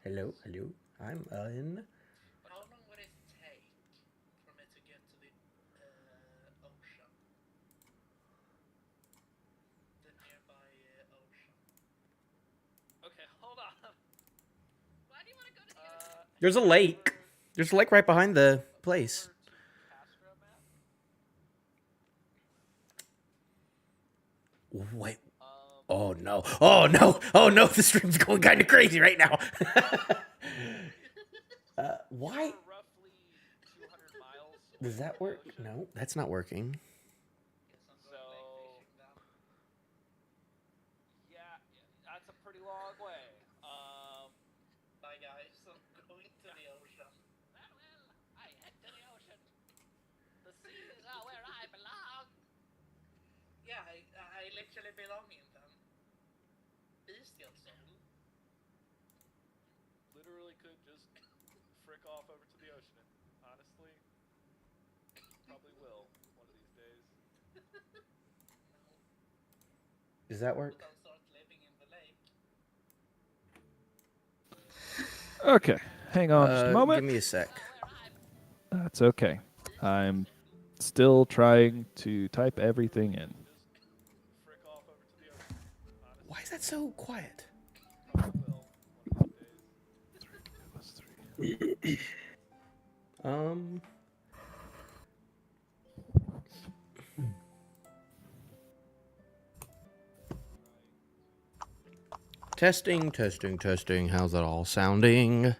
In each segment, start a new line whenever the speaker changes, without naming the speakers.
Hello, hello. I'm in.
How long would it take for me to get to the ocean? The nearby ocean. Okay, hold on.
Why do you want to go to the ocean?
There's a lake. There's a lake right behind the place.
Castro map?
Wait. Oh no. Oh no. Oh no. The stream's going kind of crazy right now. Why?
Roughly 200 miles.
Does that work? No, that's not working.
So, yeah, that's a pretty long way. Bye guys, I'm going to the ocean. Well, I head to the ocean. The seas are where I belong. Yeah, I literally belong in them. Bestial soul. Literally could just frick off over to the ocean. Honestly, probably will one of these days.
Does that work?
I'll start living in the lake.
Okay, hang on just a moment.
Give me a sec.
That's okay. I'm still trying to type everything in.
Frick off over to the ocean.
Why is that so quiet?
Probably will one of these days.
3 + 3.
Testing, testing, testing. How's that all sounding?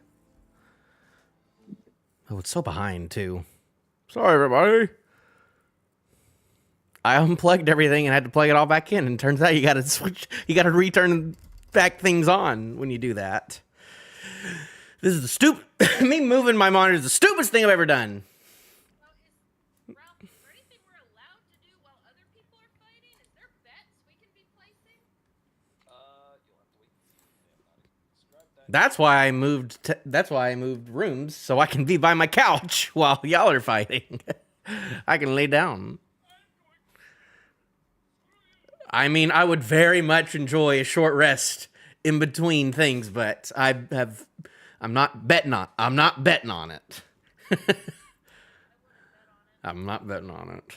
Oh, it's so behind, too. Sorry, everybody. I unplugged everything and had to plug it all back in, and turns out you gotta switch, you gotta return back things on when you do that. This is the stupid, me moving my monitor is the stupidest thing I've ever done.
Well, Ralph, is there anything we're allowed to do while other people are fighting? Is there bets we can be placing?
You'll have to wait and see. They have not described that.
That's why I moved rooms, so I can be by my couch while y'all are fighting. I can lay down. I mean, I would very much enjoy a short rest in between things, but I'm not betting on it.
I wouldn't bet on it.
I'm not betting on it.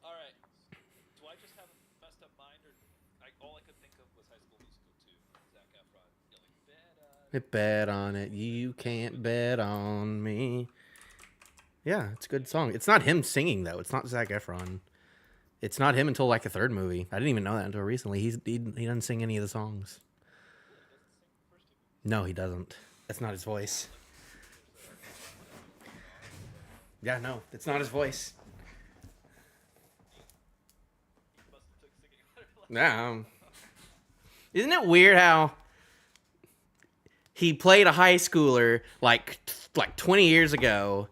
All right. Do I just have a messed up mind, or all I could think of was High School Musical 2? Zac Efron yelling,
Bet on it. You can't bet on me. Yeah, it's a good song. It's not him singing, though. It's not Zac Efron. It's not him until like the third movie. I didn't even know that until recently. He doesn't sing any of the songs. No, he doesn't. That's not his voice. Yeah, no, it's not his voice. Yeah. Isn't it weird how he played a high schooler like 20 years ago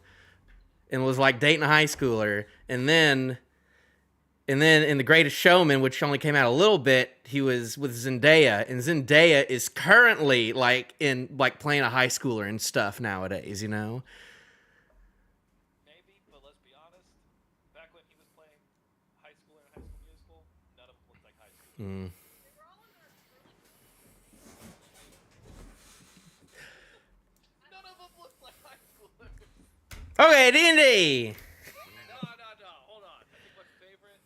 and was like dating a high schooler, and then in The Greatest Showman, which only came out a little bit, he was with Zendaya, and Zendaya is currently like playing a high schooler and stuff nowadays, you know?
Maybe, but let's be honest. Back when he was playing high schooler in High School Musical, none of them looked like high schoolers.
Mm.
They were all in their early 20s.
None of them looked like high schoolers.
Okay, D&D.
No. Hold on. I think my favorite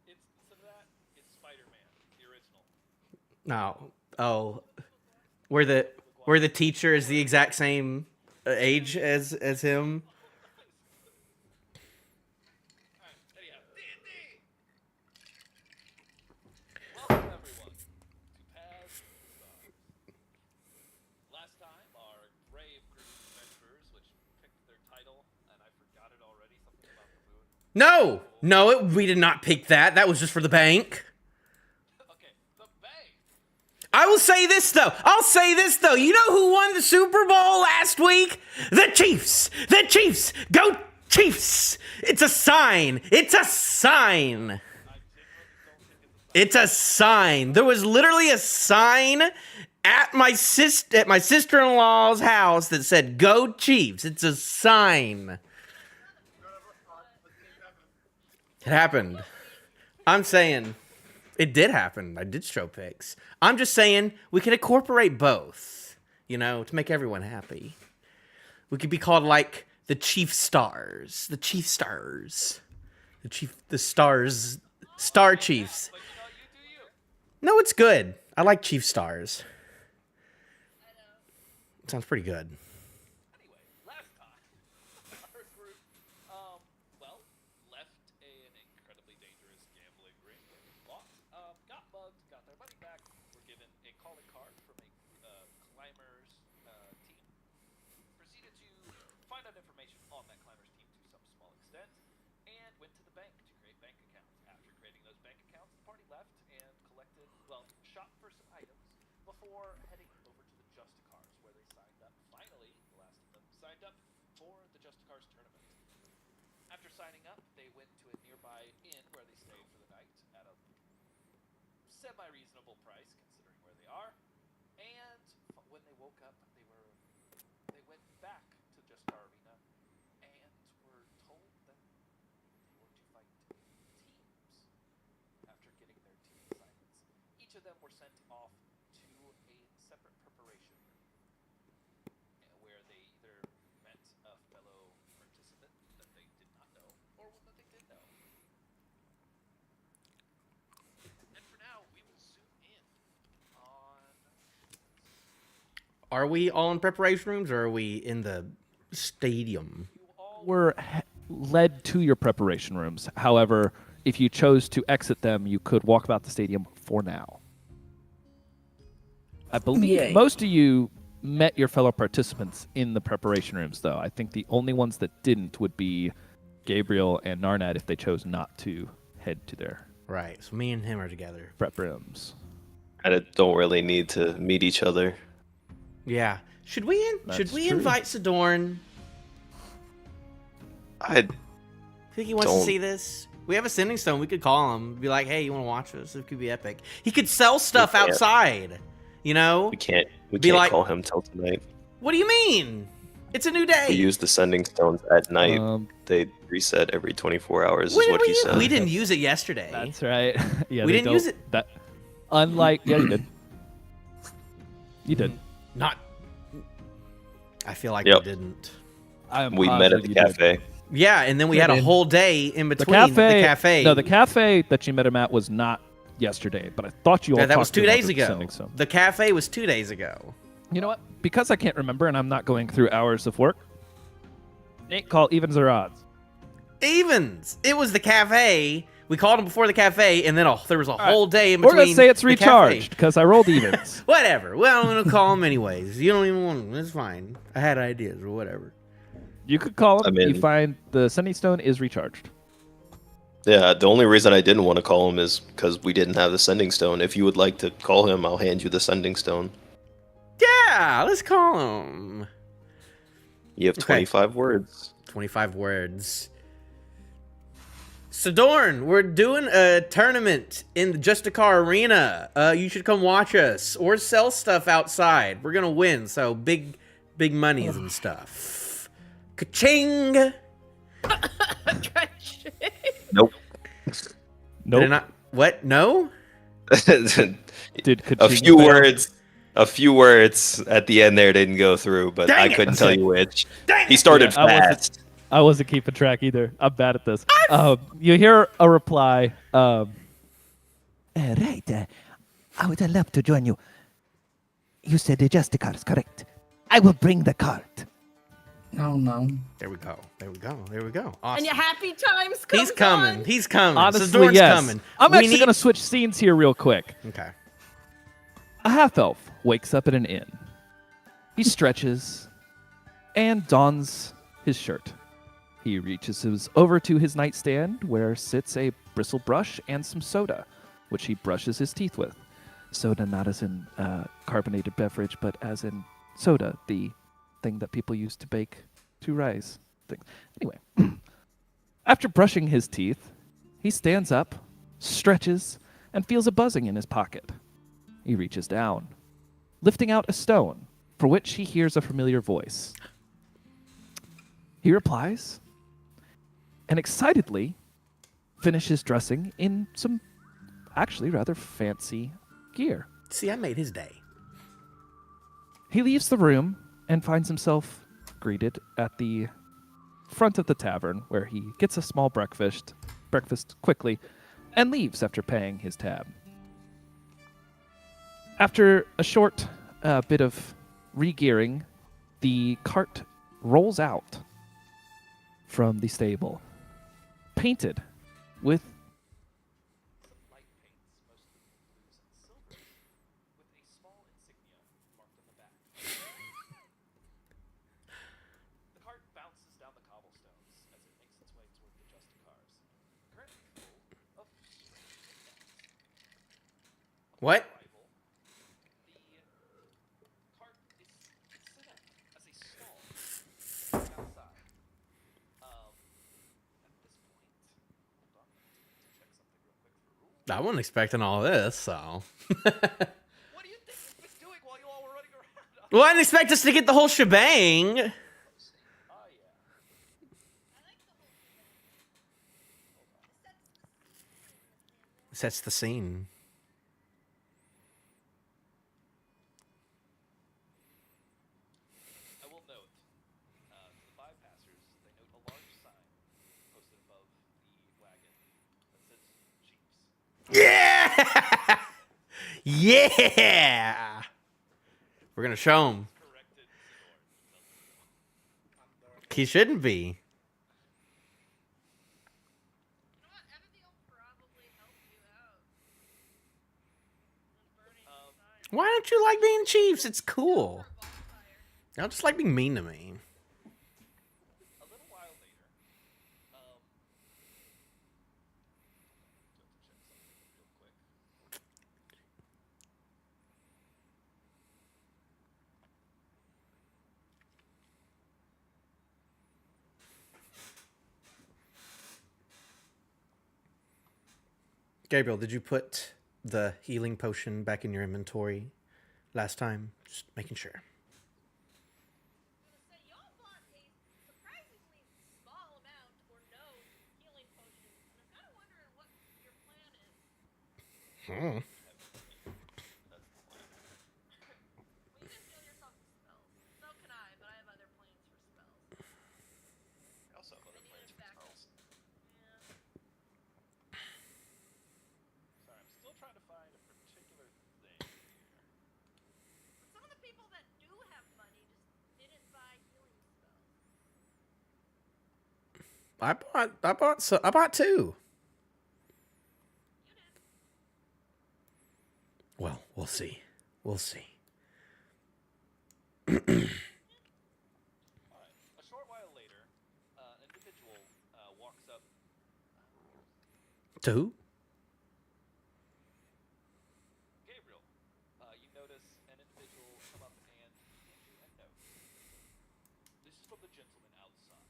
instance of that is Spider-Man, the original.
No. Oh. Where the teacher is the exact same age as him.
Alright, anyhow, D&D! Welcome, everyone, to Paths of the Stars. Last time, our brave group of adventurers, which picked their title, and I forgot it already, something about the moon.
No, we did not pick that. That was just for the bank.
Okay, the bank!
I will say this though. You know who won the Super Bowl last week? The Chiefs. The Chiefs. Go Chiefs. It's a sign. It's a sign.
I genuinely don't think it's a
It's a sign. There was literally a sign at my sister-in-law's house that said "Go Chiefs." It's a sign. It happened. I'm saying it did happen. I did show pics. I'm just saying we could incorporate both. to make everyone happy. We could be called like the Chief Stars. The Chief Stars. The Stars. Star Chiefs.
But you do you.
No, it's good. I like Chief Stars. Sounds pretty good.
Anyway, last time, our group, left an incredibly dangerous gambling ring where they lost, got mugged, got their money back, were given a calling card from a climber's team, proceeded to find out information on that climber's team to some small extent, and went to the bank to create bank accounts. After creating those bank accounts, the party left and shopped for some items before heading over to the Justicars, where they signed up. Finally, the last of them signed up for the Justicars tournament. After signing up, they went to a nearby inn where they stayed for the night at a semi-reasonable price considering where they are. And when they woke up, they went back to Justicar Arena and were told that they were to fight in teams after getting their team assignments. Each of them were sent off to a separate preparation room where they either met a fellow participant that they did not know or one that they did know. And for now, we will zoom in on...
Are we all in preparation rooms, or are we in the stadium?
You all
Were led to your preparation rooms. However, if you chose to exit them, you could walk about the stadium for now. I believe
Yay.
most of you met your fellow participants in the preparation rooms, though. I think the only ones that didn't would be Gabriel and Narnad if they chose not to head to their
Right. So me and him are together.
prep rooms.
I don't really need to meet each other.
Yeah. Should we
That's true.
invite Sidorn?
I
Think he wants to
Don't.
see this? We have a sending stone. We could call him. Be like, hey, you want to watch this? It could be epic. He could sell stuff
can't.
outside. You know?
we can't
Be
can't
like-
call him till tonight.
What do you mean? It's a new day.
We use the sending stones at night. They reset every 24 hours,
When
is
did
what
we
he
use-
said.
we didn't use it yesterday.
That's right. Yeah,
We
they
didn't use
don't-
it-
That, unlike, yeah, you did. You did.
Not. I feel like
Yep.
we didn't.
I am
We met at
positive
the
you did.
cafe.
Yeah, and then we
We
had a
did.
whole day in
The
between
cafe.
the cafe.
No, the cafe that you met him at was not yesterday, but I thought you all
Yeah, that
talked
was
to
2
him
days
over the
ago.
sending stone.
The cafe was 2 days ago.
You know what? Because I can't remember and I'm not going through hours of work, Nate, call evens or odds.
Evens. It was the cafe. We called him before the cafe, and then there was a
right.
whole day in
We're
between.
going to say it's
the cafe.
recharged because I rolled evens.
Whatever. Well, I'm gonna call him anyways. You don't even want him. It's fine. I had ideas or whatever.
You could call him.
I'm in.
You find the sending stone is recharged.
Yeah, the only reason I didn't want to call him is because we didn't have the sending stone. If you would like to call him, I'll hand you the sending stone.
Yeah, let's call him.
You have
Okay.
25 words.
25 words. Sidorn, we're doing a tournament in the Justicar Arena. You should come watch us or sell stuff outside. We're gonna win, so big monies and stuff. Ka-ching!
Nope.
Did I
Nope.
not? What? No?
Did
a
Kaching
few
fail?
words. A few words at the end there didn't go through, but
Dang
I
it!
couldn't tell you which.
Dang
He
it!
started
Yeah, I wasn't-
fast.
I wasn't keeping track either. I'm bad at this. You hear a reply.
Right. I would love to join you. You said the Justicars, correct? I will bring the cart.
Oh no.
There we go. There we go. There we go. Awesome.
And your happy times comes
He's coming.
on.
He's coming.
honestly,
Sidorn's
yes.
coming.
I'm
We
actually
need-
going to switch scenes here real quick.
Okay.
A half elf wakes up at an inn. He stretches and dons his shirt. He reaches over to his nightstand where sits a bristle brush and some soda, which he brushes his teeth with. Soda not as in carbonated beverage, but as in soda, the thing that people use to bake to rise things. Anyway, after brushing his teeth, he stands up, stretches, and feels a buzzing in his pocket. He reaches down, lifting out a stone, for which he hears a familiar voice. He replies, and excitedly finishes dressing in some actually rather fancy gear.
See, I made his day.
He leaves the room and finds himself greeted at the front of the tavern, where he gets a small breakfast quickly, and leaves after paying his tab. After a short bit of re-gearing, the cart rolls out from the stable, painted with some light paints, mostly blues and silvers, with a small insignia marked on the back. The cart bounces down the cobblestones as it makes its way toward the Justicars, currently full of strange knickknacks.
What?
Arrival, the cart is set up as a stall outside. At this point, hold on, I need to check something real quick for rules.
I wasn't expecting all this, so.
What do you think you've been doing while you all were running around?
Well, I didn't expect us to get the whole shebang.
Oh, yeah.
I like the whole thing.
Sets the scene.
I will note, to the bypassers, they note a large sign posted above the wagon that says Chiefs.
Yeah! Yeah! We're gonna show him.
Corrected Sidor.
He shouldn't be.
You know what? Empathy will probably help you out. Than burning the sign.
Why don't you like being Chiefs? It's cool.
For a bonfire.
Y'all just like being mean to me.
A little while later, check something real quick.
Gabriel, did you put the healing potion back in your inventory last time? Just making sure.
I was gonna say, y'all bought a surprisingly small amount or no healing potions, and I'm kind of wondering what your plan is.
Hmm.
Well, you can heal yourself with spells. So can I, but I have other plans for spells.
I also have other
I need
plans
a
for
backup.
spells.
Yeah.
Sorry, I'm still trying to find a particular thing here.
But some of the people that do have money just didn't buy healing spells.
I bought two.
You did.
Well, we'll see. We'll see.
Alright. A short while later, an individual walks up.
To who?
Gabriel, you notice an individual come up and hand you a note. This is from the gentleman outside.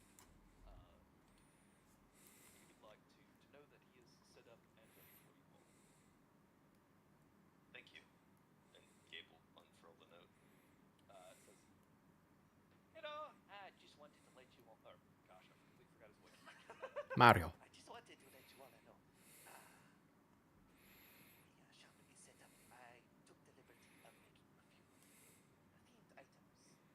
He would like to know that he is set up and ready for you all.
Thank you. And Gabe will unfurl the note.
It says, you know, I just wanted to let you all. Or, gosh, I completely forgot his voice.
Mario.
I just wanted to let you all know. The shop is set up. I took the liberty of making a few themed items that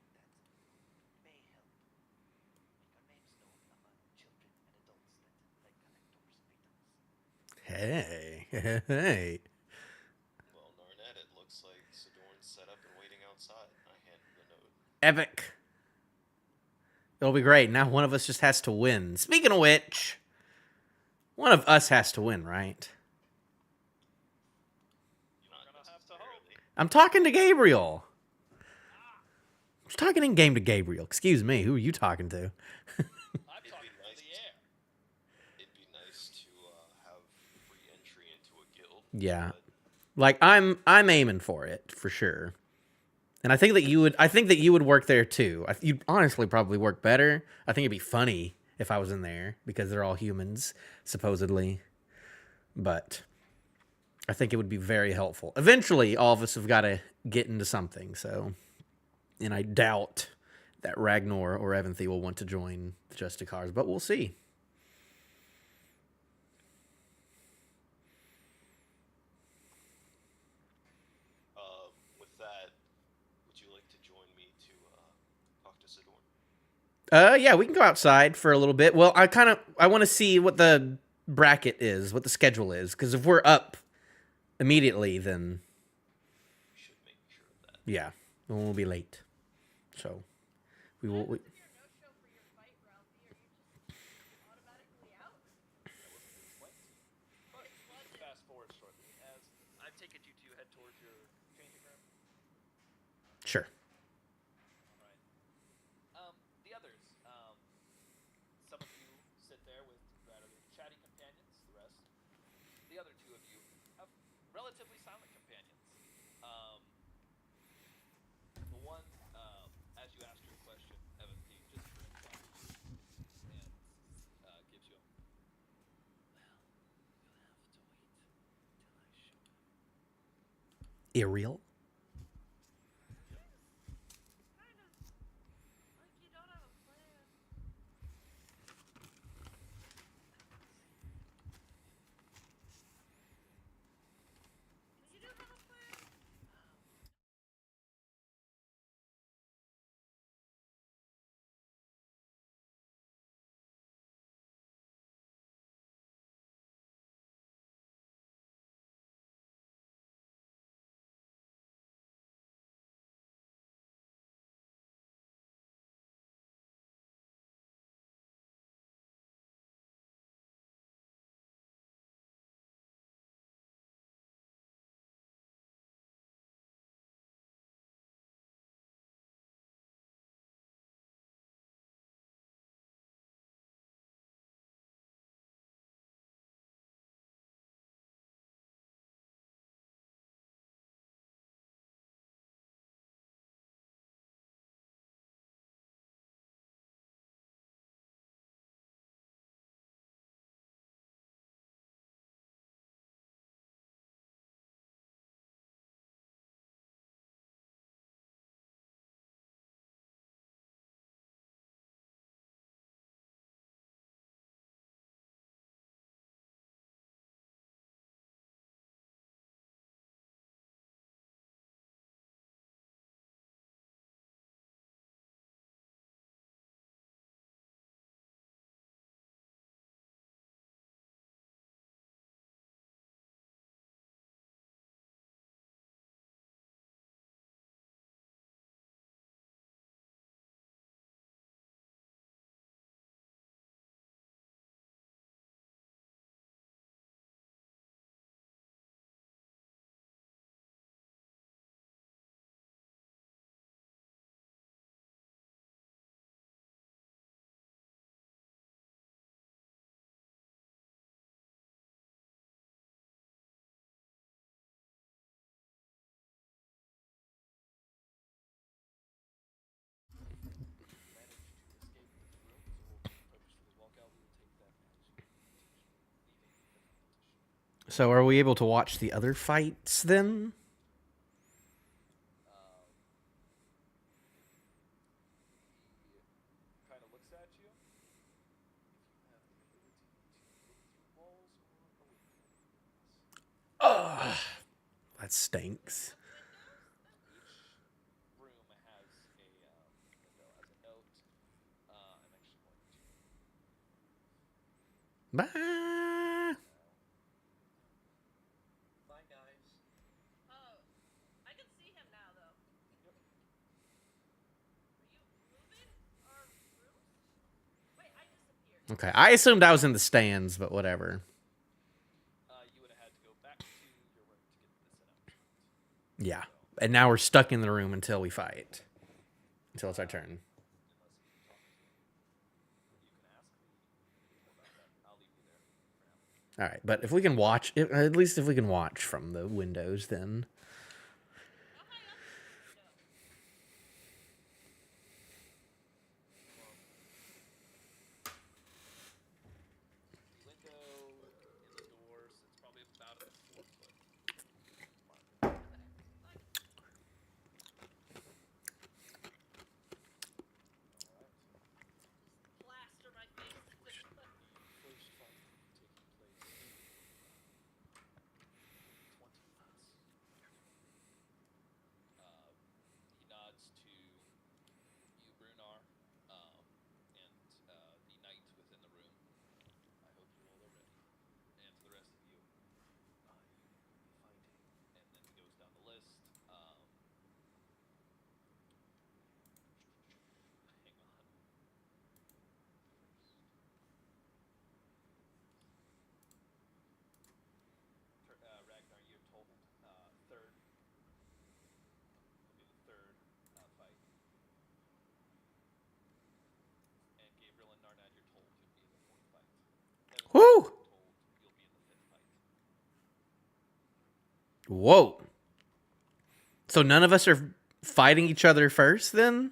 may help make our names known among children and adults that like collector's items.
Hey. Hey.
Well, Narnet, it looks like Sidorn's set up and waiting outside. I hand him the note.
Epic. It'll be great. Now one of us just has to win. Speaking of which, one of us has to win, right?
Not
gonna have to hope.
necessarily.
I'm talking to Gabriel. I'm talking in game to Gabriel. Excuse me. Who are you talking to?
I'm
It'd
talking
be
to
nice
the
to-
air.
It'd be nice to have free entry into a guild.
Yeah.
but
Like I'm aiming for it for sure. And I think that you would work there too. You'd honestly probably work better. I think it'd be funny if I was in there because they're all humans supposedly. But I think it would be very helpful. Eventually all of us have got to get into something, so and I doubt that Ragnar or Evanthy will want to join the Justicars, but we'll see.
with that, would you like to join
Yeah, we can go outside for a little bit. Well, I want to see what the bracket is, what the schedule is, because if we're up immediately, then yeah, then we'll be late. So we will.
What happens if you're no show for your fight, Ralphie? Are you just automatically out?
Fast forward shortly as I've taken you to head towards your changing room.
Sure.
All right. The others. Some of you sit there with rather chatty companions. The other two of you have relatively silent companions. The one, as you asked your question, Evan, he just grins at you and gives you a. Well, you'll have to wait till I show you.
Ariel.
Kind of like you don't have a plan. You do have a plan?
So are we able to watch the other fights then?
He kind of looks at you. If you have the ability to look through walls or a window.
Ugh, that stinks.
Each room has a window as a note. I'm actually going to.
Bye.
Bye, guys.
Oh, I can see him now, though.
Yep.
Are you moving our rooms? Wait, I disappeared.
Okay, I assumed I was in the stands, but whatever.
You would have had to go back to your room to get this announcement.
Yeah, and now we're stuck in the room until we fight. Until it's our turn.
Unless you talk to him. You can ask me about that. I'll leave you there for now.
All right, but if we can watch, at least if we can watch from the windows, then.
How high up is the window?
The window in the doors, it's probably about a 4 foot mark.
Okay, fine.
Alright.
Just plaster my face into the
The first fight taking place in 20 minutes.
Woo! Whoa. So none of us are fighting each other first then?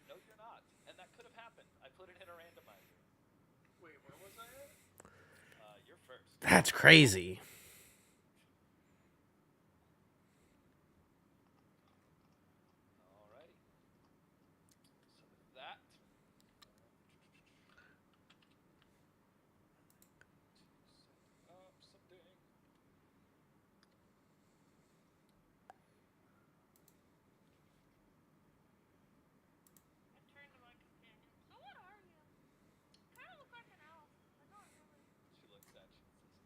No, you're not. And that could have happened. I put it in a randomizer. Wait, where was I at? You're first.
That's crazy.
Alrighty. So with that, set up something.
I turned to my companion. So what are you? Kind of look like an elf, but not really.
She looks at you and says,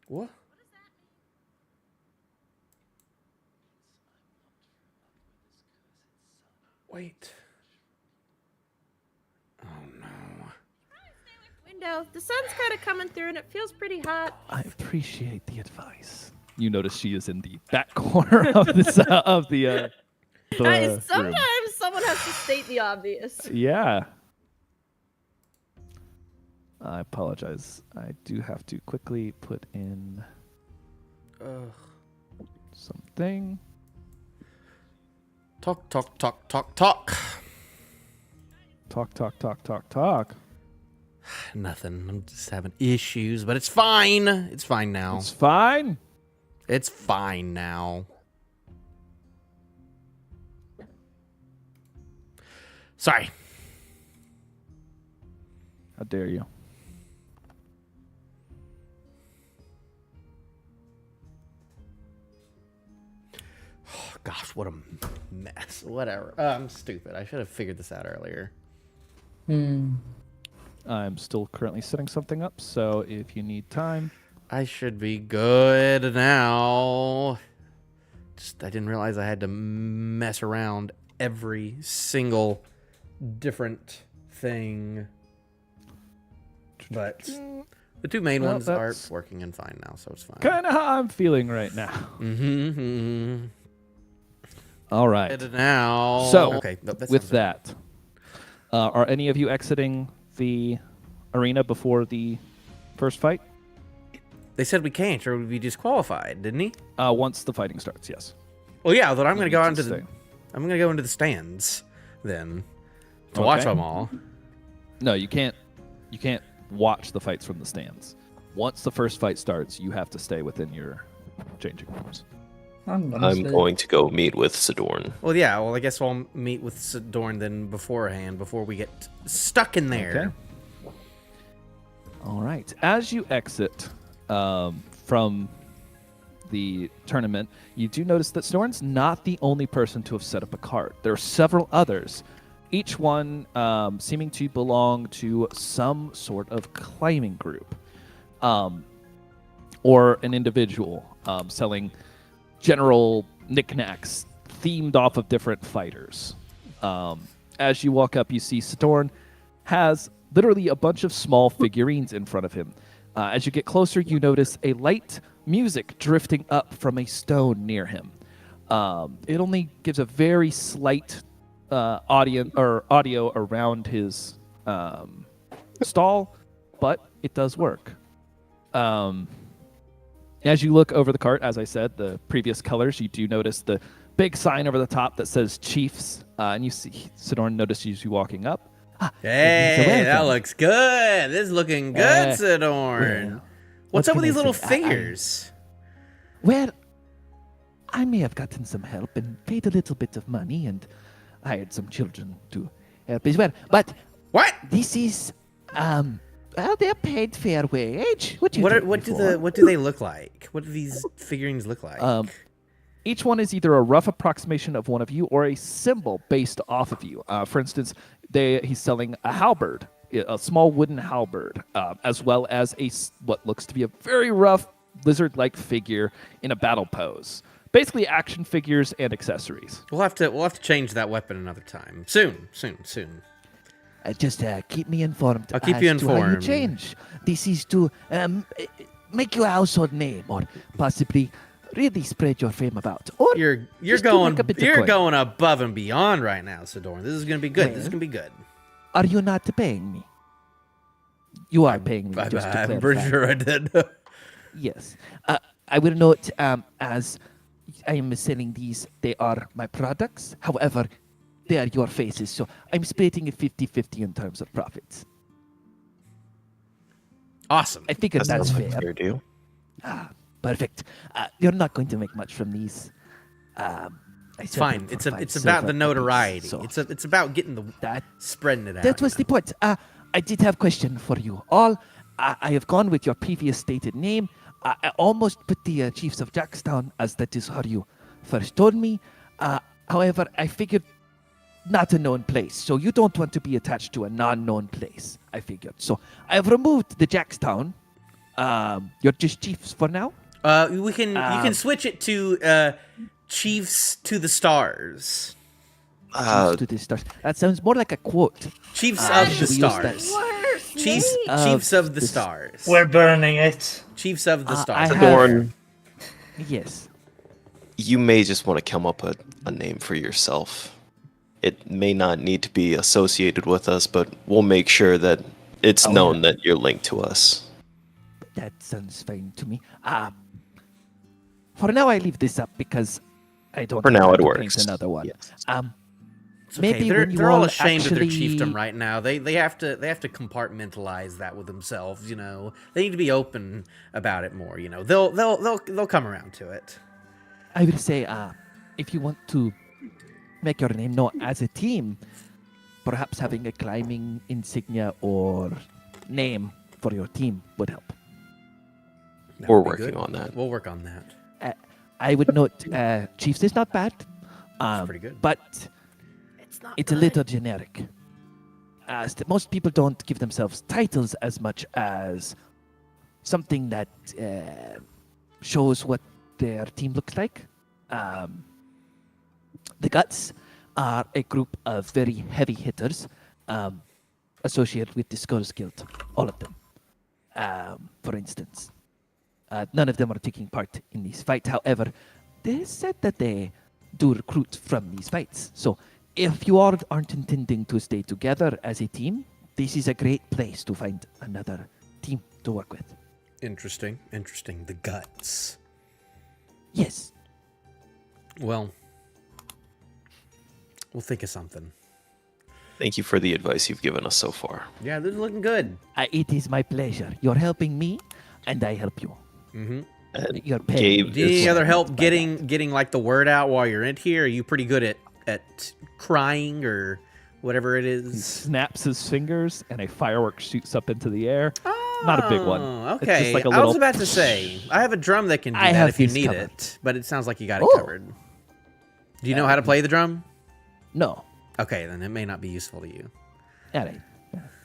What?
What does that mean?
Wait. Oh no.
Window. The sun's kind of coming through, and it feels pretty hot.
I appreciate the advice. You notice she is in the back corner of this of the
Guys,
room.
sometimes someone has to state the obvious.
Yeah. I apologize. I do have to quickly put in
Ugh.
something.
Talk, talk, talk, talk, talk.
Talk, talk, talk, talk, talk.
Nothing. I'm just having issues, but it's fine. It's fine now.
It's fine.
It's fine now. Sorry.
How dare you?
Oh, gosh, what a mess. Whatever. I'm stupid. I should have figured this out earlier.
I'm still currently setting something up, so if you need time.
I should be good now. Just I didn't realize I had to mess around every single different thing. But the two main
Well,
ones are
that's
working and fine now, so it's fine.
Kind of how I'm feeling right now.
Mm-hmm.
All right.
Now.
So,
okay,
with that, are any of you exiting the arena before the first fight?
They said we can't, or we'd be disqualified, didn't he?
Once the fighting starts, yes.
Well, yeah. Then I'm
You
gonna
need
go
to
into the.
stay.
I'm gonna go into the stands then to watch
Okay.
them all.
No, you can't. You can't watch the fights from the stands. Once the first fight starts, you have to stay within your changing rooms.
I'm going to go meet with Sidorn.
Well, yeah. Well, I guess I'll meet with Sidorn then beforehand, before we get stuck in there.
Okay. All right. As you exit from the tournament, you do notice that Sidorn's not the only person to have set up a cart. There are several others, each one seeming to belong to some sort of climbing group or an individual selling general knickknacks themed off of different fighters. As you walk up, you see Sidorn has literally a bunch of small figurines in front of him. As you get closer, you notice a light music drifting up from a stone near him. It only gives a very slight audio around his stall, but it does work. As you look over the cart, as I said, the previous colors, you do notice the big sign over the top that says Chiefs, and you see Sidorn notices you walking up.
Hey, that looks good. This is looking good, Sidorn.
well,
What's
what
up with
can I
these little
say?
figures?
Well, I may have gotten some help and paid a little bit of money and hired some children to help as well. But
What?
this is, well, they're paid fair wage. What do you take me
What
for?
do they look like? What do these figurines look like?
Each one is either a rough approximation of one of you or a symbol based off of you. For instance, he's selling a halberd, a small wooden halberd, as well as what looks to be a very rough lizard-like figure in a battle pose. Basically, action figures and accessories.
We'll have to change that weapon another time. Soon.
Just keep me informed.
I'll keep you
as to how you
informed.
change. This is to make you a household name, or possibly really spread your fame about. Or
You're
just to make a bit of coin.
going above and beyond right now, Sidorn. This is gonna be good. This is gonna be good.
Are you not paying me? You are paying me, just to
I'm
clarify.
pretty sure I did.
Yes. I will note, as I am selling these, they are my products. However, they are your faces, so I'm splitting it 50-50 in terms of profits.
Awesome.
I figured
That
that's
sounds like a
fair.
fair deal.
Perfect. You're not going to make much from these. I
It's
sell
fine.
them for
It's
5
about
silver
the
apiece,
notoriety.
so
It's about getting the
that
spreading it out.
that was the point. I did have a question for you all. I have gone with your previous stated name. I almost put the Chiefs of Jackstown, as that is how you first told me. However, I figured not a known place, so you don't want to be attached to a non-known place, I figured. So I have removed the Jackstown. You're just Chiefs for now?
You can switch it to Chiefs to the Stars.
Chiefs to the stars. That sounds more like a quote.
Chiefs
Should
of
we
the
use that?
Stars.
Worst
Chiefs
name.
Chiefs of the
this-
Stars.
We're burning it.
Chiefs of the
I
Stars.
have-
Dorn,
Yes.
you may just want to come up with a name for yourself. It may not need to be associated with us, but we'll make sure that it's
Oh,
known
yeah.
that you're linked to us.
That sounds fine to me. For now, I leave this up because I don't.
For
have
now,
time
it
to
works.
paint another one.
Yes.
It's okay.
Maybe
they're
when you
they're all
all
ashamed of their
actually-
chiefdom right now. They have to compartmentalize that with themselves. You know, they need to be open about it more. You know, they'll come around to it.
I will say, if you want to make your name known as a team, perhaps having a climbing insignia or name for your team would help.
That
We're
would be
working
good.
on that.
We'll work on that.
I would note, Chiefs is not bad.
pretty good.
But
It's not.
it's a
good.
little generic. Most people don't give themselves titles as much as something that shows what their team looks like. The Guts are a group of very heavy hitters associated with the Skulls Guild, all of them. For instance, none of them are taking part in these fights. However, they said that they do recruit from these fights. So if you all aren't intending to stay together as a team, this is a great place to find another team to work with.
Interesting. The Guts.
Yes.
Well, we'll think of something.
Thank you for the advice you've given us so far.
Yeah, this is looking good.
It is my pleasure. You're helping me, and I help you.
Mm-hmm.
And
You're paying
Gabe
me.
Any
is-
other help
By
getting like the word out while you're in here? Are you pretty good at crying or whatever it
He
is?
snaps his fingers, and a firework shoots up into the air. Not a big one.
Oh,
It's
okay.
just like a
I was
little-
about to say I have a drum that can do
I
that
have
if you
this
need
covered.
it, but it sounds like you got it
Oh.
covered. Do you know how to play the drum?
No.
Okay, then it may not be useful to you.
All right.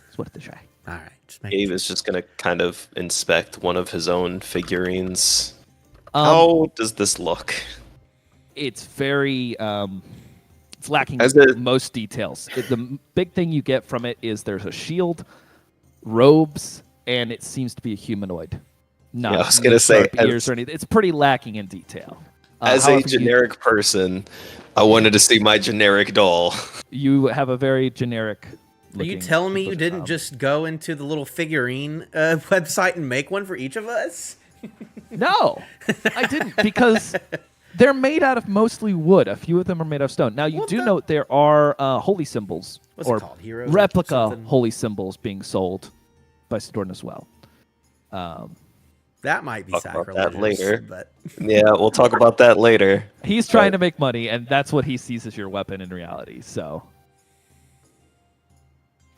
It's worth a try.
All right, just make
Gabe is just going to kind of inspect one of his own figurines.
Um,
How does this look?
It's very it's lacking
As a-
most details. Big thing you get from it is there's a shield, robes, and it seems to be a humanoid. Not
Yeah, I was gonna say,
sharp
as-
ears or anything. It's pretty lacking in detail.
As
However,
a generic person, I wanted to see my generic doll.
you have a very generic.
Are you
looking
telling me you didn't
um,
just go into the little figurine website and make one for each of us?
No, I didn't because they're made out of mostly wood. A few of them are made out of stone. Now you
What
do
the-
note there are holy symbols
What's it
or
called? Heroes or
replica
something?
holy symbols being sold by Storn as well.
That might be
Talk about that
sacrilegious.
later.
But
Yeah, we'll talk about that later.
He's trying to make money, and that's what he sees as your weapon in reality. So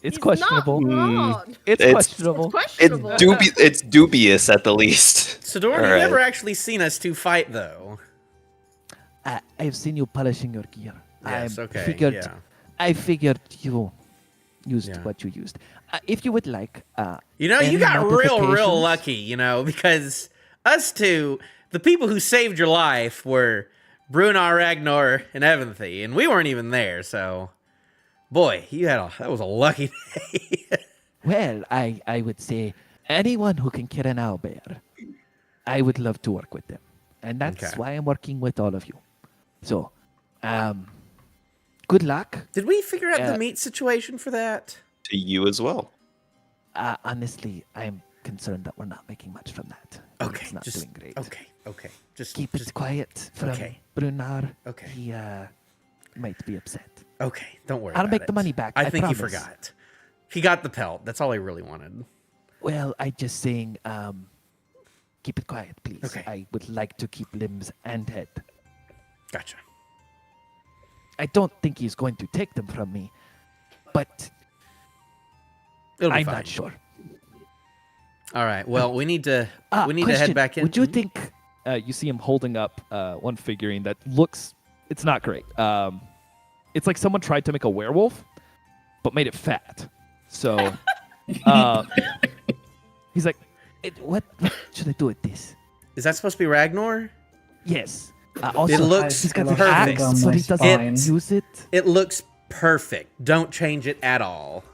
it's
He's
questionable.
Not wrong.
It's
It's-
questionable.
It's
It's
questionable.
it's dubious at the least.
Sidorn,
All
you've
right.
never actually seen us two fight, though.
I've seen you polishing your gear.
Yes,
I
okay,
Figured,
yeah.
I figured you used
Yeah.
what you used. If you would like,
You know, you
any
got real
modifications?
lucky, you know, because us two, the people who saved your life were Brunar, Ragnar, and Evanthy, and we weren't even there, so... Boy, that was a lucky day.
Well, I would say anyone who can kill an owlbear, I would love to work with them. And that's
Okay.
why I'm working with all of you. So, good luck.
Did we figure out
Yeah.
the meat situation for that?
To you as well.
Honestly, I'm concerned that we're not making much from that.
Okay,
It's not
just
doing great.
okay. Just
Keep it quiet from
okay.
Brunar.
Okay.
He might be upset.
Okay, don't worry.
I'll
about
make the
it.
money back,
I
I
think he
promise.
forgot. He got the pelt. That's all he really wanted.
Well, I just saying, keep it quiet, please.
Okay.
I would like to keep limbs and head.
Gotcha.
I don't think he's going to take them from me, but
It'll be
I'm
fine.
not sure.
All right. Well, we need to to head
Question,
back in.
Would you think?
You see him holding up one figurine that looks. It's not great. It's like someone tried to make a werewolf, but made it fat. So he's like,
What should I do with this?
Is that supposed to be Ragnar?
Yes. Also,
It looks
he's got
I
an
feel
perfect.
axe,
down
but
my
he doesn't
spine.
use it.
It looks perfect. Don't change it at all.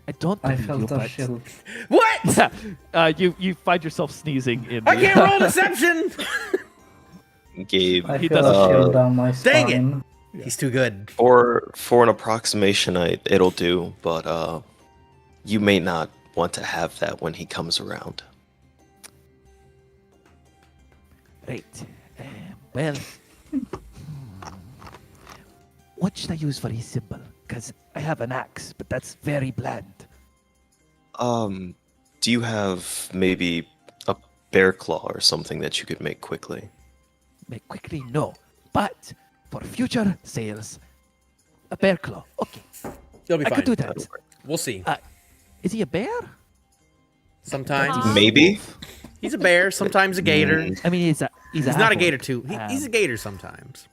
I don't
I
believe you,
felt a
but
chill.
What?
you find yourself sneezing in.
I
the-
can't roll deception.
Gabe,
I
He
feel
doesn't-
a chill down my
Dang it.
spine.
He's too good.
for an approximation, it'll do, but you may not want to have that when he comes around.
right. Well, what should I use for his symbol? Because I have an axe, but that's very bland.
Do you have maybe a bear claw or something that you could make quickly?
Make quickly, no. But for future sales, a bear claw. Okay,
It'll be
I
fine.
could do that.
We'll see.
Is he a bear?
Sometimes
Maybe.
he's a bear. Sometimes a gator.
I mean, he's
He's not a
half-orc.
gator too. He's a gator sometimes.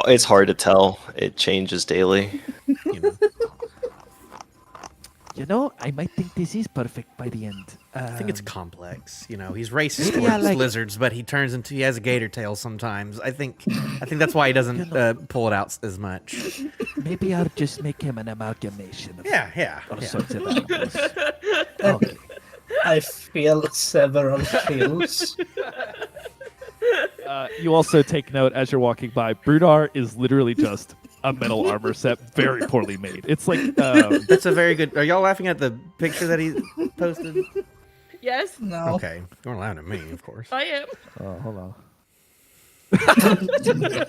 It's hard to tell. It changes daily.
You know.
You know, I might think this is perfect by the end.
I think it's complex. You know, he's racist
maybe I
towards
like-
lizards, but he has a gator tail sometimes. I think that's why he doesn't pull it out as much.
Maybe I'll just make him an amalgamation of
Yeah.
all sorts of animals. Okay.
I feel several chills.
You also take note as you're walking by. Brudar is literally just a metal armor set, very poorly made. It's like
That's a very good. Are y'all laughing at the picture that he posted?
Yes,
No.
Okay, you're laughing at me, of course.
I am.
oh, hold on.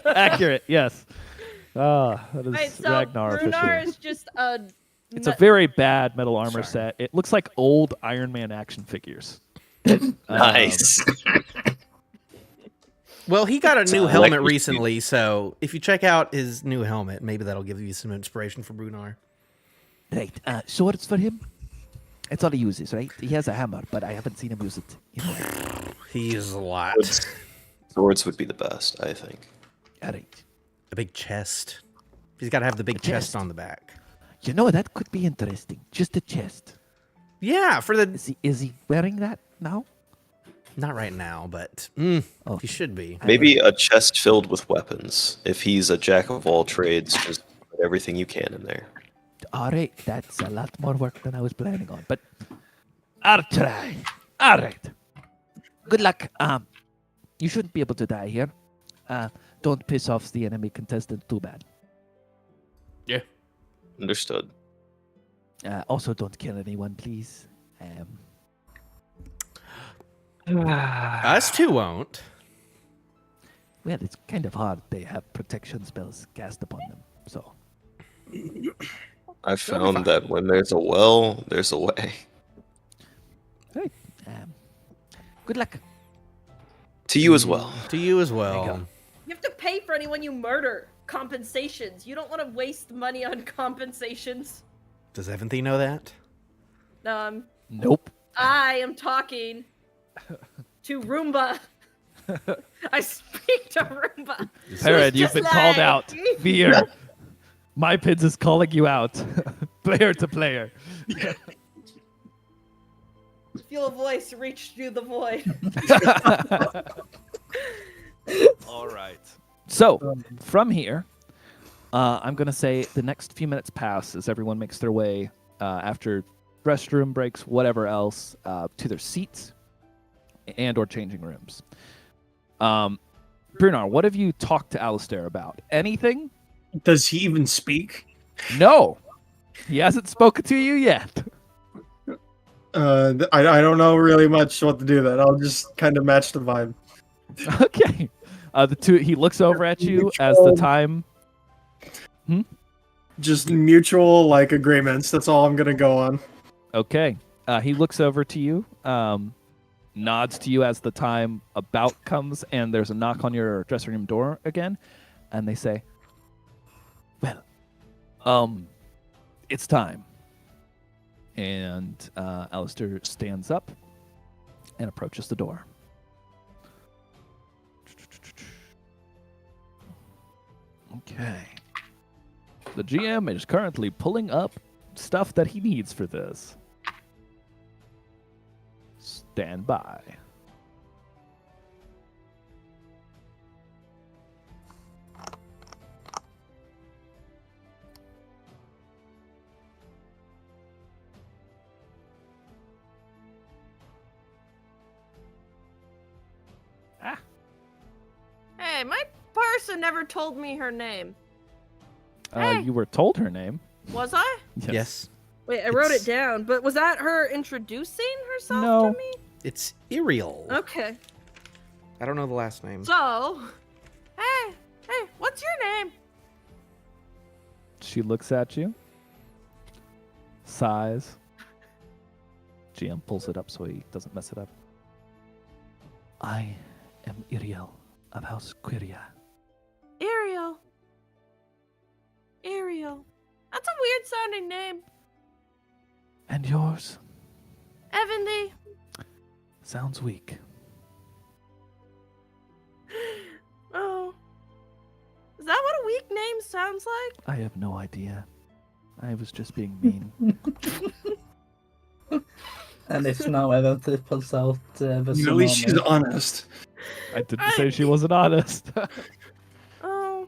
Accurate, yes. Ah, that is
Wait, so
Ragnar
Brunar
officially.
is just a.
It's a very bad metal armor
Sorry.
set. It looks like old Iron Man action figures.
Nice.
Well, he got a new
like
helmet
you-
recently, so if you check out his new helmet, maybe that'll give you some inspiration for Brunar.
Right. Swords for him? That's all he uses, right? He has a hammer, but I haven't seen him use it. in a while.
He uses a lot.
Swords would be the best, I think.
All right.
A big chest. He's got to have the big chest
chest.
on the back.
You know, that could be interesting. Just a chest.
Yeah, for the
Is he wearing that now?
not right now, but
Oh.
he should be.
Maybe a chest filled with weapons. If he's a jack of all trades, just put everything you can in there.
All right. That's a lot more work than I was planning on, but I'll try. All right. Good luck. You shouldn't be able to die here. Don't piss off the enemy contestant too bad.
Yeah.
Understood.
Also, don't kill anyone, please.
Us two won't.
Well, it's kind of hard. They have protection spells cast upon them. So,
I found that when there's a well, there's a way.
right. Good luck.
To you as well.
To you as well.
go.
You have to pay for anyone you murder. Compensations. You don't want to waste money on compensations.
Does Evanthy know that?
Nope.
I am talking to Roomba. I speak to Roomba.
Perrin, you've
just
been called
like-
out. Fear. My Pins is calling you out. Player to player.
Feel a voice reach through the void.
All right. So, from here, I'm going to say the next few minutes pass as everyone makes their way after restroom breaks, whatever else, to their seats and or changing rooms. Brunar, what have you talked to Alistair about? Anything?
Does he even speak?
No. He hasn't spoken to you yet.
I don't know really much what to do then. I'll just kind of match the vibe.
Okay. He looks over at you as the time.
Just mutual like agreements. That's all I'm gonna go on.
Okay. He looks over to you, nods to you as the time about comes, and there's a knock on your dressing room door again, and they say, "Well, it's time." And Alistair stands up and approaches the door. Okay. The GM is currently pulling up stuff that he needs for this. Stand by.
Hey, my person never told me her name. Hey.
You were told her name.
Was I?
Yes.
Wait, I wrote
It's-
it down, but was that her introducing herself
No.
to me?
It's Iriel.
Okay.
I don't know the last name.
So, hey, what's your name?
She looks at you, sighs. GM pulls it up so he doesn't mess it up. I am Iriel of House Quiria.
Ariel. That's a weird sounding name.
And yours?
Evandy.
Sounds weak.
Oh. Is that what a weak name sounds like?
I have no idea. I was just being mean.
And if now Evan pulls out the
At least she's
tsunami.
honest.
I didn't say she wasn't honest.
Oh.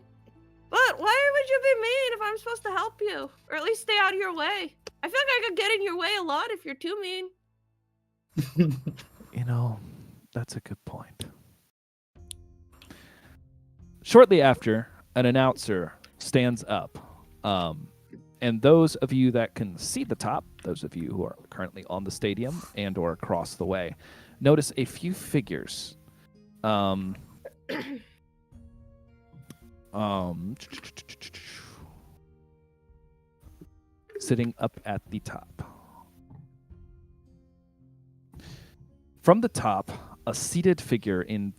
But why would you be mean if I'm supposed to help you? Or at least stay out of your way? I feel like I could get in your way a lot if you're too mean.
You know, that's a good point. Shortly after, an announcer stands up. And those of you that can see the top, those of you who are currently on the stadium and or across the way, notice a few figures. Sitting up at the top. From the top, a seated figure in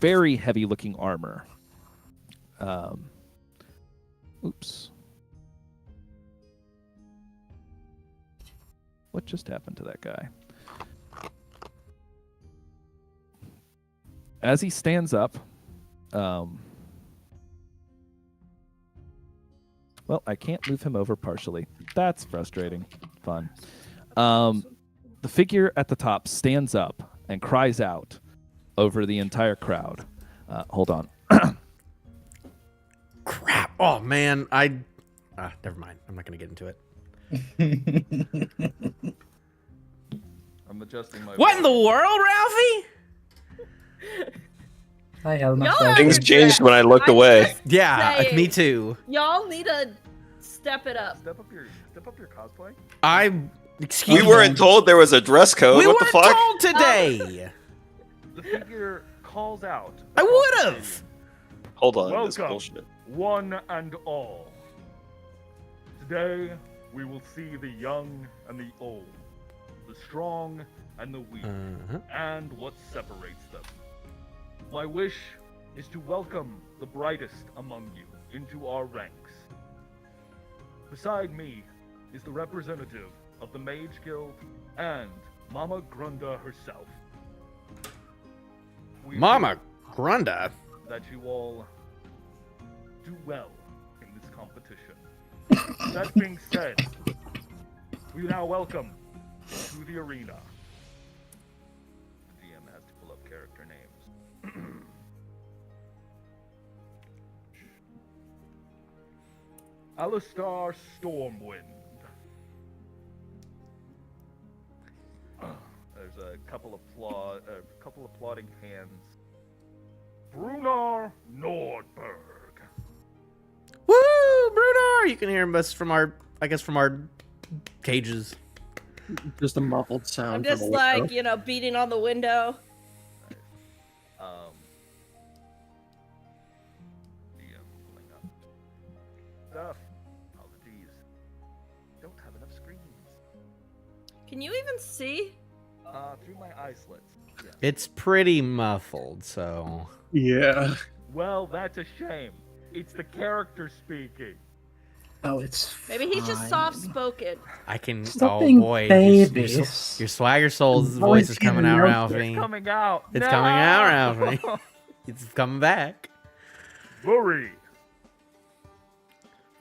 very heavy-looking armor. Oops. What just happened to that guy? As he stands up, well, I can't move him over partially. That's frustrating. Fun. The figure at the top stands up and cries out over the entire crowd. Hold on.
Crap. Oh, man. Never mind. I'm not going to get into it.
I'm adjusting my.
What in the world, Ralphie?
I have not
Y'all
tried
are
Things
it.
changed when I looked away.
Yeah,
Saying.
me too.
Y'all need to step it up.
Step up your cosplay.
Excuse
We
me.
weren't told there was a dress code.
We
what the
weren't
fuck?
told today.
The figure calls out.
I would have.
Hold on, this
Welcome.
bullshit.
One and all. Today, we will see the young and the old, the strong and the weak, and what separates them. My wish is to welcome the brightest among you into our ranks. Beside me is the representative of the Mage Guild and Mama Grunda herself. We
Mama Grunda.
hope that you all do well in this competition. That being said, we now welcome to the arena. The GM has to pull up character names. Alistar Stormwind. There's a couple applauding hands. Brunar Nordberg.
Woo, Brunar! You can hear us from our I guess from our cages.
Just a muffled sound.
I'm
from
just
the
like,
window.
you know, beating on the window.
Pulling up stuff. Oh, geez. Don't have enough screens.
Can you even see?
Through my eye slits. Yeah.
It's pretty muffled, so.
Yeah.
Well, that's a shame. It's the character speaking.
Oh, it's
Maybe he's just
fine.
soft spoken.
I can.
Stop
oh
being
boy,
babies.
your swagger soul's
Oh,
voice
it's
is coming
getting
out,
out there.
Ralphie.
It's coming out.
It's coming out, Ralphie. It's coming back.
Bury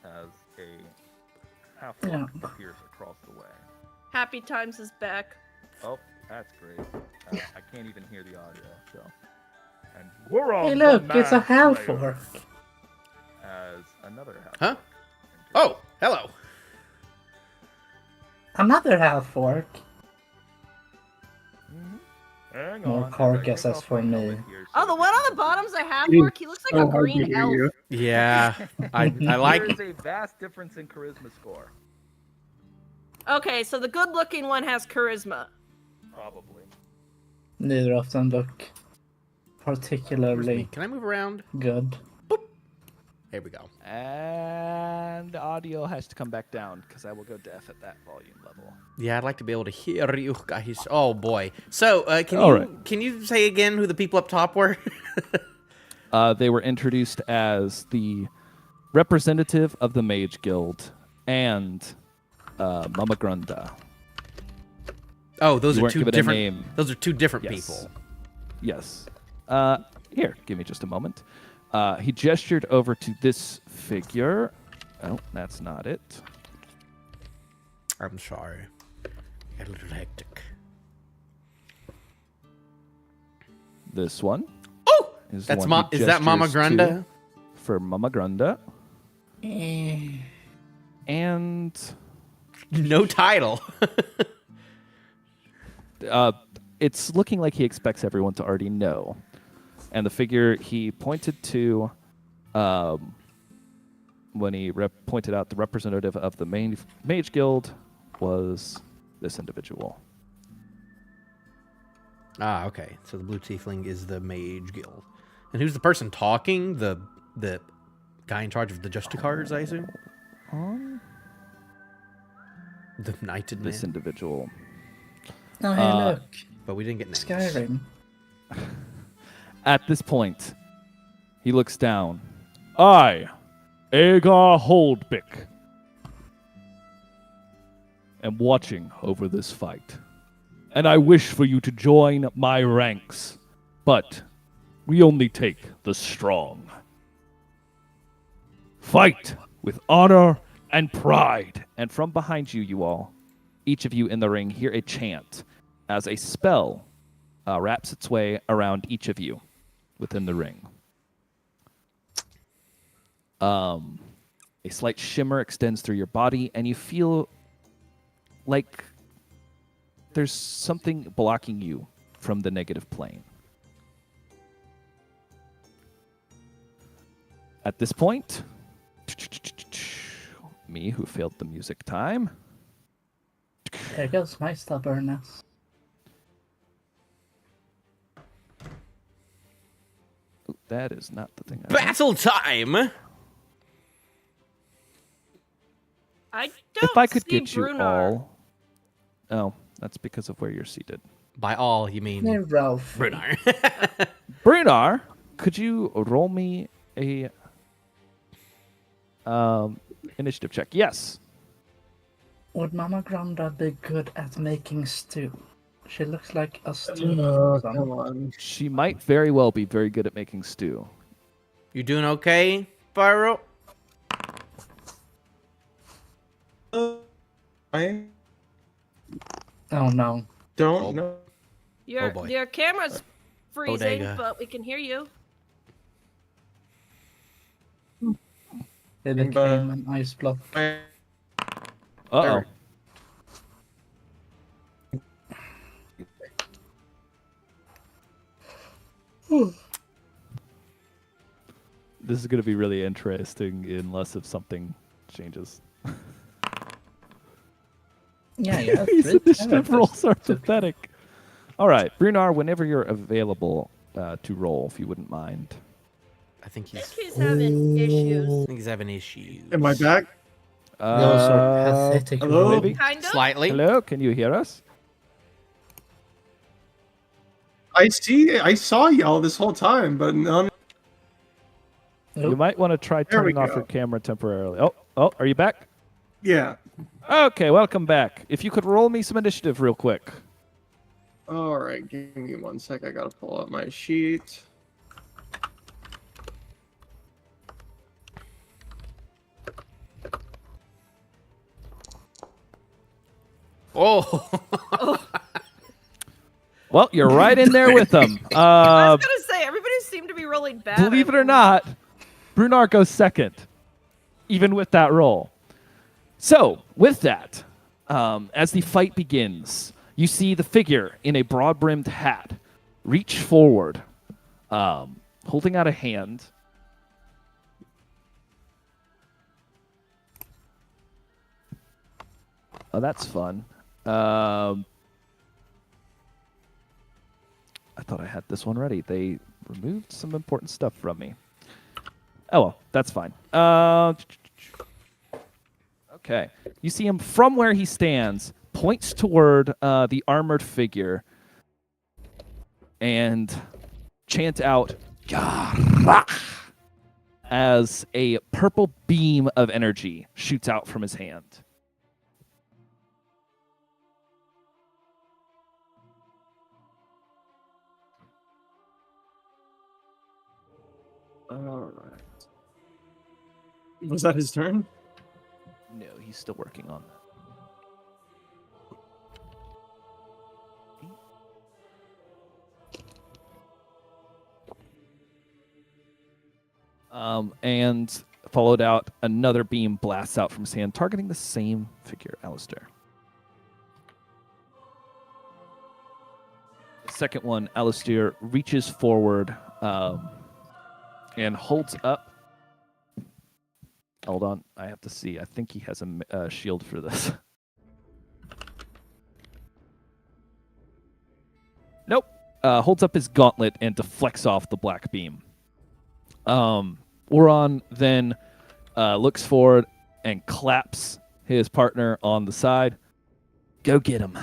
as a half
Yeah.
appears across the way.
Happy Times is back.
Oh, that's great. I can't even hear the audio, so. And we're on
Hey, look,
the
it's a
Man
half
Slayer
orc.
as another half.
Huh?
orc.
Oh, hello.
Another half orc.
Hang
More
on.
carcass
Take
as
off
for
my
me.
helmet here
Oh,
so
the
we
one
can
on the
see.
bottom's a half
Dude,
orc. He looks like
so
a
hard to
green
hear
elf.
you.
Yeah, I like.
There is a vast difference in charisma score.
Okay, so the good-looking one has charisma.
Probably.
Neither of them look
Where's me?
particularly
Can I move around?
good.
There we go.
And audio has to come back down because I will go deaf at that volume level.
Yeah, I'd like to be able to hear you guys. Oh boy. So,
All right.
can you say again who the people up top were?
They were introduced as the representative of the Mage Guild and Mama Grunda.
Oh, those
You
are
weren't
two
given a
different.
name.
Those are two different
Yes.
people.
Yes. Here, give me just a moment. He gestured over to this figure. Oh, that's not it.
I'm sorry. Got a little hectic.
This one.
Oh,
Is the
that's
one he
is that Mama
gestures to
Grunda?
For Mama Grunda.
Eh.
And
No title.
it's looking like he expects everyone to already know. And the figure he pointed to when he pointed out the representative of the main Mage Guild was this individual.
Ah, okay. So the blue tiefling is the mage guild, and who's the person talking? The guy in charge of the Justicars, I assume. The knighted man.
This individual.
Oh, hey, look.
But we didn't get names.
Skyrim.
At this point, he looks down. I, Agar Holdbick, am watching over this fight. And I wish for you to join my ranks. But we only take the strong. Fight with honor and pride. And from behind you, you all, each of you in the ring, hear a chant as a spell wraps its way around each of you within the ring. A slight shimmer extends through your body, and you feel like there's something blocking you from the negative plane. At this point, me who failed the music time.
There goes my stubbornness.
Ooh, that is not the thing I want.
Battle time.
I don't
If I could
see
get you
Brunar.
all. Oh, that's because of where you're seated.
By all, you mean
Hey, Ralph.
Brunar.
Brunar, could you roll me a initiative check? Yes.
Would Mama Granda be good at making stew? She looks like a stew.
Come on.
She might very well be very good at making stew.
You doing okay, Pyro?
I
Oh no.
don't know.
Your
boy.
your camera's freezing,
Bodega.
but we can hear you.
They became an ice block.
Uh-oh. This is going to be really interesting unless if something changes.
Yeah, you have
These
3
initiative
characters.
rolls are pathetic. All right, Brunar, whenever you're available to roll, if you wouldn't mind.
I think
I
he's.
think he's having issues.
I think he's having issues.
Am I back?
Those are pathetic
hello?
rolls.
Maybe.
Kind of.
Slightly.
Hello, can you hear us?
I saw y'all this whole time, but none.
You might want to try
There we
turning off
go.
your camera temporarily. Are you back?
Yeah.
Okay, welcome back. If you could roll me some initiative real quick.
All right, give me 1 sec. I gotta pull up my sheet.
Oh.
Well, you're right in there with them.
I was gonna say everybody seemed to be rolling bad.
Believe it or not, Brunar goes second, even with that roll. So, with that, as the fight begins, you see the figure in a broad-brimmed hat reach forward, holding out a hand. Oh, that's fun. I thought I had this one ready. They removed some important stuff from me. Oh, well, that's fine. Okay. You see him from where he stands, points toward the armored figure, and chant out, "Garach," as a purple beam of energy shoots out from his hand.
All right. Was that his turn?
No, he's still working on that. And followed out, another beam blasts out from his hand, targeting the same figure, Alistair. The second one, Alistair reaches forward and holds up. Hold on, I have to see. I think he has a shield for this. Nope. Holds up his gauntlet and deflects off the black beam. Oron then looks forward and claps his partner on the side. Go get him.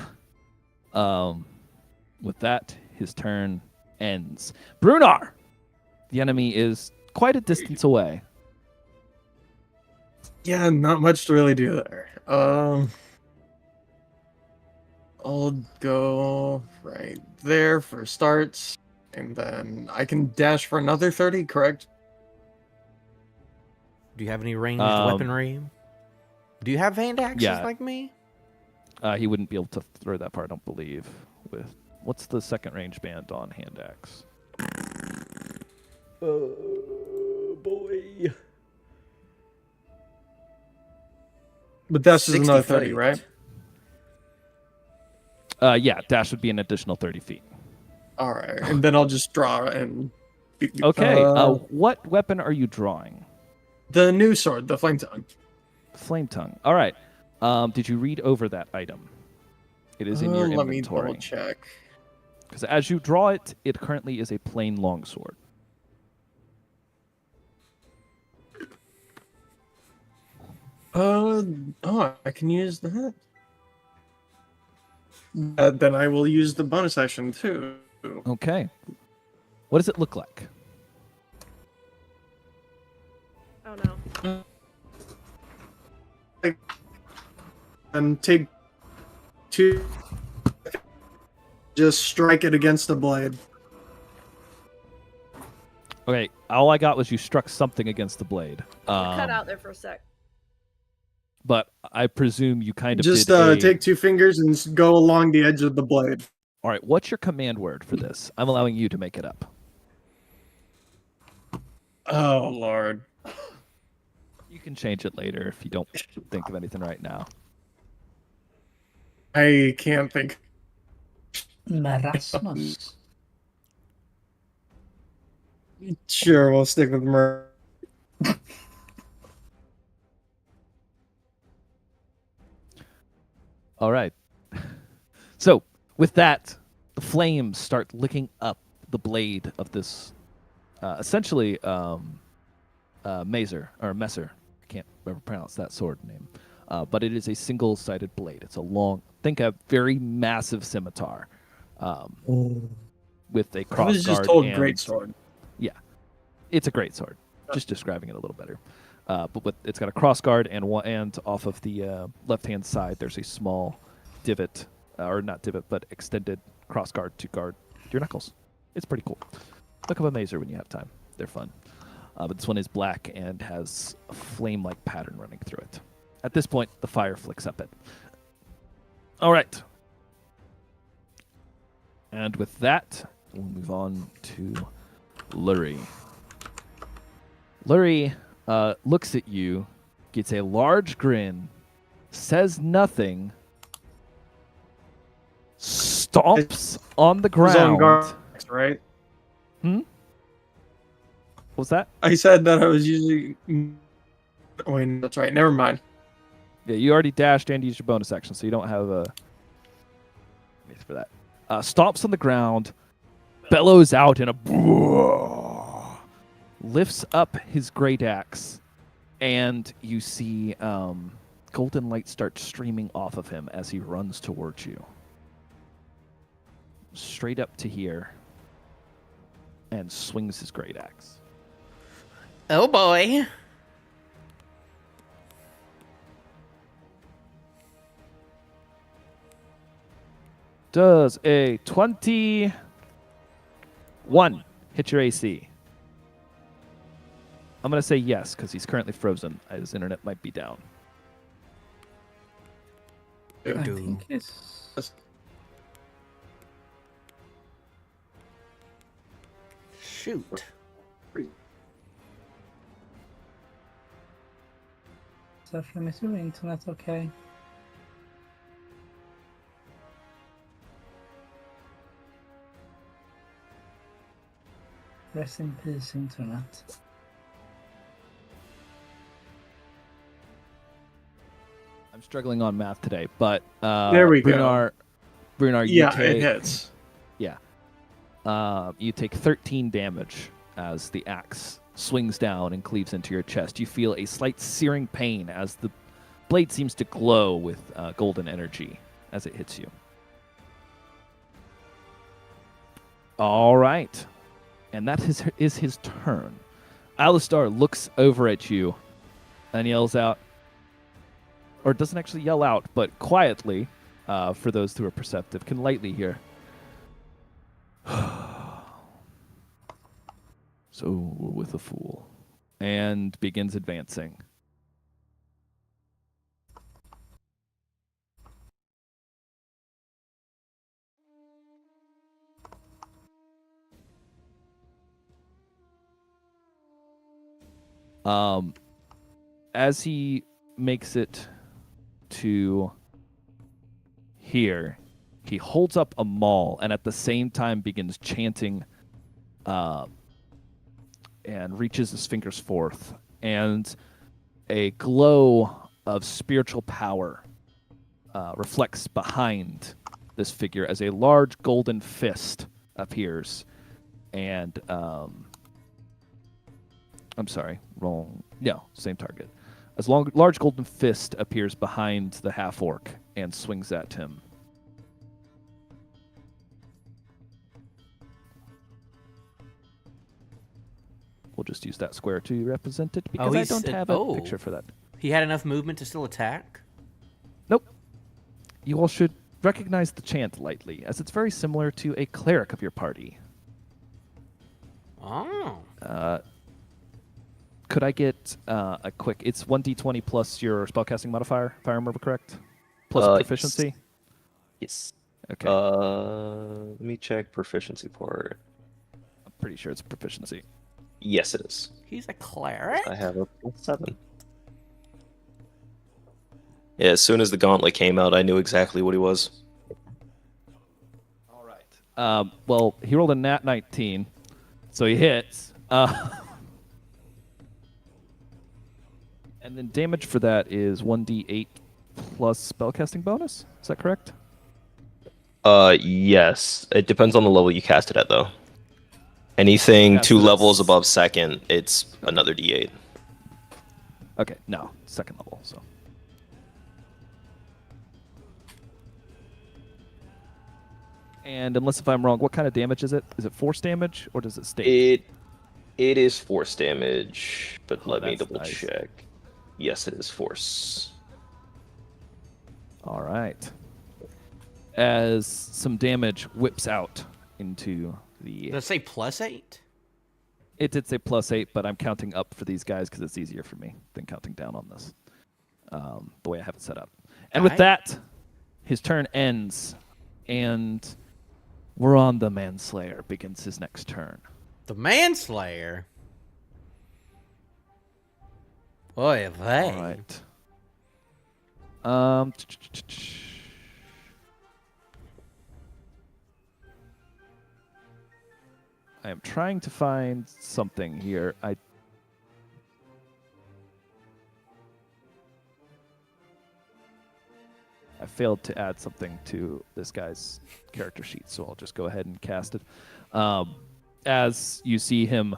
With that, his turn ends. Brunar! The enemy is quite a distance away.
Yeah, not much to really do there. I'll go right there for starts, and then I can dash for another 30, correct?
Do you have any ranged weaponry? Do you have hand axes
yeah.
like me?
He wouldn't be able to throw that part, I don't believe. With what's the second range band on hand axe?
Oh boy.
But that's just
60
another 30,
feet.
right?
Yeah, dash would be an additional 30 feet.
All right, and then I'll just draw and.
Okay, what weapon are you drawing?
The new sword, the flame tongue.
Flame tongue. All right. Did you read over that item? It is in your
Let me
inventory.
double check.
Because as you draw it, it currently is a plain longsword.
I can use that. Then I will use the bonus action too.
Okay. What does it look like?
Oh no.
And take 2. Just strike it against the blade.
Okay, all I got was you struck something against the blade.
Cut out there for a sec.
But I presume you kind of
Just
did
take 2 fingers and go along the edge of the blade.
All right, what's your command word for this? I'm allowing you to make it up.
Oh, Lord.
You can change it later if you don't think of anything right now.
I can't think.
Marasmus.
Sure, we'll stick with Mer.
All right. So, with that, the flames start licking up the blade of this, essentially, Mazer, or Messer. I can't ever pronounce that sword name. But it is a single-sided blade. It's a long, think a very massive scimitar with a
I
crossguard.
was just told
and,
great sword.
Yeah, it's a great sword. Just describing it a little better. But it's got a crossguard, and off of the left-hand side, there's a small divot, or not divot, but extended crossguard to guard your knuckles. It's pretty cool. Look up a Mazer when you have time. They're fun. But this one is black and has a flame-like pattern running through it. At this point, the fire flicks up it. All right. And with that, we'll move on to Lurie. Lurie looks at you, gets a large grin, says nothing, stomps on the
His own
ground.
guard, right?
What was that?
I said that I was usually. Oh, wait, that's right. Never mind.
Yeah, you already dashed and used your bonus action, so you don't have a for that. Stomps on the ground, bellows out in a lifts up his great axe, and you see golden light start streaming off of him as he runs towards you. Straight up to here, and swings his great axe.
Oh boy.
Does a 21 hit your AC? I'm going to say yes, because he's currently frozen. His internet might be down.
I think it's...
Shoot.
Safram, is your internet okay? Rest in peace, internet.
I'm struggling on math today, but
There we go.
Brunar,
Yeah,
you take,
it hits.
Yeah. You take 13 damage as the axe swings down and cleaves into your chest. You feel a slight searing pain as the blade seems to glow with golden energy as it hits you. All right. And that is his turn. Alistar looks over at you and yells out, or doesn't actually yell out, but quietly, for those who are perceptive, can lightly hear. So we're with a fool. And begins advancing. As he makes it to here, he holds up a maul and at the same time begins chanting and reaches his fingers forth, and a glow of spiritual power reflects behind this figure as a large golden fist appears, and I'm sorry, wrong. No, same target. As large golden fist appears behind the half-orc and swings at him. We'll just use that square to represent it because I don't have a picture for that.
He had enough movement to still attack?
Nope. You all should recognize the chant lightly, as it's very similar to a cleric of your party.
Oh.
Could I get a quick... It's 1d20 plus your spellcasting modifier, if I remember correct? Plus proficiency?
Yes.
Okay.
Let me check proficiency part.
I'm pretty sure it's proficiency.
Yes, it is.
He's a cleric?
I have a +7. Yeah, as soon as the gauntlet came out, I knew exactly what he was.
All right. Well, he rolled a nat 19, so he hits. And then damage for that is 1d8 plus spellcasting bonus. Is that correct?
Yes. It depends on the level you cast it at, though. Anything
Cast
2
it at
levels
s-
above second, it's another D8.
Okay, no, second level. So. And unless if I'm wrong, what kind of damage is it? Is it force damage or does it stay?
It is force damage, but
Oh,
let me
that's
double
nice.
check. Yes, it is force.
All right. As some damage whips out into the.
Did it say +8?
It did say +8, but I'm counting up for these guys because it's easier for me than counting down on this. The way I have it set up. And with
Alright.
that, his turn ends, and we're on the Manslayer begins his next turn.
The Manslayer. Boy, have they.
All right. I am trying to find something here. I failed to add something to this guy's character sheet, so I'll just go ahead and cast it. As you see him,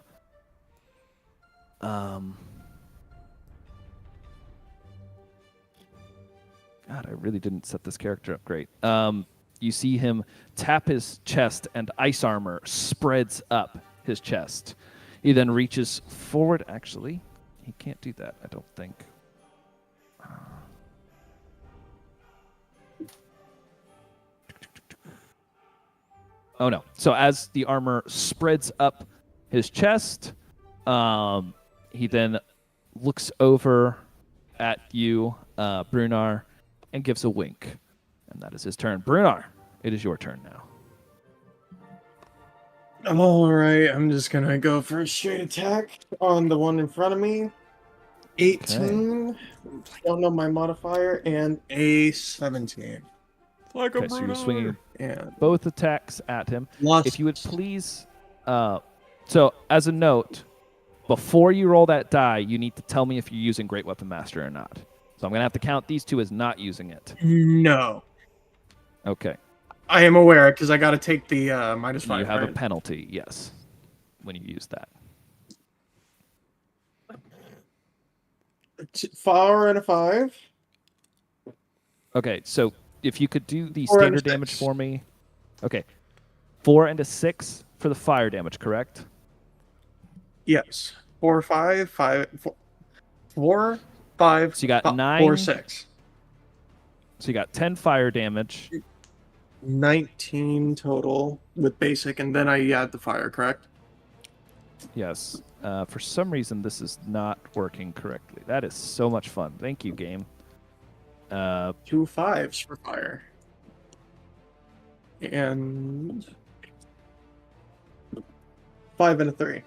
God, I really didn't set this character up great. You see him tap his chest, and ice armor spreads up his chest. He then reaches forward. Actually, he can't do that, I don't think. Oh no. So as the armor spreads up his chest, he then looks over at you, Brunar, and gives a wink. And that is his turn. Brunar, it is your turn now.
Alright, I'm just gonna go for a straight attack on the one in front of me. 18. Don't know my modifier, and a 17.
Like
Okay, so you're swinging
And
both attacks at him.
lost.
If you would please, so as a note, before you roll that die, you need to tell me if you're using Great Weapon Master or not. So I'm going to have to count these two as not using it.
No.
Okay.
I am aware, because I gotta take the -5.
You have
right?
a penalty, yes, when you use that.
4 and a 5.
Okay, so if you could do the
4 and a
standard damage
6.
for me. Okay. 4 and a 6 for the fire damage, correct?
Yes. 4, 5, 5, 4, 5,
So you got
4,
9.
6.
So you got 10 fire damage.
19 total with basic, and then I add the fire, correct?
Yes. For some reason, this is not working correctly. That is so much fun. Thank you, game.
2 5s for fire. And 5 and a 3.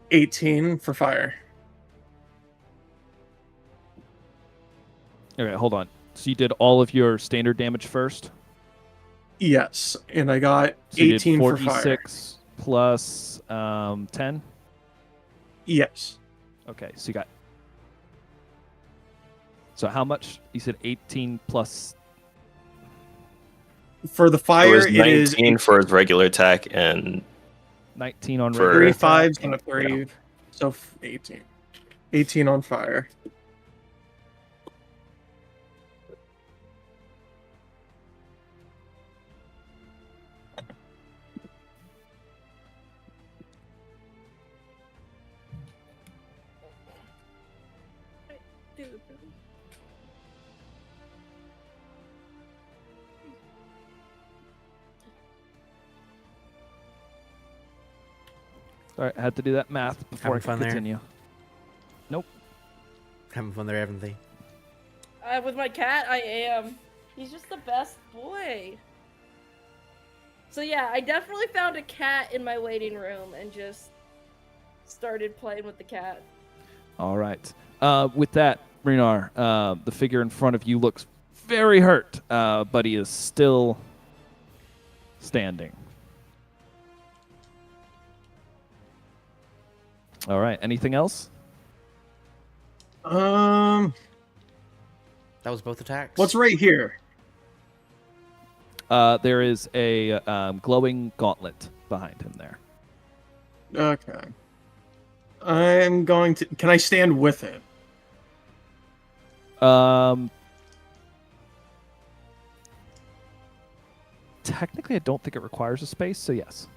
18 for fire.
Okay, hold on. So you did all of your standard damage first?
Yes, and I got
So you
18
did
for fire.
46 plus 10?
Yes.
Okay, so you got... So how much? You said 18 plus...
For the
It
fire,
was
it is
19 for his regular attack and
19 on
For-
regular
3
attack?
5s and a 3. So 18. 18 on fire.
Dude.
All right, I had to do that math before
Having
I
fun
could
there?
continue.
Having fun there, Evan.
With my cat, I am. He's just the best boy. So yeah, I definitely found a cat in my waiting room and just started playing with the cat.
All right. With that, Renar, the figure in front of you looks very hurt, but he is still standing. All right. Anything else?
That was both attacks.
What's right here?
There is a glowing gauntlet behind him there.
Okay. I'm going to. Can I stand with it?
Technically, I don't think it requires a space, so yes.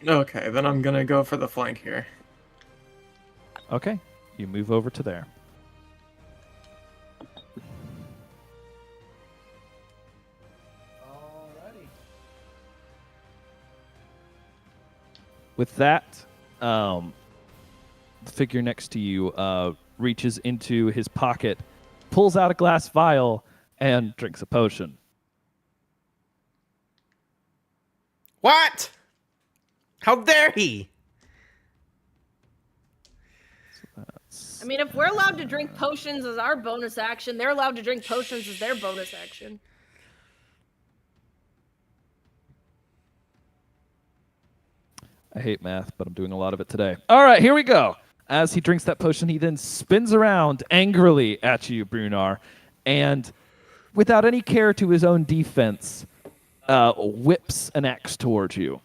Okay, then I'm gonna go for the flank here.
Okay, you move over to there. With that, the figure next to you reaches into his pocket, pulls out a glass vial, and drinks a potion.
What? How dare he?
I mean, if we're allowed to drink potions as our bonus action, they're allowed to drink potions as their bonus action.
I hate math, but I'm doing a lot of it today. All right, here we go. As he drinks that potion, he then spins around angrily at you, Brunar, and without any care to his own defense, whips an axe towards you.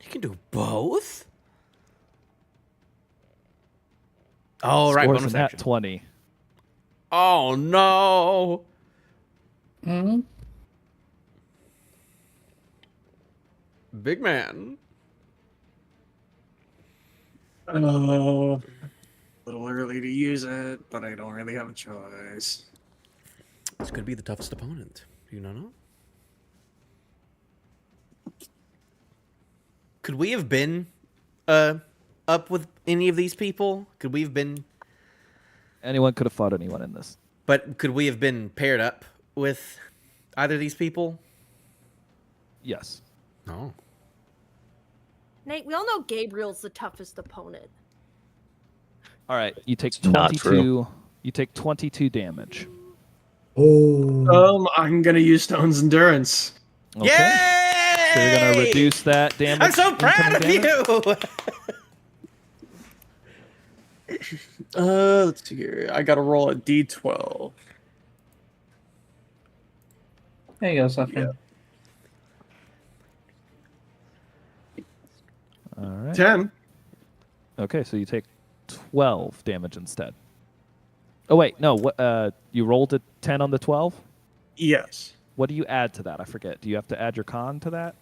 You can do both? Oh, right,
Scores
bonus
a nat
action.
20.
Oh, no.
Hmm?
Big man.
Oh, a little early to use it, but I don't really have a choice.
This could be the toughest opponent. Do you not know? Could we have been up with any of these people? Could we have been...
Anyone could have fought anyone in this.
But could we have been paired up with either of these people?
Yes.
No.
Nate, we all know Gabriel's the toughest opponent.
All right, you take
Not
22.
true.
You take 22 damage.
Oh.
I'm gonna use Stone's Endurance.
Okay.
Yay!
So you're gonna reduce that damage.
I'm so proud of
incoming damage?
you!
Let's see here. I gotta roll a d12.
There you go, Zephyr.
Yeah.
All right.
10.
Okay, so you take 12 damage instead. Oh wait, no. What? You rolled a 10 on the 12.
Yes.
What do you add to that? I forget. Do you have to add your con to that?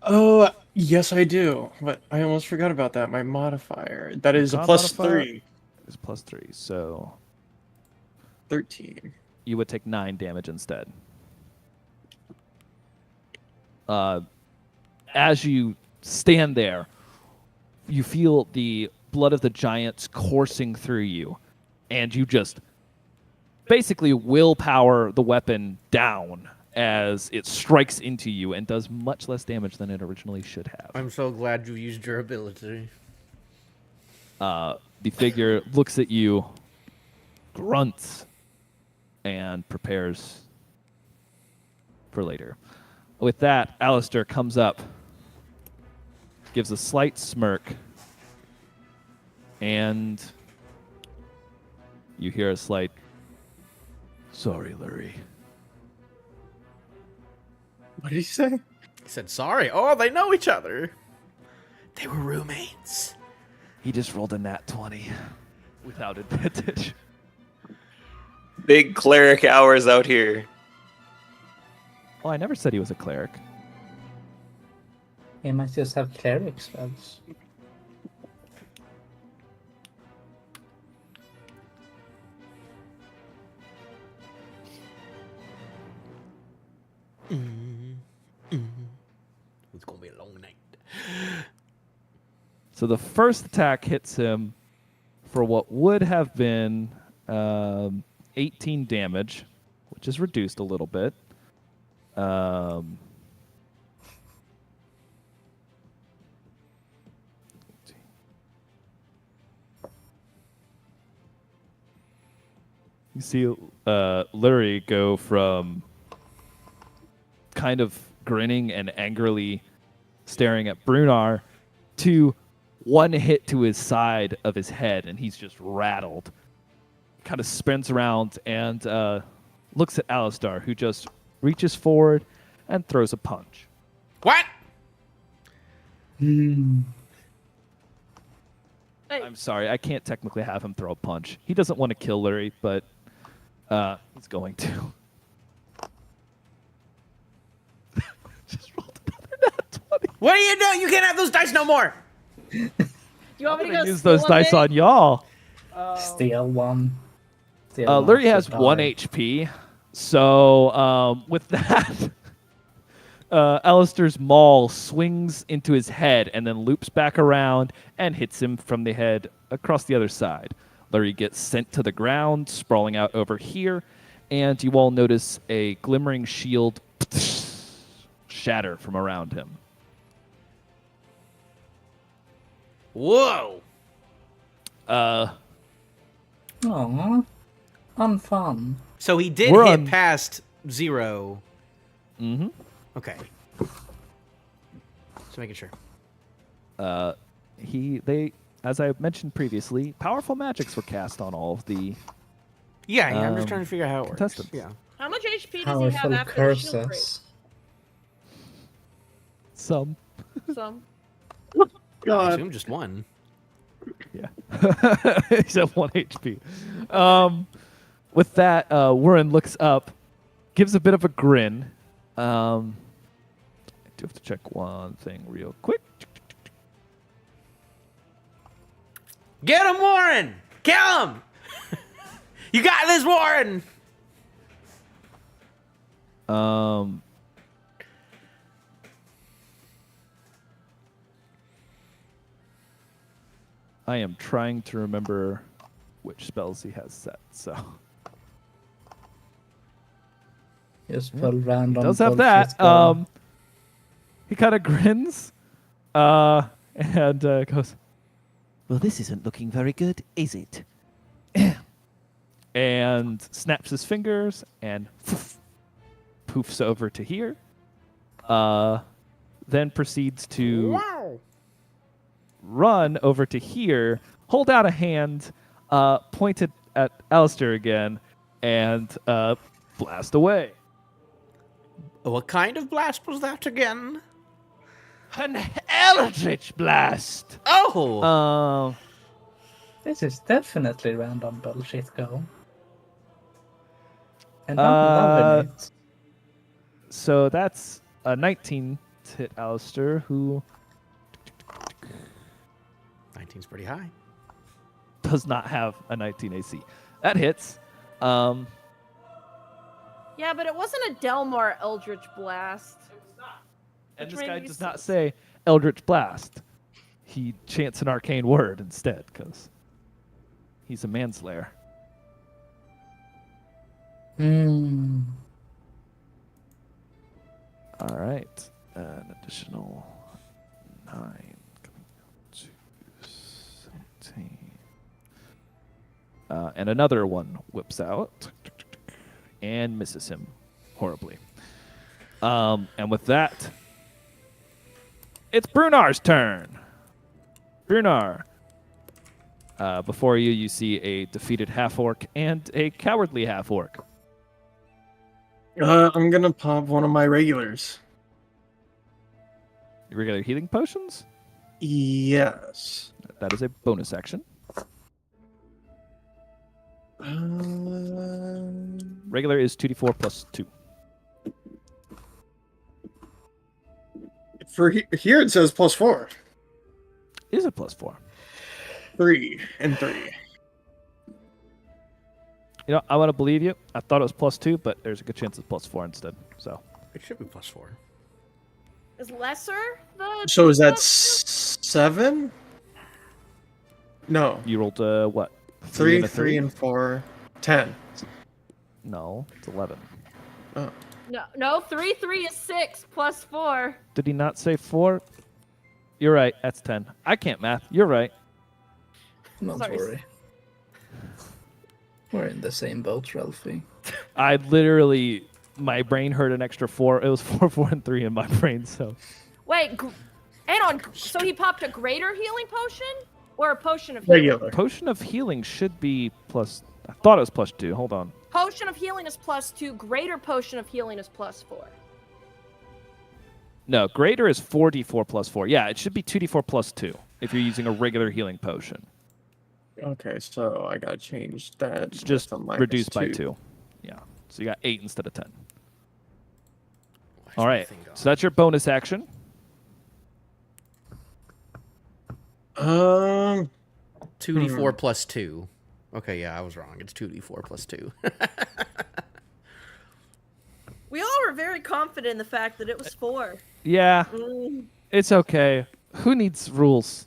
Oh, yes, I do. But I almost forgot about that. My modifier. That is a
Con
plus
modifier?
3.
It's plus 3, so
13.
you would take 9 damage instead. As you stand there, you feel the blood of the giants coursing through you, and you just basically willpower the weapon down as it strikes into you and does much less damage than it originally should have.
I'm so glad you used your ability.
The figure looks at you, grunts, and prepares for later. With that, Alistair comes up, gives a slight smirk, and you hear a slight, "Sorry, Lurie."
What did he say?
He said sorry. Oh, they know each other. They were roommates.
He just rolled a nat 20 without advantage.
Big cleric hours out here.
Oh, I never said he was a cleric.
He might just have cleric spells.
It's gonna be a long night.
So the first attack hits him for what would have been 18 damage, which is reduced a little bit. You see Lurie go from kind of grinning and angrily staring at Brunar to one hit to his side of his head, and he's just rattled. kind of spins around and looks at Alistar, who just reaches forward and throws a punch.
What?
Hmm.
Hey,
I'm sorry, I can't technically have him throw a punch. He doesn't want to kill Lurie, but he's going to. Just rolled another nat 20.
What are you doing? You can't have those dice no more.
do you want me to
I'm
go
gonna use
steal
those
a
dice
bit?
on y'all.
Steal one. Steal one
Lurie
to
has 1
die.
HP, so with that, Alistair's maul swings into his head and then loops back around and hits him from the head across the other side. Lurie gets sent to the ground, sprawling out over here, and you all notice a glimmering shield shatter from around him.
Whoa.
Aww. Unfun.
So he did
We're
hit
on-
past 0.
Mm-hmm.
Okay. Just making sure.
They, as I mentioned previously, powerful magics were cast on all of the
Yeah, I'm just
Um,
trying to figure out how it works.
contestants.
Yeah.
How much HP does he have
Powerful
after the shield break?
curses.
some.
Some.
I
God.
assume just one.
Yeah. He's at 1 HP. With that, Warren looks up, gives a bit of a grin. I do have to check one thing real quick.
Get him, Warren! Kill him! You got this, Warren!
I am trying to remember which spells he has set, so.
Just pull random.
Does have
bullshit
that.
spell.
He kind of grins and goes,
Well, this isn't looking very good, is it?
and snaps his fingers and poofs over to here. Then proceeds to run over to here, hold out a hand, pointed at Alistair again, and blast away.
What kind of blast was that again?
An Eldritch Blast!
Oh!
This is definitely random bullshit go. And I'm loving it.
So that's a 19 to hit Alistair, who
19's pretty high.
does not have a 19 AC. That hits.
Yeah, but it wasn't a Delmar Eldritch Blast.
And
Which
this guy
made me
does
so-
not say Eldritch Blast. He chants an arcane word instead, because he's a manslayer.
Hmm.
All right. An additional 9 coming out to 17. And another one whips out and misses him horribly. And with that, it's Brunar's turn. Brunar. Before you, you see a defeated half-orc and a cowardly half-orc.
I'm gonna pop one of my regulars.
Regular healing potions?
Yes.
That is a bonus action. Regular is 2d4 plus 2.
For here it says +4.
Is it plus 4?
3 and 3.
You know, I want to believe you. I thought it was plus 2, but there's a good chance it's plus 4 instead. So
It should be +4.
Is lesser the?
So is that
the-
7? No.
you rolled what?
3,
and a
3, and 4. 10.
No, it's 11.
No, 3 is 6 plus 4.
Did he not say 4? You're right. That's 10. I can't math. You're right.
Don't
Sorry.
worry. We're in the same boat, Ralphie.
I literally, my brain heard an extra 4. It was 4, 4, and 3 in my brain. So
Wait, hang on. So he popped a greater healing potion or a potion of healing?
Regular.
potion of healing should be plus. I thought it was +2. Hold on.
Potion of healing is +2. Greater potion of healing is +4.
No, greater is 4d4 plus 4. Yeah, it should be 2d4 plus 2 if you're using a regular healing potion.
Okay, so I gotta change that.
It's just
with a
reduced by
-2.
2. Yeah. So you got 8 instead of 10.
Why is
All
my
right.
thing gone?
So that's your bonus action.
2d4 plus 2. Okay, yeah, I was wrong. It's 2d4 plus 2.
We all were very confident in the fact that it was 4.
Yeah,
Mm.
it's okay. Who needs rules?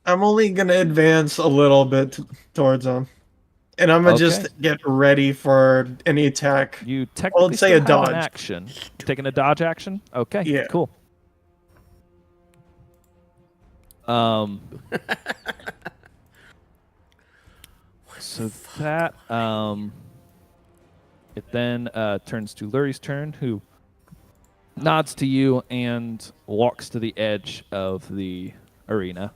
I'm only gonna advance a little bit towards him, and I'm gonna
Okay.
just get ready for any attack.
You technically
say
still
a
have
dodge.
an action. Taking a dodge action? Okay,
Yeah.
cool. So that it then turns to Lurie's turn, who nods to you and walks to the edge of the arena.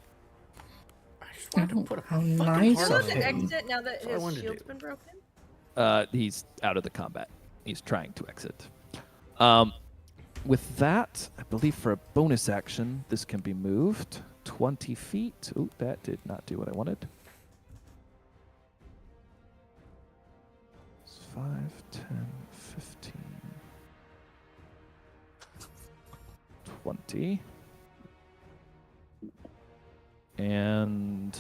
I just wanted to put a
How
fucking
nice
heart
Will
on
of
it
it.
him.
exit now that
That's all I
his
wanted to
shield's
do.
been broken?
He's out of the combat. He's trying to exit. With that, I believe for a bonus action, this can be moved 20 feet. Ooh, that did not do what I wanted. It's 5, 10, 15, 20. And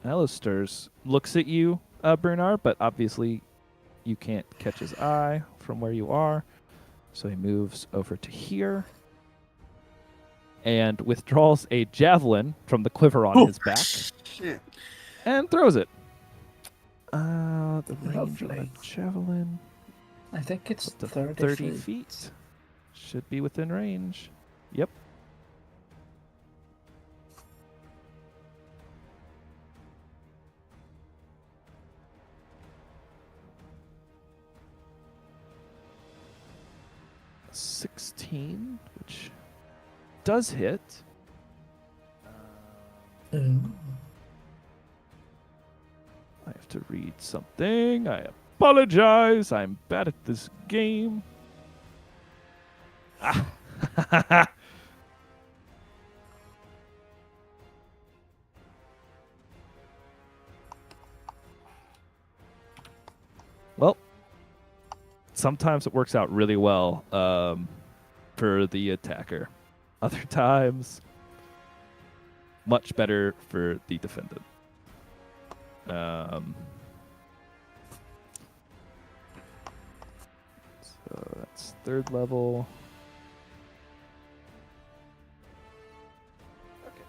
Alistair's looks at you, Bernard, but obviously you can't catch his eye from where you are. So he moves over to here and withdraws a javelin from the quiver on his back
Shit.
and throws it. The range of a
Lovely.
javelin
I think it's
up to
30
feet. Should be within range. Yep. $16, which does hit.
Ooh.
I have to read something. I apologize. I'm bad at this game. Ah. Well, sometimes it works out really well for the attacker. Other times, much better for the defendant. So that's 3rd level. Okay.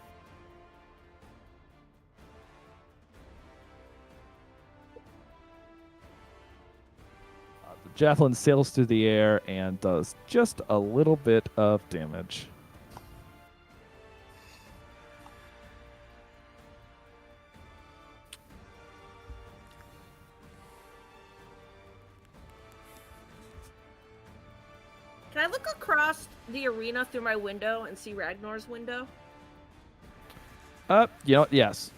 The javelin sails through the air and does just a little bit of damage.
Can I look across the arena through my window and see Ragnar's window?
Yes.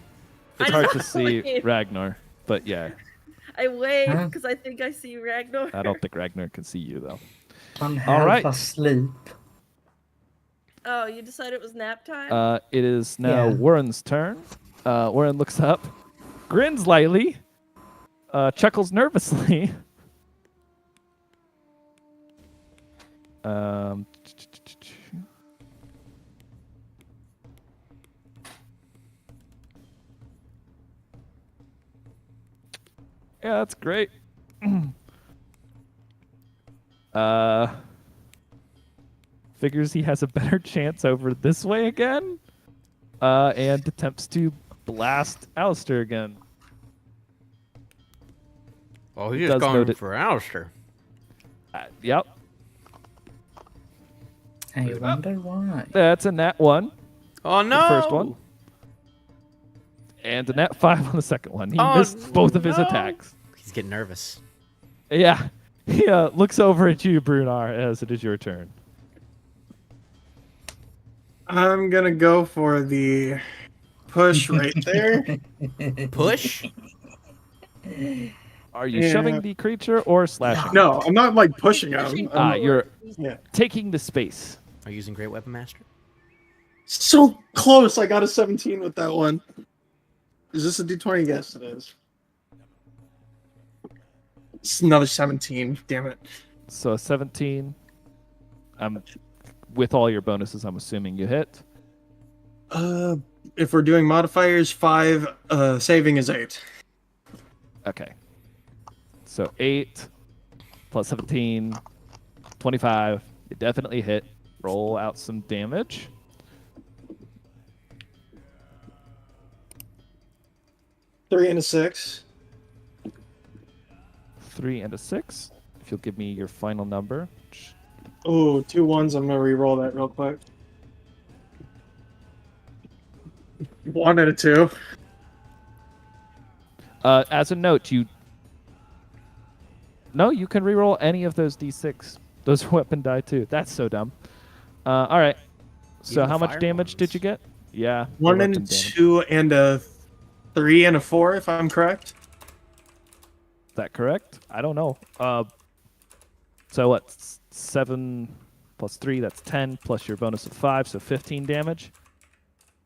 It's
I
hard
just
to see
wave.
Ragnar, but yeah,
I wave
Huh?
because I think I see Ragnar.
I don't think Ragnar can see you though.
I'm
All
half
right.
asleep.
Oh, you decided it was nap time?
It is now
Yeah.
Warren's turn. Warren looks up, grins lightly, chuckles nervously. Yeah, that's great. Figures he has a better chance over this way again, and attempts to blast Alistair again.
Oh, he's
Does
just
note
going
it.
for Alistair.
Yep,
I wonder why.
that's a nat 1,
Oh no!
the first one, and a nat 5 on the second one. He
Oh,
missed both of his
no.
attacks.
He's getting nervous.
Yeah, he looks over at you, Brunar, as it is your turn.
I'm gonna go for the push right there.
Push?
Are you
Yeah.
shoving the creature or slashing?
No, I'm not like pushing him.
You're
Yeah.
taking the space.
Are you using Great Weapon Master?
So close. I got a 17 with that one. Is this a D20? Yes, it is. It's another 17. Damn it.
So a 17. With all your bonuses, I'm assuming you hit.
If we're doing modifiers, 5. Saving is 8.
Okay. So 8 plus 17, 25. You definitely hit. Roll out some damage.
Three and a 6.
3 and a 6. If you'll give me your final number.
Oh, 2 1s. I'm gonna re-roll that real quick. 1 and a 2.
As a note, you can reroll any of those d6. Those are weapon die too. That's so dumb. All right. So
Even
how
the
much
fire
damage
ones.
did you get? Yeah.
1
the
and a
weapon damage.
2 and a 3 and a 4, if I'm correct.
Is that correct? I don't know. So what? 7 plus 3, that's 10, plus your bonus of 5, so 15 damage.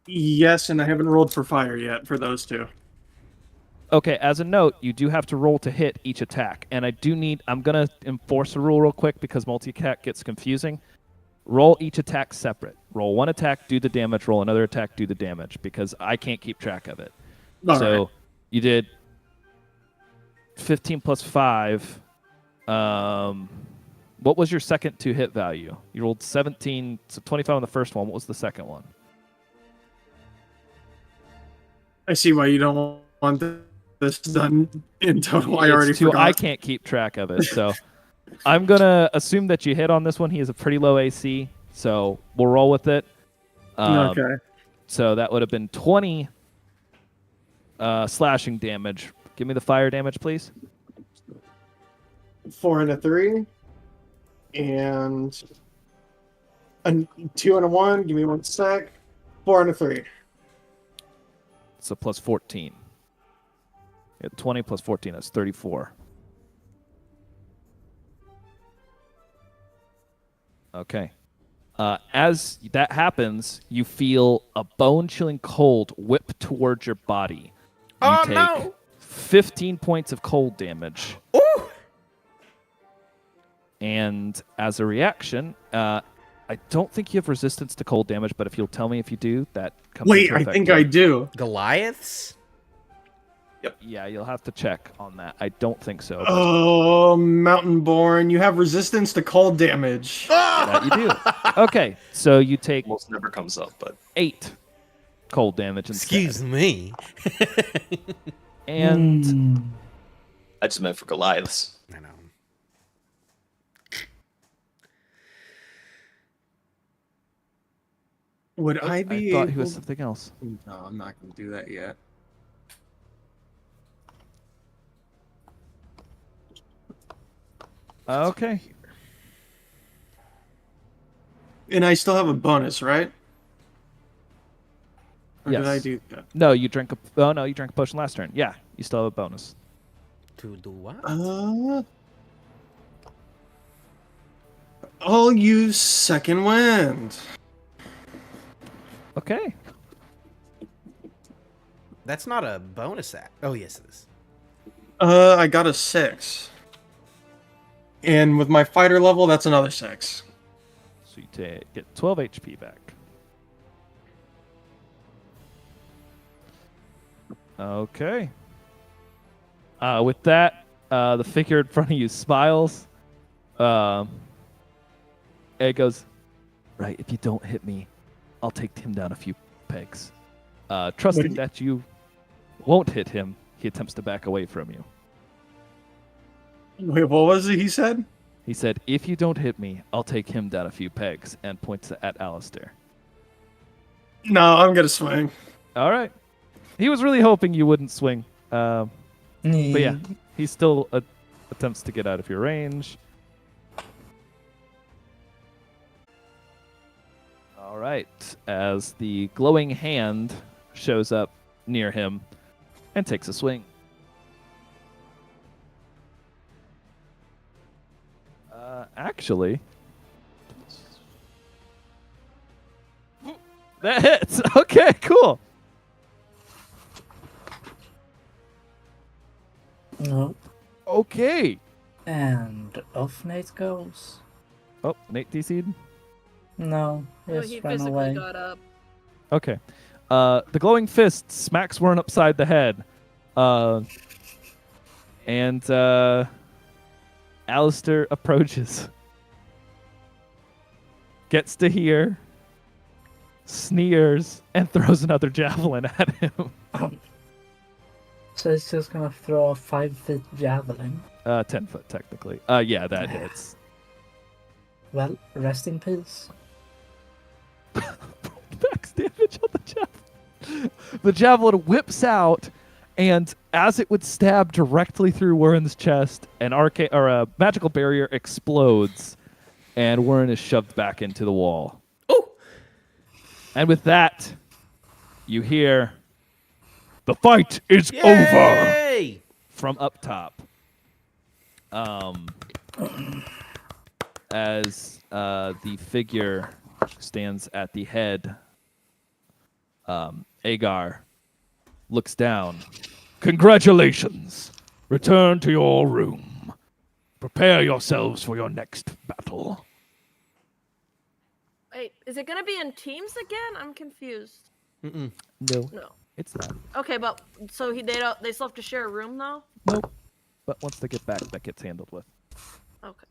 Yes, and I haven't rolled for fire yet for those 2.
Okay, as a note, you do have to roll to hit each attack. And I'm going to enforce a rule real quick because multi-attack gets confusing. Roll each attack separate. Roll one attack, do the damage. Roll another attack, do the damage, because I can't keep track of it.
All
so
right.
you did 15 plus 5. What was your second to hit value? You rolled 17, so 25 on the first one. What was the second one?
I see why you don't want this done in total. I already forgot.
I can't keep track of it, so I'm gonna assume that you hit on this one. He has a pretty low AC, so we'll roll with it.
Okay.
So that would have been 20 slashing damage. Give me the fire damage, please.
4 and a 3. And a 2 and a 1. Give me 1 sec. 4 and a 3.
So plus 14. Yeah, 20 plus 14, that's 34. Okay. As that happens, you feel a bone-chilling cold whip towards your body. You
Oh,
take
no!
15 points of cold damage.
Ooh!
And as a reaction, I don't think you have resistance to cold damage, but if you'll tell me if you do, that comes
Wait,
into
I
effect
think
here.
I do.
Goliaths?
Yeah, you'll have to check on that. I don't think so. But
Oh, Mountain Born, you have resistance to cold damage.
that you do. Okay, so you take
Almost never comes up, but
8 cold damage instead.
Excuse me.
And
I just meant for Goliaths.
I know.
Would
I
I be
thought
able...
he was something else.
No, I'm not going to do that yet.
Okay.
And I still have a bonus, right? Or
Yes.
did I do that?
No, you drank a. Oh no, you drank a potion last turn. Yeah, you still have a bonus.
To do what?
I'll use Second Wind.
Okay.
That's not a bonus act. Oh, yes, it is.
I got a 6. And with my fighter level, that's another 6.
So you get 12 HP back. Okay. With that, the figure in front of you smiles. And it goes, right, if you don't hit me, I'll take him down a few pegs. Trusting that you won't hit him, he attempts to back away from you.
Wait, what was it he said?
He said, if you don't hit me, I'll take him down a few pegs, and points at Alistair.
No, I'm going to swing.
All right. He was really hoping you wouldn't swing. But yeah, he still attempts to get out of your range. All right. As the glowing hand shows up near him and takes a swing. actually. That hits. Okay, cool.
No.
Okay.
And off Nate goes.
Oh, Nate DC'd.
No,
No,
just
he
ran
physically
away.
got up.
Okay. The glowing fist smacks Warren upside the head. And Alistair approaches. Gets to here. Sneers and throws another javelin at him.
So he's just gonna throw a 5-foot javelin.
10 foot technically. Yeah, that hits.
Well, rest in peace.
Max damage on the javelin. The javelin whips out, and as it would stab directly through Warren's chest, a magical barrier explodes, and Warren is shoved back into the wall.
Oh!
And with that, you hear, "The fight is over!"
Yay!
From up top. As the figure stands at the head, Agar looks down. "Congratulations! Return to your room. Prepare yourselves for your next battle."
Wait, is it gonna be in teams again? I'm confused.
Mm-mm.
No,
No.
it's not.
Okay, but so they still have to share a room though.
Nope. But once they get back, that gets handled with.
Okay.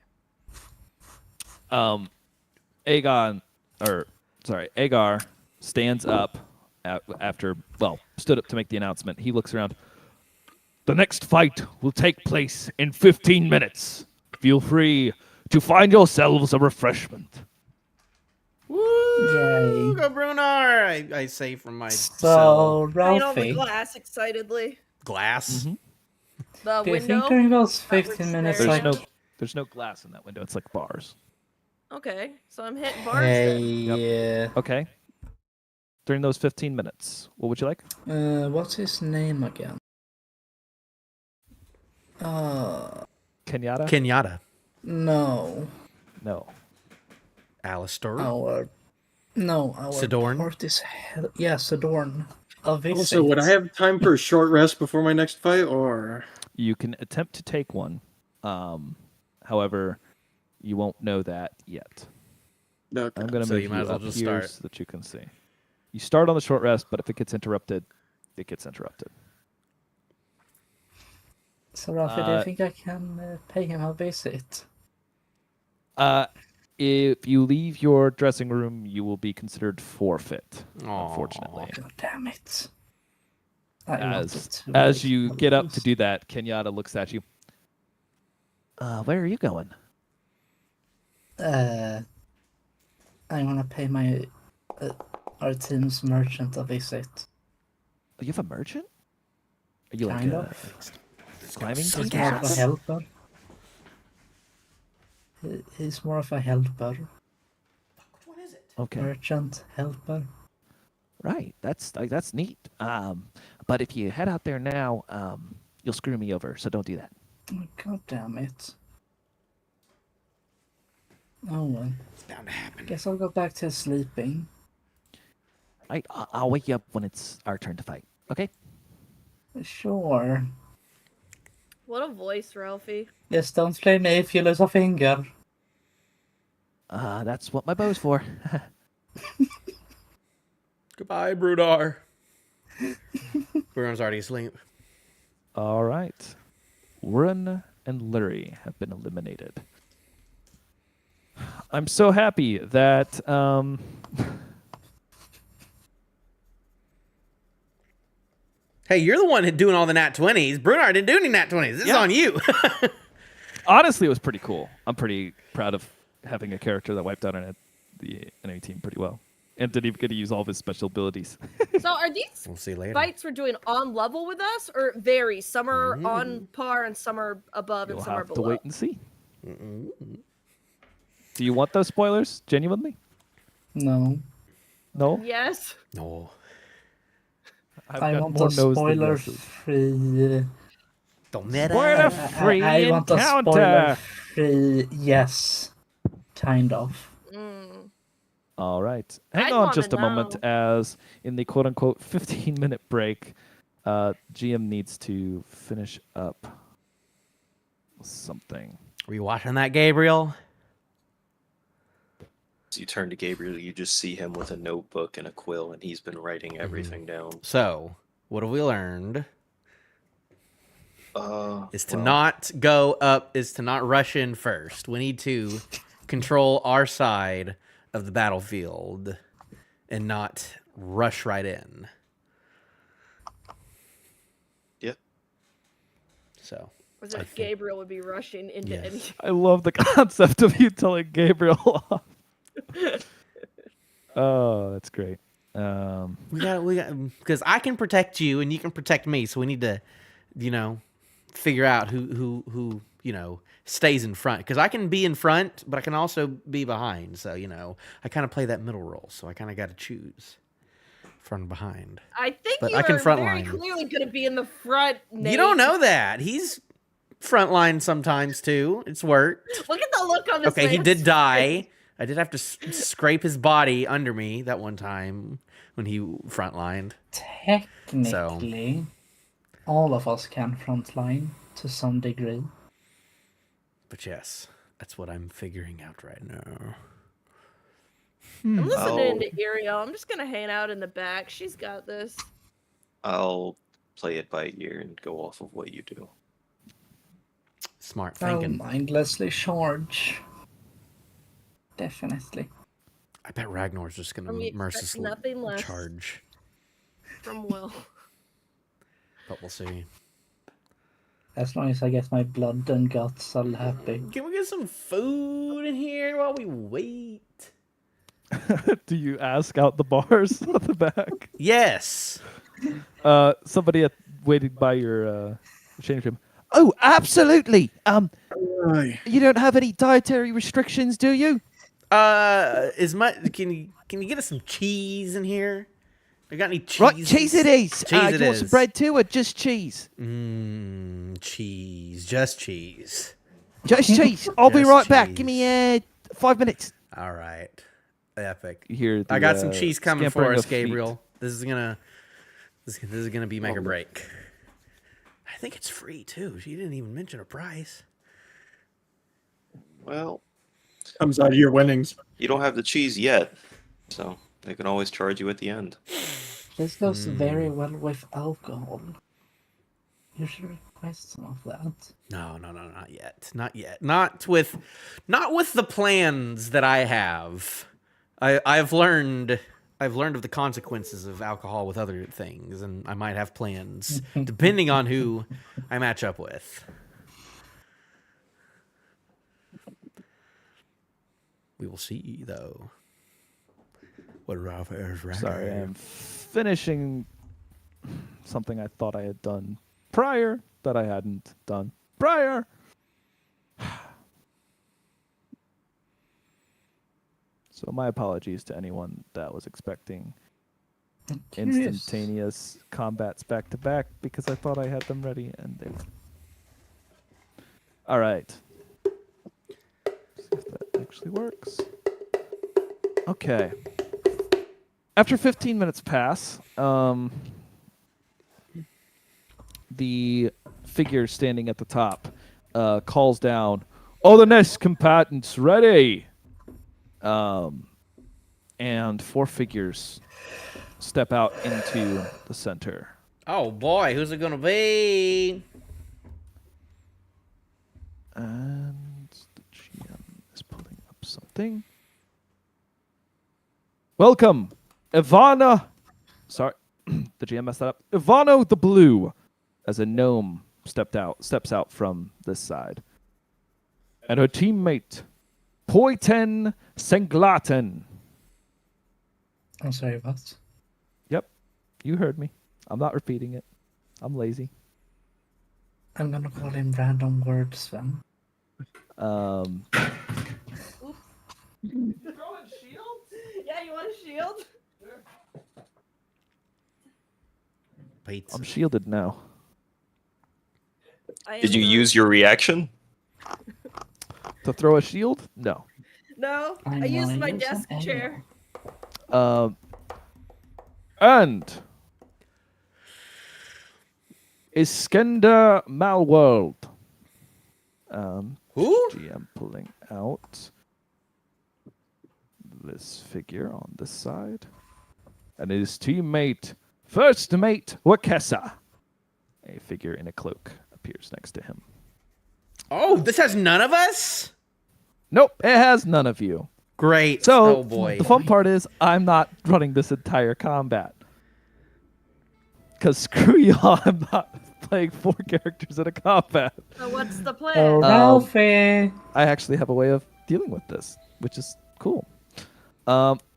Agar stands up stood up to make the announcement. He looks around. "The next fight will take place in 15 minutes. Feel free to find yourselves a refreshment."
Woo!
Yay.
Go Brunar! I say from my
So,
cell.
Paint on the
Ralphie,
glass excitedly.
Glass.
The
do you think
window.
during those
that we're
15 minutes,
staring
like,
at?
There's no glass in that window. It's like bars.
Okay, so I'm hitting bars then.
hey,
Okay. During those 15 minutes, what would you like?
what's his name again?
Kenyatta?
Kenyatta.
No.
No.
Alistair.
Our
Sidorn?
port is Sidorn.
Also, would I have time for a short rest before my next fight, or?
You can attempt to take one. However, you won't know that yet.
Okay.
I'm going to
So
move
you
you
might as well
up
just
here
start.
so that you can see. You start on the short rest, but if it gets interrupted, it gets interrupted.
So, Ralphie, do you think I can pay him a visit?
If you leave your dressing room, you will be considered forfeit,
Aw.
unfortunately.
God damn it. I wanted to
As
make
you
one
get
of
up to
those.
do that, Kenyatta looks at you. Where are you going?
I want to pay my our team's merchant a visit.
Oh, you have a merchant? Are you like
Kind
a
of.
climbing?
He's more of a helper. He's more of a helper.
Okay.
Merchant, helper.
Right. That's neat. But if you head out there now, you'll screw me over. So don't do that.
Oh, God damn it. Oh well.
It's bound to happen.
Guess I'll go back to sleeping.
I'll wake you up when it's our turn to fight. Okay.
Sure.
What a voice, Ralphie.
Just don't play me if you lose a finger.
That's what my bow's for.
Goodbye, Brudar. Brunar's already asleep.
All right. Warren and Lurie have been eliminated. I'm so happy that
Hey, you're the one doing all the nat 20s. Brunar didn't do any nat 20s. This is
Yeah.
on you.
honestly it was pretty cool. I'm pretty proud of having a character that wiped out the enemy team pretty well. And didn't even get to use all of his special abilities.
So are these
We'll see later.
fights we're doing on level with us, or vary? Some are on par and some are above
You'll
and some are
have to
below.
wait and see. Do you want those spoilers? Genuinely?
No.
No?
Yes.
No.
I've
I
got
want
more
a
no's than
spoiler
yeses.
free.
The meta.
Spoiler free
I want a
encounter.
spoiler free. Yes. Kind of.
Mm.
All right. Hang
I'd
on
wanna
just a moment
know.
as in the quote unquote 15-minute break, GM needs to finish up something.
Are you watching that, Gabriel?
As you turn to Gabriel, you just see him with a notebook and a quill, and he's been writing everything down.
So, what have we learned? Is to
Well,
not go up, is to not rush in first. We need to control our side of the battlefield and not rush right in.
Yep.
So,
As
I
if
think-
Gabriel would be rushing into
Yes.
any.
I love the concept of you telling Gabriel off. Oh, that's great.
we got, because I can protect you and you can protect me. So we need to, figure out who stays in front. Because I can be in front, but I can also be behind. So I kind of play that middle role. So I kind of got to choose front and behind.
I think
But
you
I can
are
front
very
line.
clearly going to be in the front. Nate.
You don't know that he's frontline sometimes too. It's worked.
Look at the look on this.
Okay, he
man's
did
face.
die. I did have to scrape his body under me that one time when he frontlined.
Technically, all of us can frontline to some degree.
But yes, that's what I'm figuring out right now.
I'm listening
Oh.
to Ariel. I'm just going to hang out in the back. She's got this.
I'll play it by ear and go off of what you do.
Smart
I'll
thinking.
mindlessly charge. Definitely.
I bet Ragnar's just
From
gonna
me, expect
mercilessly
nothing less.
charge,
From Will.
but we'll see.
As long as I get my blood and guts, I'll happy.
Can we get some food in here while we wait?
Do you ask out the bars at the back?
Yes.
Somebody waiting by your change room. Oh, absolutely. You don't have any dietary restrictions, do you?
Can you get us some cheese in here? You got any cheese?
Right, cheese it is.
Cheese
You
it
want some
is.
bread too, or just cheese?
Cheese. Just cheese.
Just cheese. I'll be
Just
right back. Give
cheese.
me 5 minutes.
All right. Epic.
You hear
I got some cheese coming for
scampering
us,
of feet.
Gabriel. This is gonna be make or break. I think it's free too. She didn't even mention a price.
Well,
Comes out of your winnings.
you don't have the cheese yet, so they can always charge you at the end.
This goes very well with alcohol. You should request some of that.
No, not yet. Not yet. Not with the plans that I have. I've learned of the consequences of alcohol with other things, and I might have plans depending on who I match up with. We will see, though. What Ralph is right.
Sorry, I'm finishing something I thought I had done prior that I hadn't done prior. So my apologies to anyone that was expecting
Curious.
instantaneous combats back to back because I thought I had them ready and they. All right. See if that actually works. Okay. After 15 minutes pass, the figure standing at the top calls down, "All the next combatants ready!" And 4 figures step out into the center.
Oh boy, who's it gonna be?
And the GM is pulling up something. Welcome, Ivana. Sorry, the GM messed that up. Ivano the Blue, as a gnome steps out from this side, and her teammate, Poiten Senglaten.
I'm sorry, what?
Yep, you heard me. I'm not repeating it. I'm lazy.
I'm gonna call him random words then.
Yeah, you want a shield?
Pizza.
I'm shielded now.
I
Did
am
you
the-
use your reaction?
To throw a shield? No.
No,
I'm
I used
gonna
my
use an
desk chair.
And Iskender Malworld.
Who?
GM pulling out this figure on this side. And his teammate, first mate Wakessa. A figure in a cloak appears next to him.
Oh, this has none of us?
Nope, it has none of you.
Great.
So
oh boy.
the fun part is I'm not running this entire combat. Because screw y'all, I'm not playing 4 characters in a combat.
So what's the plan?
Oh, Ralphie.
I actually have a way of dealing with this, which is cool.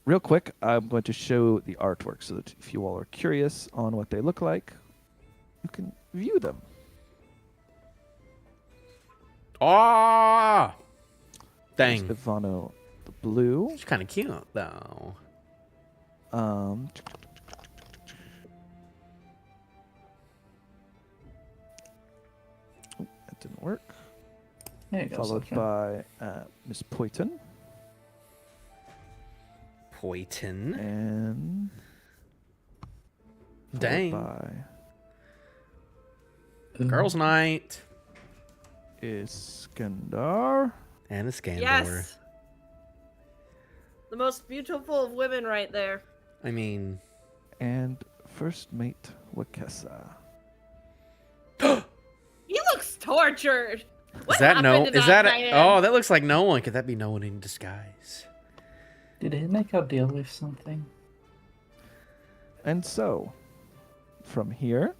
Real quick, I'm going to show the artwork so that if you all are curious on what they look like, you can view them.
Ah!
There's
Dang.
Ivano the blue.
It's kind of cute, though.
That didn't work.
There you go,
Followed
Sasha.
by Miss Poyton
Poyton.
and followed
Dang.
by
Girls' night.
Iskandar.
And a Scandor.
Yes. The most beautiful of women right there.
I mean...
And first mate Wakessa.
He looks tortured. What
Is that no?
happened to
Is that
man?
oh? That looks like no one. Could that be no one in disguise?
Did he make a deal with something?
And so, from here,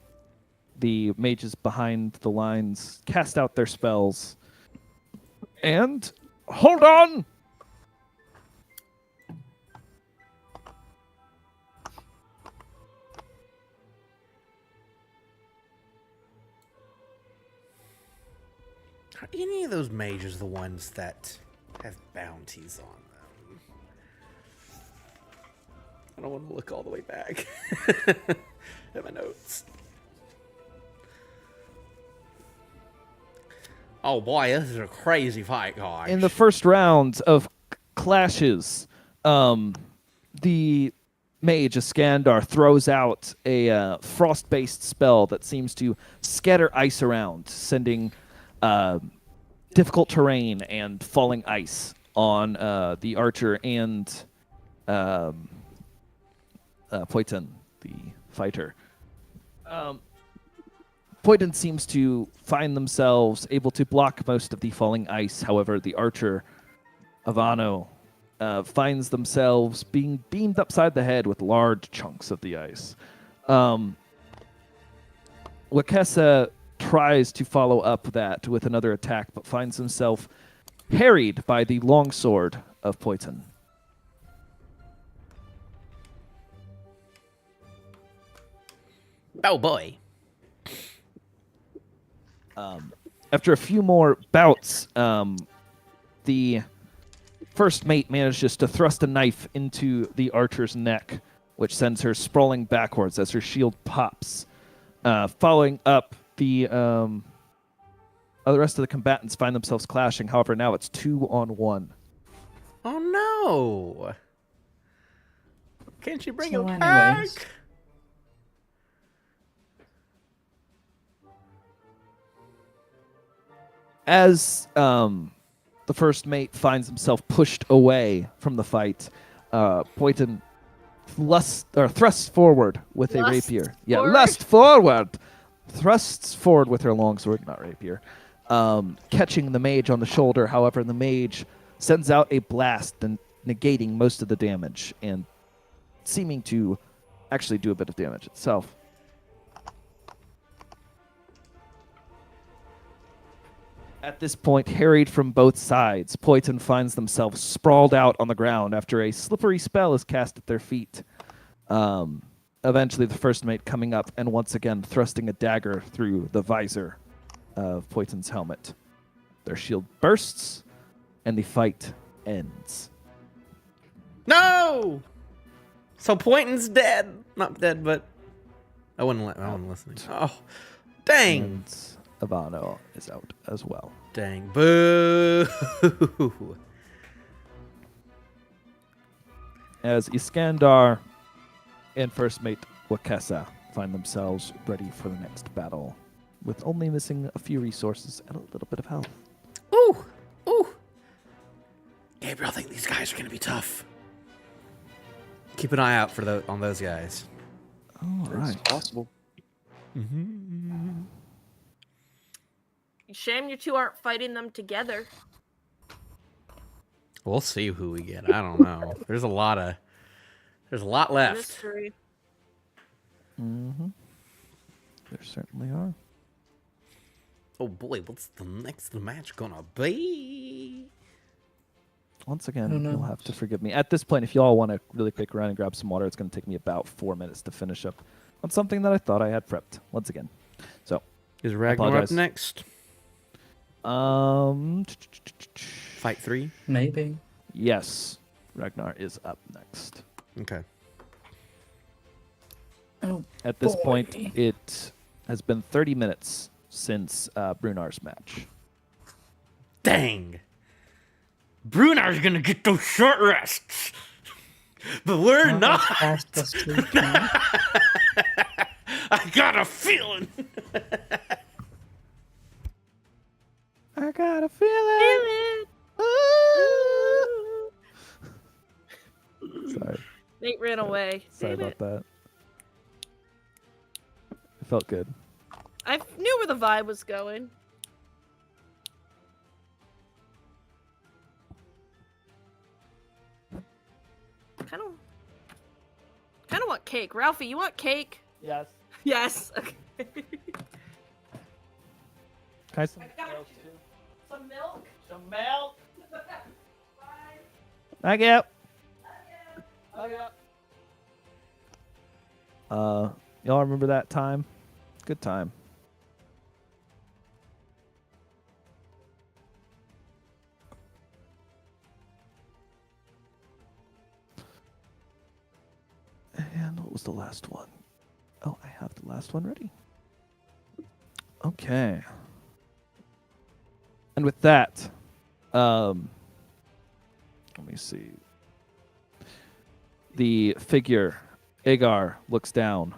the mages behind the lines cast out their spells. And hold on!
Are any of those mages the ones that have bounties on them? I don't want to look all the way back at my notes. Oh boy, this is a crazy fight, guys.
In the first round of clashes, the mage Iskandar throws out a frost-based spell that seems to scatter ice around, sending difficult terrain and falling ice on the archer and Poyton, the fighter. Poyton seems to find themselves able to block most of the falling ice. However, the archer, Ivano, finds themselves being beamed upside the head with large chunks of the ice. Wakessa tries to follow up that with another attack, but finds himself harried by the longsword of Poyton.
Oh boy.
After a few more bouts, the first mate manages to thrust a knife into the archer's neck, which sends her sprawling backwards as her shield pops. Following up, the rest of the combatants find themselves clashing. However, now it's 2-on-1.
Oh no! Can't you bring
So
it
anyways.
back?
As the first mate finds himself pushed away from the fight, Poyton thrusts forward with a
Lust
rapier. Yeah,
forward?
lust forward! Thrusts forward with her longsword, not rapier, catching the mage on the shoulder. However, the mage sends out a blast, and negating most of the damage and seeming to actually do a bit of damage itself. At this point, harried from both sides, Poyton finds themselves sprawled out on the ground after a slippery spell is cast at their feet. Eventually, the first mate coming up and once again thrusting a dagger through the visor of Poyton's helmet. Their shield bursts, and the fight ends.
No! So Poynton's dead. Not dead, but I wasn't listening. Oh, dang.
And Ivano is out as well.
Dang. Boo.
as Iskandar and First Mate Wakesa find themselves ready for the next battle, with only missing a few resources and a little bit of health.
Ooh, ooh. Gabriel, I think these guys are gonna be tough. Keep an eye out for on those guys.
All right.
It's possible.
Shame you two aren't fighting them together.
We'll see who we get. I don't know. There's a lot left.
Mystery.
Mm-hmm. There certainly are.
Oh boy, what's the next match gonna be?
Once again,
Who knows?
you'll have to forgive me. At this point, if you all want to really quick run and grab some water, it's going to take me about 4 minutes to finish up on something that I thought I had prepped. Once again. So,
Is Ragnar up
apologize.
next?
um,
Fight 3?
Maybe.
yes, Ragnar is up next.
Okay.
Oh,
At this
boy.
point, it has been 30 minutes since Brunar's match.
Dang. Brunar's gonna get those short rests. But we're
not
not.
as fast as we can.
I got a feeling.
I got a feeling. Sorry.
Nate ran away.
Sorry
Damn
about
it.
that. It felt good.
I knew where the vibe was going. Kind of want cake. Ralphie, you want cake?
Yes.
Yes. Okay.
Can I
Some milk.
Some milk.
Thank you.
Oh yeah.
Y'all remember that time? Good time. And what was the last one? Oh, I have the last one ready. Okay. And with that, let me see. The figure, Agar, looks down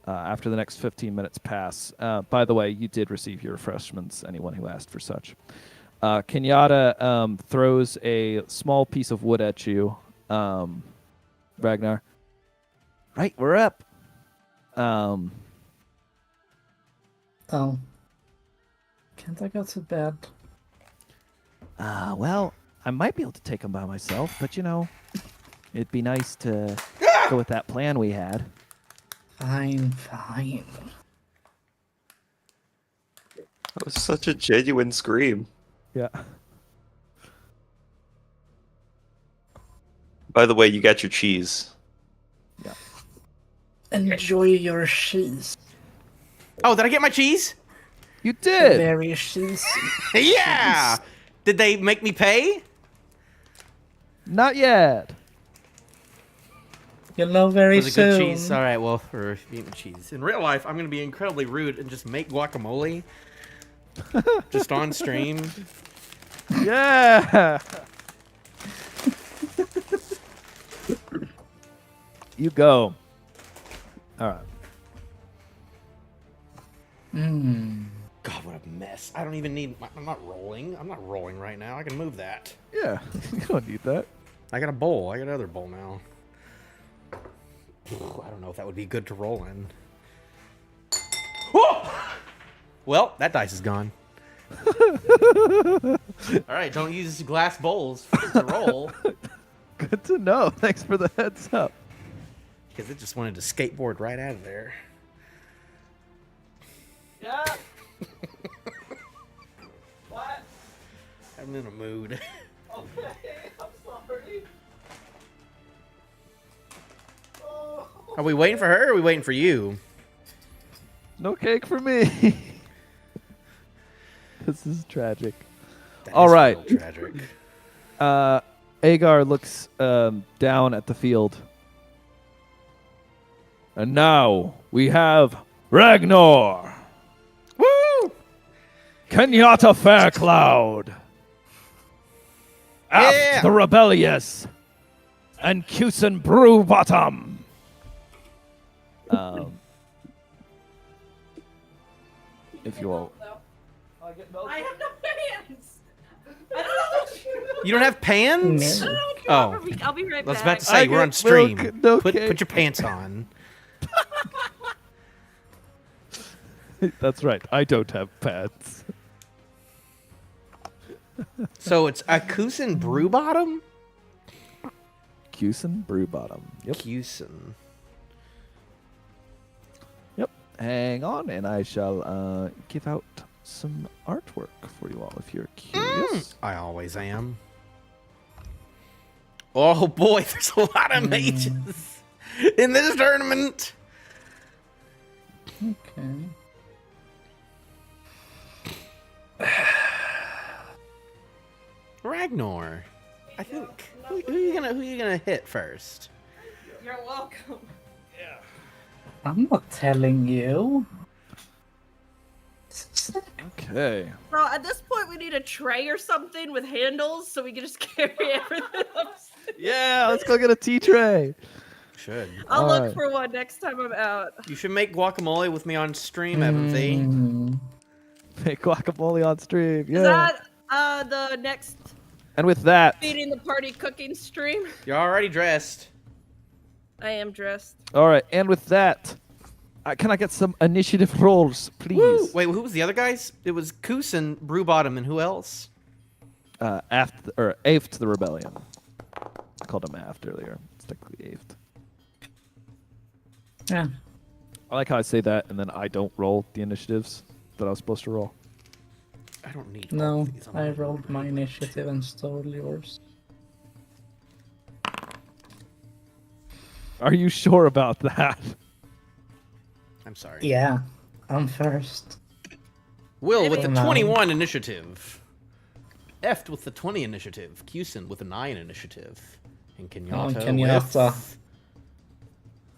after the next 15 minutes pass. By the way, you did receive your refreshments, anyone who asked for such. Kenyatta throws a small piece of wood at you, Ragnar. Right, we're up.
Oh. Can't I go to bed?
Well, I might be able to take them by myself, but you know, it'd be nice to go with that plan we had.
Fine, fine.
That was such a genuine scream.
Yeah.
By the way, you got your cheese.
Enjoy your cheese.
Oh, did I get my cheese?
You did.
Very cheesy.
Yeah. Did they make me pay?
Not yet.
You'll know very
Was it
soon.
good cheese? All right, well, for eating cheese. In real life, I'm going to be incredibly rude and just make guacamole. Just on stream.
Yeah. You go. All right.
God, what a mess. I don't even need... I'm not rolling. I'm not rolling right now. I can move that.
Yeah. You don't need that.
I got a bowl. I got another bowl now. I don't know if that would be good to roll in. Whoa! Well, that dice is gone. All right, don't use glass bowls to roll.
Good to know. Thanks for the heads up.
Because it just wanted to skateboard right out of there.
Yeah. What?
I'm in a mood.
Okay, I'm sorry. Oh.
Are we waiting for her or are we waiting for you?
No cake for me. This is tragic.
That
All
is
right.
real tragic.
Agar looks down at the field. And now we have Ragnar.
Woo!
Kenyatta Faircloud.
Yeah!
The rebellious. and Cuson Brewbottom. If you all.
I have no pants. I don't know what you.
You don't have pans?
No.
Oh,
I'll be right
I was
back.
about to say,
I
we're on
get
stream.
milk, no
Put
cake.
your pants on.
That's right. I don't have pants.
So it's a Kusin Brew Bottom?
Cuson Brewbottom. Yep.
Kusin.
Yep. Hang on, and I shall give out some artwork for you all if you're curious.
I always am. Oh boy, there's a lot of mages in this tournament.
Okay.
Ragnar, I think. Who you gonna hit first?
You're welcome.
I'm not telling you.
Okay.
Bro, at this point, we need a tray or something with handles so we can just carry everything upstairs.
Yeah, let's go get a tea tray.
Should.
I'll look
Alright.
for one next time I'm out.
You should make guacamole with me on stream, Evansy.
Make guacamole on stream.
Is
Yeah.
that the next
And with that,
feeding the party cooking stream?
You're already dressed.
I am dressed.
all right. And with that, can I get some initiative rolls, please?
Woo! Wait, who was the other guys? It was Kusin, Brew Bottom, and who else?
Aft the Rebellion. I called him Aft earlier. It's technically Aft.
Yeah.
I like how I say that, and then I don't roll the initiatives that I was supposed to roll.
I don't need. all
No,
of these on
I
my-
rolled my initiative and stole yours.
Are you sure about that?
I'm sorry.
Yeah, I'm first.
Will with the
No.
21 initiative. Eft with the 20 initiative. Kusin with the 9 initiative. And Kenyatta,
Kenyatta.
with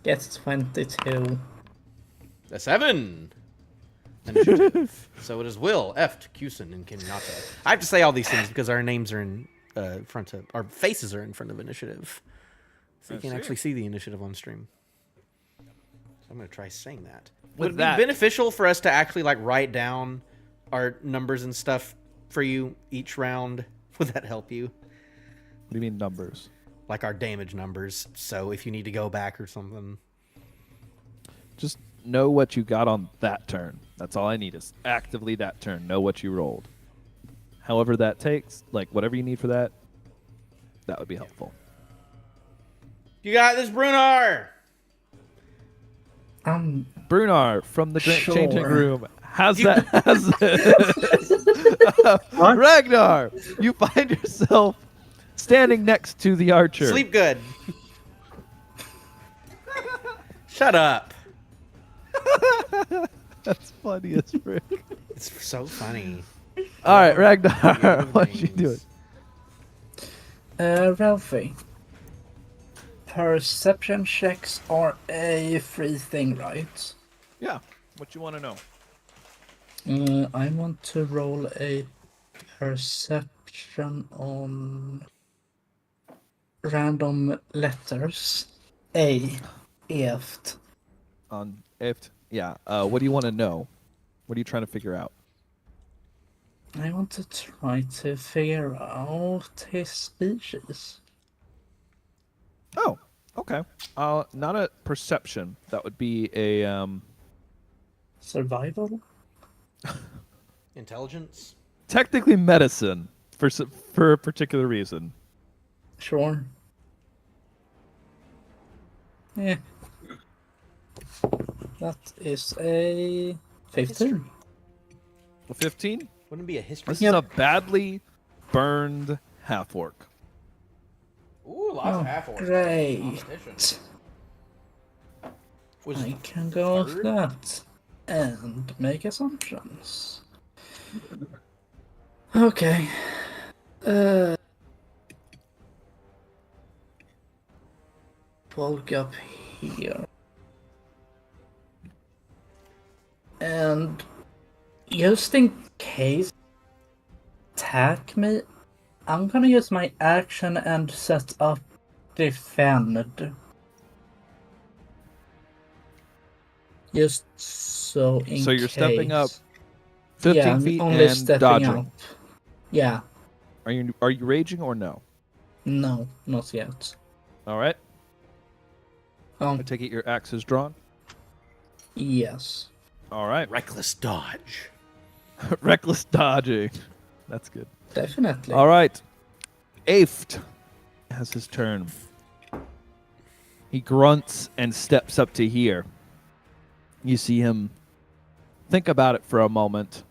Gets 22.
the 7 initiative. So it is Will, Eft, Kusin, and Kenyatta. I have to say all these things because our names are in front of, our faces are in front of initiative. So you can actually see the initiative on stream. So I'm going to try saying that. Would it be beneficial for us to actually like write down our numbers and stuff for you each round? Would that help you?
What do you mean numbers?
Like our damage numbers. So if you need to go back or something.
Just know what you got on that turn. That's all I need is actively that turn. Know what you rolled. However that takes, like whatever you need for that, that would be helpful.
You got this, Brunar!
Brunar from the
Sure.
changing room. How's that? Ragnar, you find yourself standing next to the archer.
Sleep good. Shut up.
That's funny as frick.
It's so funny.
All right, Ragnar, what you doing?
Ralphie. Perception checks are a free thing, right?
Yeah. What you want to know?
I want to roll a perception on random letters. A. Eft.
On if yeah. What do you want to know? What are you trying to figure out?
I want to try to figure out his species.
Oh, okay. Not a perception. That would be a
Survival?
Intelligence?
technically medicine for a particular reason.
Sure. Yeah. That is a 15.
A 15.
Wouldn't it be a history?
This is a badly burned half orc.
Ooh, lots of
Oh,
half orcs.
great.
Competition. Was
I can go off that and make assumptions. Okay. Bulk up here. And just in case attack me, I'm gonna use my action and set up defend. Just so in
So you're stepping up
case.
15
Yeah, I'm
feet
only
and
stepping
dodging.
up. Yeah,
Are you raging or no?
no, not yet.
All right. I
Um,
take it your axe is drawn.
yes.
All right.
Reckless dodge.
Reckless dodging. That's good.
Definitely.
All right. Aft has his turn. He grunts and steps up to here. You see him think about it for a moment.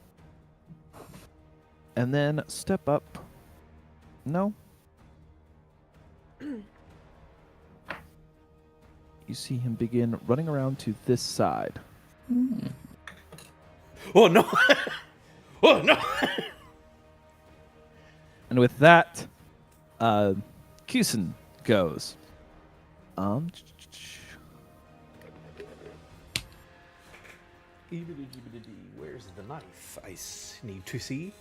And then step up. No. You see him begin running around to this side.
Oh no! Oh no!
And with that, Kusin goes.
Where's the knife? I need to see.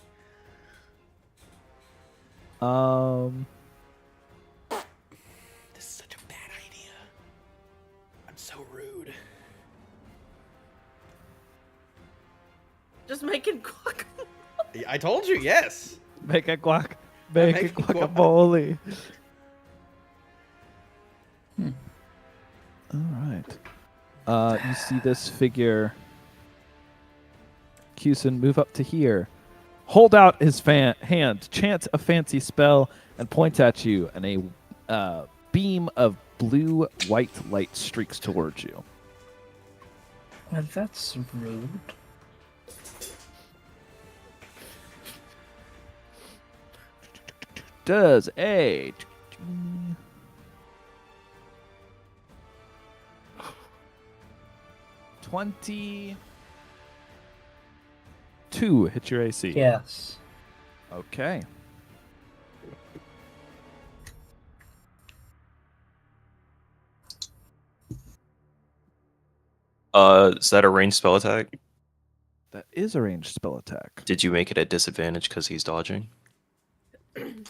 This is such a bad idea. I'm so rude.
Just making guac.
I told you, yes.
Make a guac. Make a
making guac.
guacamole. All right. You see this figure, Kusin, move up to here, hold out his hand, chant a fancy spell, and point at you, and a beam of blue-white light streaks towards you.
Well, that's rude.
Does a 22 hit your AC?
Yes.
Okay.
Is that a ranged spell attack?
That is a ranged spell attack.
Did you make it a disadvantage because he's dodging?
I'm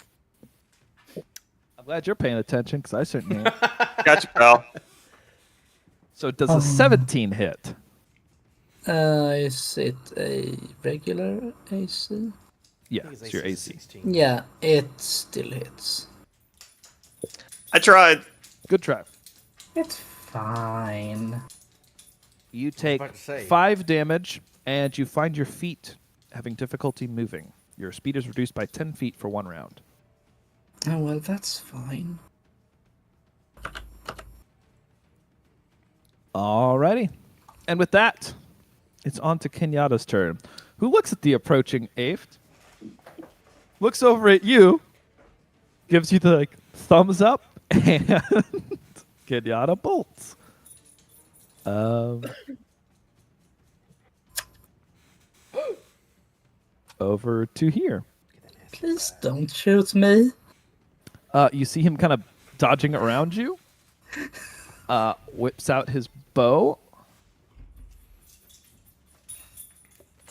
glad you're paying attention, because I certainly am.
Gotcha, pal.
So it does a 17 hit.
Is it a regular AC?
Yeah, it's your AC.
16.
Yeah, it still hits.
I tried.
Good try.
It's fine.
You take
about to say.
5 damage, and you find your feet having difficulty moving. Your speed is reduced by 10 feet for 1 round.
Oh, well, that's fine.
Alrighty. And with that, it's on to Kenyatta's turn, who looks at the approaching Aft, looks over at you, gives you the thumbs up, and Kenyatta bolts. Over to here.
Please don't shoot me.
You see him kind of dodging around you. Whips out his bow.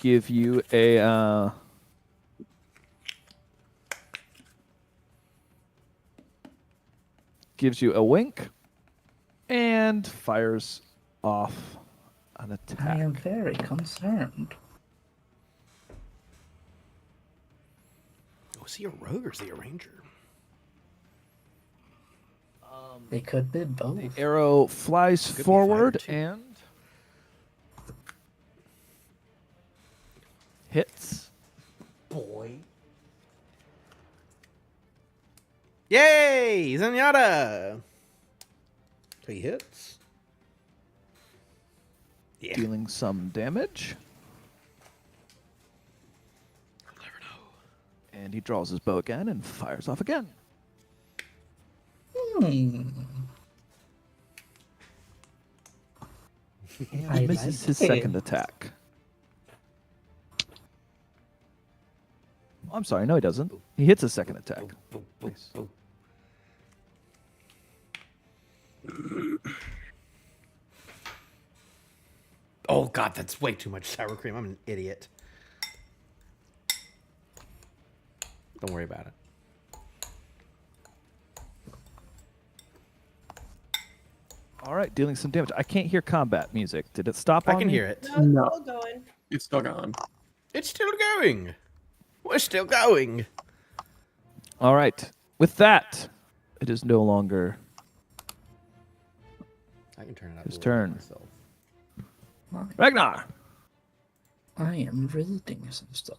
Give you a gives you a wink and fires off an
I
attack.
am very concerned.
Was he a rogue or is he a ranger?
They could be both.
The arrow flies
be
forward
fire, too.
and hits.
Boy. Yay! Zenyatta! So he hits. Yeah.
Dealing some damage.
I'll never know.
And he draws his bow again and fires off again.
Hmm.
And
I
misses
like
his
it.
second attack. I'm sorry, no, he doesn't. He hits his second attack.
Boom, boom,
Nice.
boom. Oh god, that's way too much sour cream. I'm an idiot. Don't worry about it.
All right, dealing some damage. I can't hear combat music. Did it stop
I
on
can
me?
hear it.
No,
No.
it's still going.
It's still gone.
It's still going. We're still going.
All right. With that, it is no longer
I can turn it up.
His
a little bit
turn.
myself.
Ragnar.
I am reading some stuff.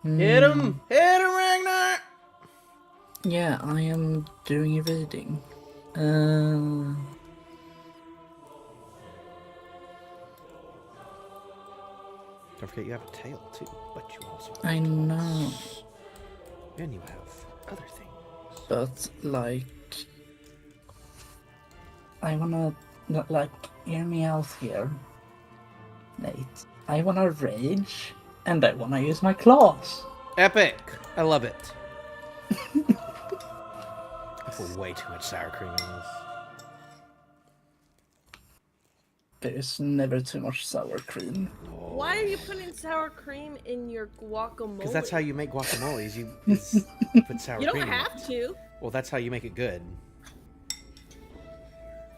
Hit him! Hit him, Ragnar!
Yeah, I am doing a reading.
Don't forget you have a tail too, but you also have
I know,
and you have other things.
but like, I wanna like hear me out here, Nate. I wanna rage, and I wanna use my claws.
Epic! I love it. I put way too much sour cream in this.
There's never too much sour cream.
Why are you putting sour cream in your guacamole?
Because that's how you make guacamoles. You put sour
You
cream
don't
in it.
have to.
Well, that's how you make it good.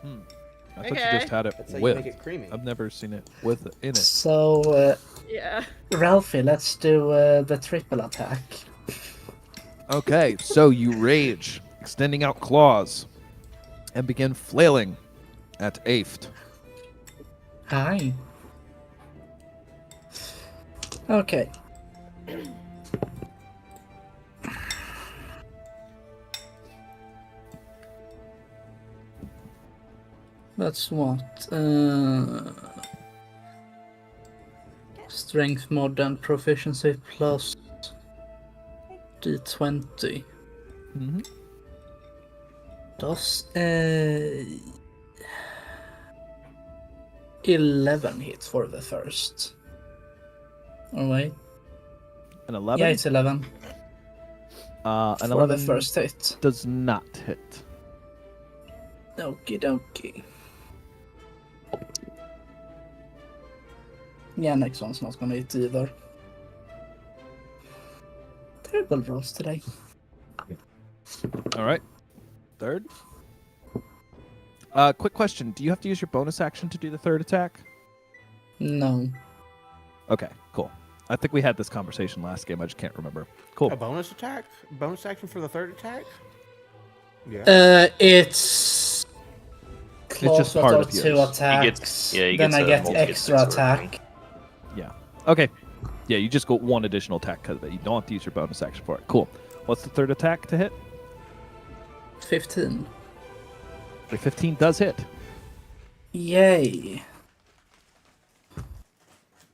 I thought you
Okay.
just had it
That's how you
with.
make it creamy.
I've never seen it with it in it.
So,
Yeah.
Ralphie, let's do the triple attack.
Okay, so you rage, extending out claws, and begin flailing at Aft.
Hi. Okay. That's what? Strength mod and proficiency plus D20.
Mm-hmm.
Does 11 hits for the first. Alright.
An 11?
Yeah, it's 11
an
for
11
the first hit.
does not hit.
Okie dokie. Yeah, next one's not gonna hit either. Terrible rolls today.
All right. Third. Quick question. Do you have to use your bonus action to do the third attack?
No.
Okay, cool. I think we had this conversation last game. I just can't remember. Cool.
A bonus attack? Bonus action for the third attack? Yeah.
It's claws
just
that
part
are
of
2
yours.
attacks.
He
then
gets
I
a
get
multi-hit
extra
dice or whatever.
attack.
Yeah. Okay. Yeah, you just got one additional attack because of it. You don't have to use your bonus action for it. Cool. What's the third attack to hit?
15.
The 15 does hit.
Yay.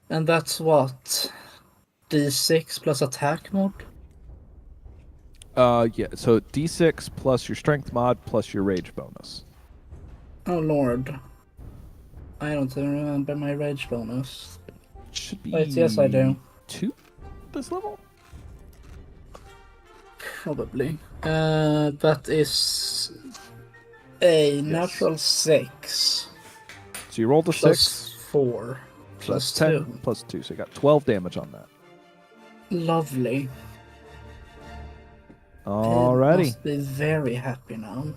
And that's what? D6 plus attack mod?
Yeah. So D6 plus your strength mod plus your rage bonus.
Oh lord. I don't remember my rage bonus.
Should be.
Wait, yes I do.
2 this level.
Probably. That is a natural 6
So you rolled a
plus
6
4
plus
plus
10
2.
plus 2. So you got 12 damage on that.
Lovely.
Alrighty.
Must be very happy now.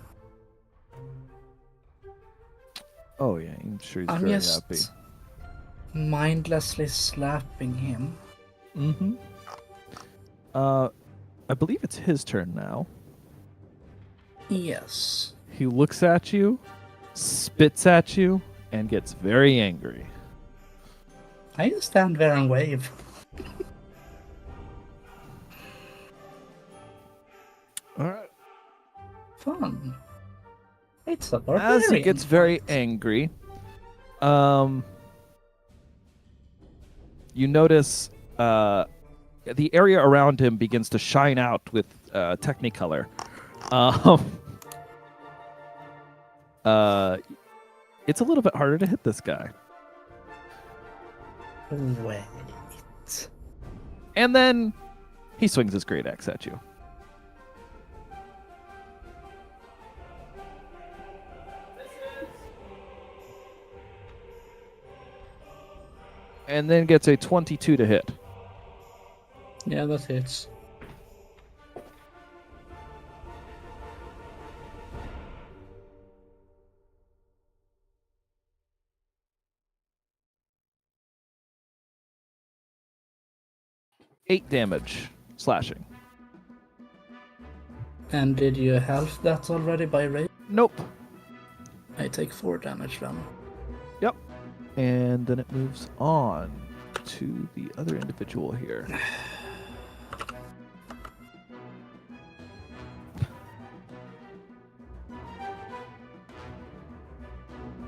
Oh yeah, I'm sure he's
I'm
very
just
happy.
mindlessly slapping him.
Mm-hmm. I believe it's his turn now.
Yes.
He looks at you, spits at you, and gets very angry.
I just stand there and wave.
Alright.
Fun. It's a barbarian.
As he gets very angry, you notice the area around him begins to shine out with Technicolor. It's a little bit harder to hit this guy.
Wait.
And then he swings his great axe at you. And then gets a 22 to hit.
Yeah, that hits.
8 damage slashing.
And did you halve that already by rage?
Nope.
I take 4 damage then.
Yep. And then it moves on to the other individual here.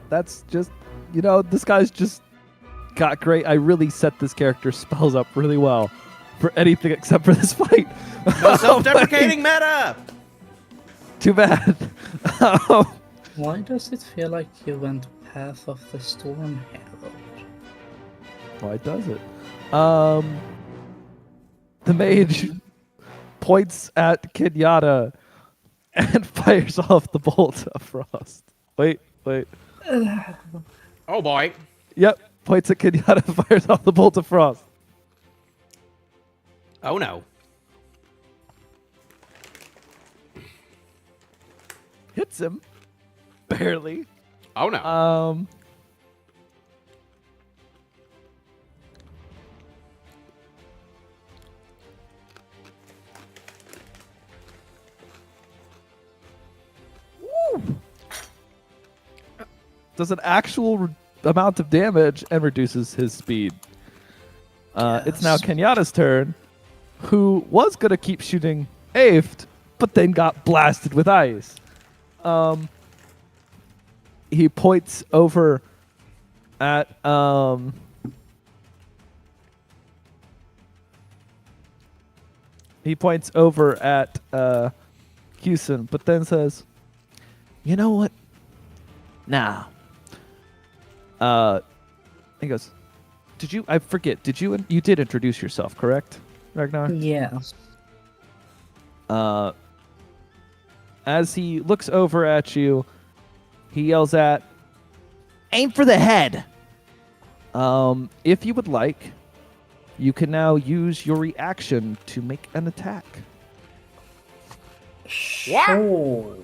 That's just, this guy's just got great. I really set this character's spells up really well for anything except for this fight.
No self-deprecating meta.
Too bad.
Why does it feel like you went Path of the Storm Herald?
Why does it? The mage points at Kenyatta and fires off the bolt of frost. Wait.
Oh boy.
Yep, points at Kenyatta and fires off the bolt of frost.
Oh no.
Hits him. Barely.
Oh no.
Does an actual amount of damage and reduces his speed. It's now Kenyatta's turn, who was going to keep shooting Aft, but then got blasted with ice. He points over at Houston, but then says, "You know what? Nah." He goes, I forget, you did introduce yourself, correct, Ragnar?
Yeah.
As he looks over at you, he yells at, "Aim for the head!" If you would like, you can now use your reaction to make an attack.
Sure.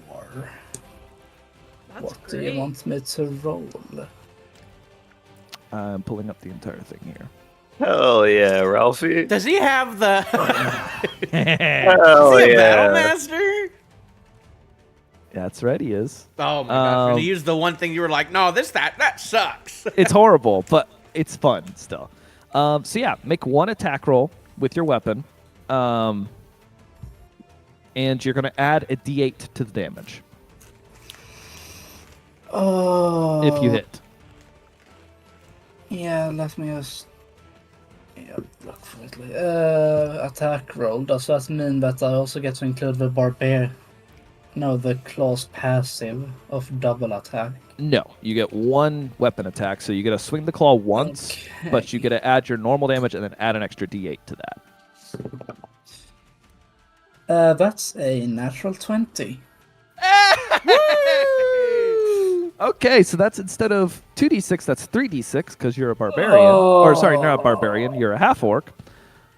That's
What do
great.
you want me to roll?
I'm pulling up the entire thing here.
Hell yeah, Ralphie.
Does he have the?
Hell
Is he a
yeah.
battle master?
That's right, he is.
Oh my gosh! And he used the one thing you were like, no, that sucks.
It's horrible, but it's fun still. So yeah, make one attack roll with your weapon, and you're going to add a d8 to the damage
Oh.
if you hit.
Yeah, let me just look for it. Attack roll. Does that mean that I also get to include the the claws passive of double attack?
No, you get one weapon attack, so you get to swing the claw once, but you get to add your normal damage and then add an extra d8 to that.
That's a natural 20.
Okay, so that's instead of 2d6, that's 3d6 because you're a barbarian. Or sorry, not a barbarian, you're a half-orc.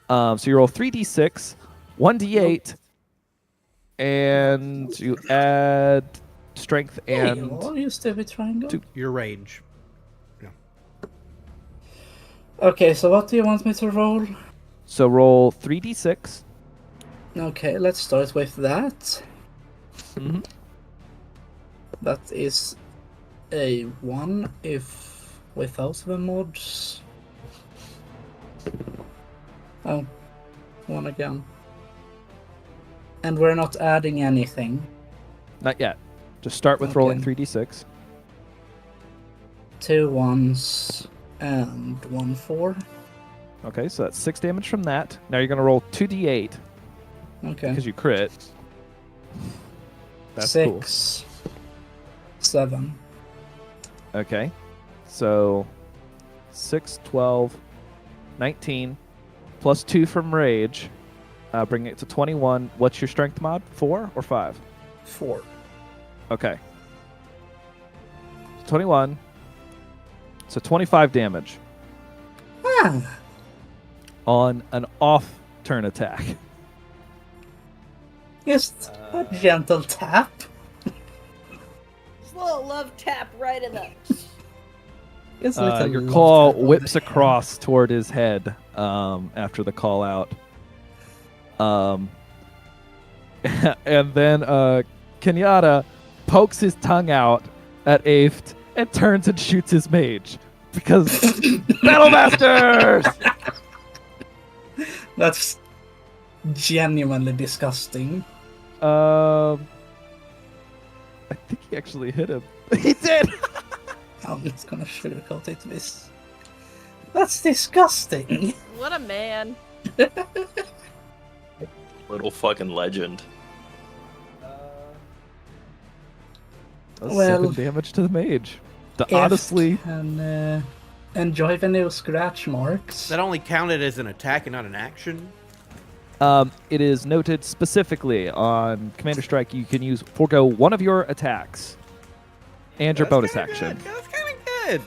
So you roll 3d6, 1d8, and you add strength and...
What use the triangle?
Your rage.
Okay, so what do you want me to roll?
So roll 3d6.
Okay, let's start with that.
Mhm.
That is a 1 if without the mods. Oh, 1 again. And we're not adding anything.
Not yet. Just start with rolling 3d6.
2 1s and 1 4.
Okay, so that's 6 damage from that. Now you're going to roll 2d8
Okay.
because you crit. That's cool.
6 7.
Okay. So 6, 12, 19, plus 2 from Rage, bringing it to 21. What's your strength mod? 4 or 5?
4.
Okay. 21. So 25 damage
Ah,
on an off turn attack.
just a gentle tap.
Just a little love tap right in the.
It's like a
Your
love
claw
tap on
whips
the
across toward his head after the call out. And then Kenyatta pokes his tongue out at Aft and turns and shoots his mage. Because Battle Masters!
That's genuinely disgusting.
I think he actually hit him. He did!
I'm just gonna sugarcoat it this. That's disgusting.
What a man.
Little fucking legend.
That's
Well,
7 damage to the mage.
Eft
Honestly,
can enjoy the new scratch marks.
That only counted as an attack and not an action.
it is noted specifically on Commander Strike you can forego one of your attacks and your bonus
kinda
action
good. That's kind of good.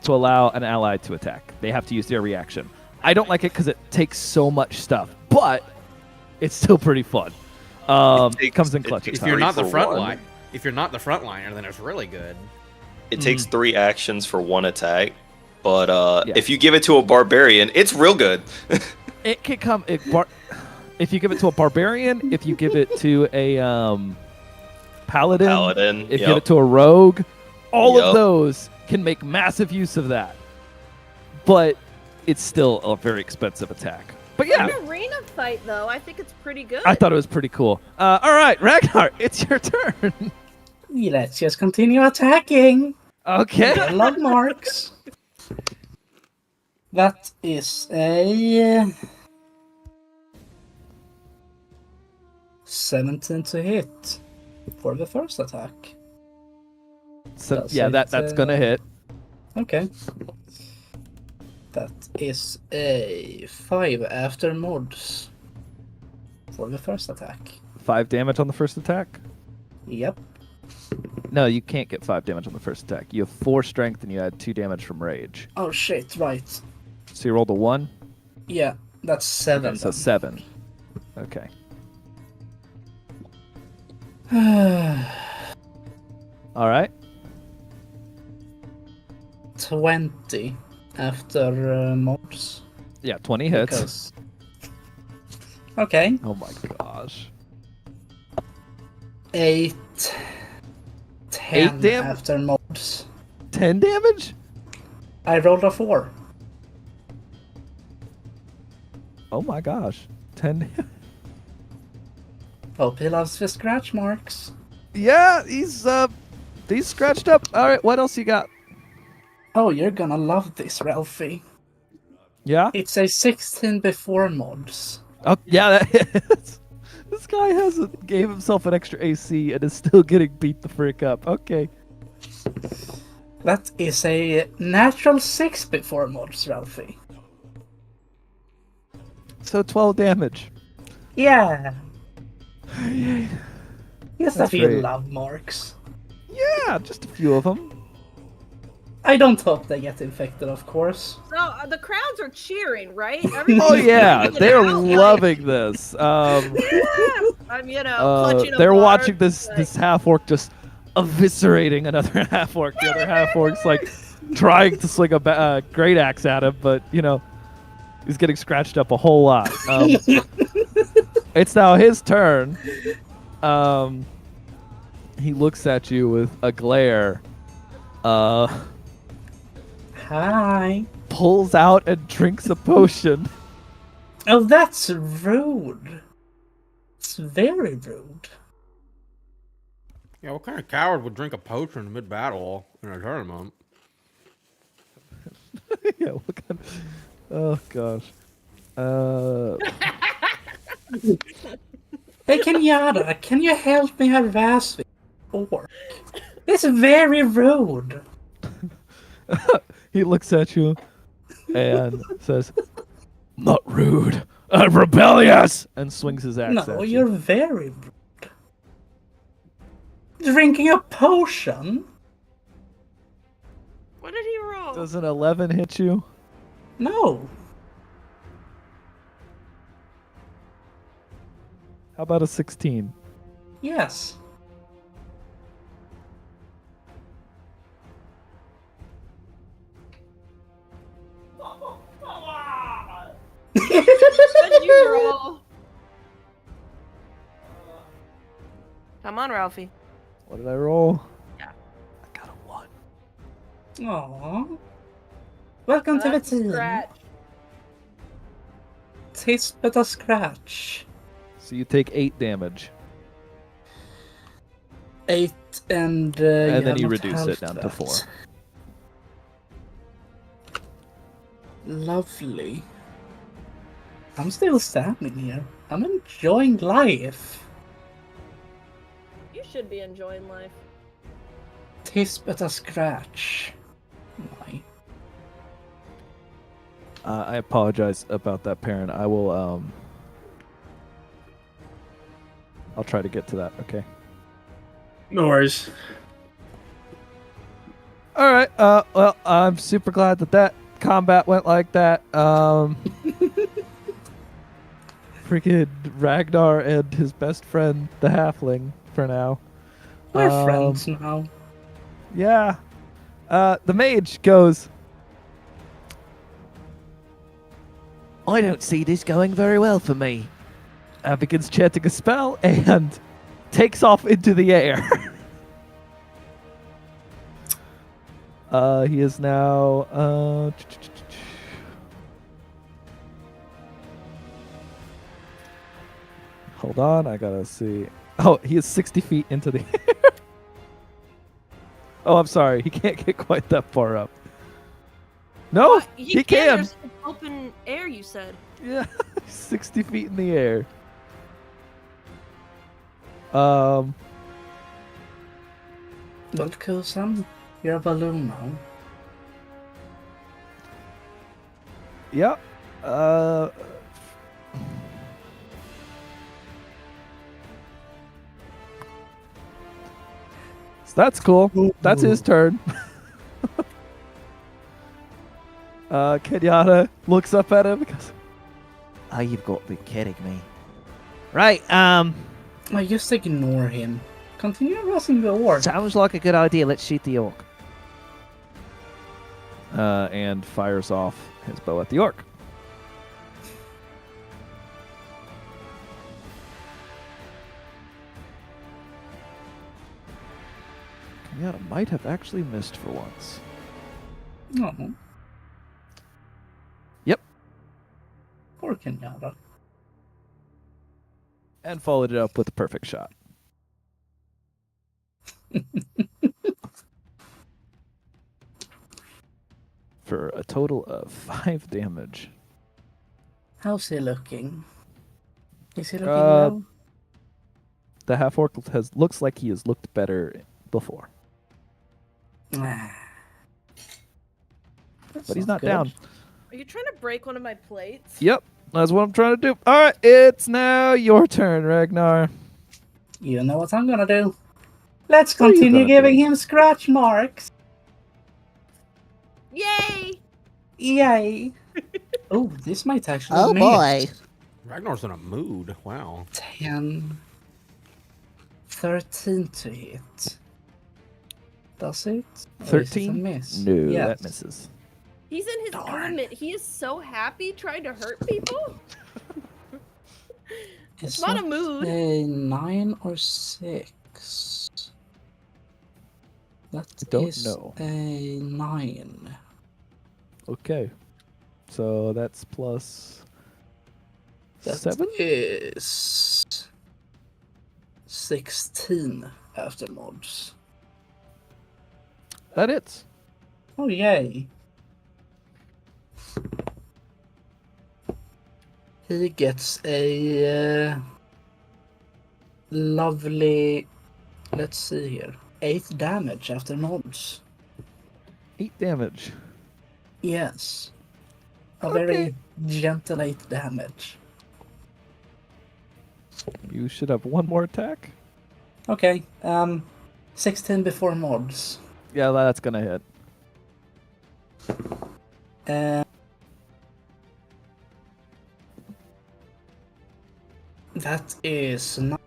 to allow an ally to attack. They have to use their reaction. I don't like it because it takes so much stuff, but it's still pretty fun. It comes in clutch.
takes
If you're
three
not the
for
front
one.
line, if you're not the front liner, then it's really good.
It takes 3 actions for 1 attack, but
Yeah.
if you give it to a barbarian, it's real good.
It can come. If you give it to a barbarian, if you give it to a paladin,
Paladin,
if you
yep.
give it to a rogue, all
Yep.
of those can make massive use of that. But it's still a very expensive attack. But yeah,
An arena fight, though, I think it's pretty good.
I thought it was pretty cool. All right, Ragnar, it's your turn.
Let's just continue attacking.
Okay.
I love marks. That is a 17 to hit for the first attack.
So
Does
yeah,
it,
that's gonna hit.
Okay. That is a 5 after mods for the first attack.
5 damage on the first attack.
Yep.
No, you can't get 5 damage on the first attack. You have 4 strength and you add 2 damage from rage.
Oh shit, right.
So you rolled a 1.
Yeah, that's 7.
So 7. Okay. All right.
20 after mods.
Yeah, 20 hits.
Because... Okay.
Oh my gosh.
8. 10
dam-
after mods.
10 damage?
I rolled a 4.
Oh my gosh. 10
Hope he loves the scratch marks.
Yeah, he's scratched up. All right, what else you got?
Oh, you're gonna love this, Ralphie.
Yeah?
It's a 16 before mods.
Oh, yeah, that is. This guy gave himself an extra AC and is still getting beat the frick up. Okay.
That is a natural 6 before mods, Ralphie.
So 12 damage.
Yeah. Yes,
That's
if you
great.
love marks.
Yeah, just a few of them.
I don't hope they get infected, of course.
So the crowds are cheering, right?
Oh
Everybody's
yeah,
freaking
they're
out, like,
loving this.
yeah. I'm, clutching a
They're
bark,
watching this
like-
this half orc just eviscerating another half orc. The other half orc's like trying to swing a great axe at him, but he's getting scratched up a whole lot. It's now his turn. He looks at you with a glare.
Hi.
Pulls out and drinks a potion.
Oh, that's rude. It's very rude.
Yeah, what kind of coward would drink a potion mid-battle in a tournament?
Yeah, what kind oh gosh.
Hey, Kenyatta, can you help me harass the orc? It's very rude.
He looks at you and says, "Not rude, rebellious," and swings his axe
No,
at
you're
you.
very rude. Drinking a potion?
What did he roll?
Does an 11 hit you?
No.
How about a 16?
Yes.
What did you roll? on, Ralphie.
What did I roll?
Yeah.
I got a 1.
Aww. Welcome to the
That's a
team.
scratch.
Tis but a scratch.
So you take 8 damage.
8 and
And then you
have not
reduce it
halved
down to
that.
4.
Lovely. I'm still standing here. I'm enjoying life.
You should be enjoying life.
Tis but a scratch. My.
I apologize about that, parent. I will, I'll try to get to that, okay?
No worries.
All right. Well, I'm super glad that combat went like that. Freaking Ragnar and his best friend, the halfling, for now.
We're friends now.
Yeah. The mage goes,
I don't see this going very well for me.
begins chanting a spell, and takes off into the air. He is now, hold on, I gotta see. Oh, he is 60 feet into the air. Oh, I'm sorry. He can't get quite that far up. No,
What?
he can.
There's open air, you said.
Yeah, 60 feet in the air. Um,
Don't kill Sam. You're a balloon now.
Yep. So that's cool. That's his turn. Kenyatta looks up at him because
Oh, you've got to be kidding me. Right,
I just ignore him. Continue harassing the orc.
sounds like a good idea. Let's shoot the orc.
and fires off his bow at the orc. Kenyatta might have actually missed for once.
No.
Yep.
Poor Kenyatta.
And followed it up with a perfect shot. For a total of 5 damage.
How's he looking? Is he looking
Uh,
well?
The half orc looks like he has looked better before,
Ah. That's
but he's not down.
Are you trying to break one of my plates?
Yep, that's what I'm trying to do. All right, it's now your turn, Ragnar.
You know what I'm gonna do. Let's
What are you
continue
gonna
giving
do?
him scratch marks.
Yay!
Yay! Oh, this might actually
Oh
miss.
boy.
Ragnar's in a mood. Wow.
10, 13 to hit. Does it? Or is it a
13?
miss?
No,
Yes.
that misses.
He's in his
Darn.
element. He is so happy trying to hurt people.
Is
Not a
that
mood.
a 9 or 6? That
don't
is
know.
a 9.
Okay, so that's plus
That
7?
is 16 after mods.
That hits.
Oh, yay. He gets a lovely, let's see here, 8 damage after mods.
8 damage.
Yes. A
Okay.
very gentle 8 damage.
You should have one more attack.
Okay, 16 before mods.
Yeah, that's gonna hit.
That is not.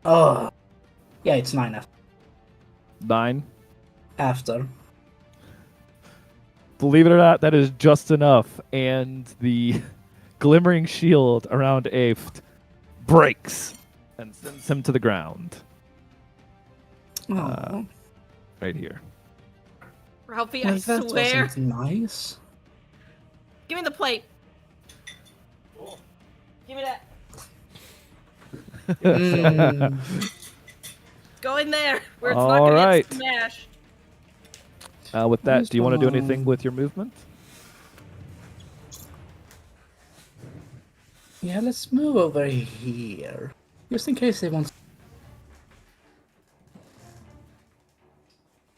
Oh, yeah, it's 9
9.
after.
Believe it or not, that is just enough, and the glimmering shield around Aft breaks and sends him to the ground.
Oh,
Right here.
Ralphie,
well,
I
that
swear.
wasn't nice.
Give me the plate. Give me that.
Mm.
Go in there where it's not
All
gonna
right.
get smashed.
With that,
Just
do you want to do
wanna-
anything with your movement?
Yeah, let's move over here. Just in case they want.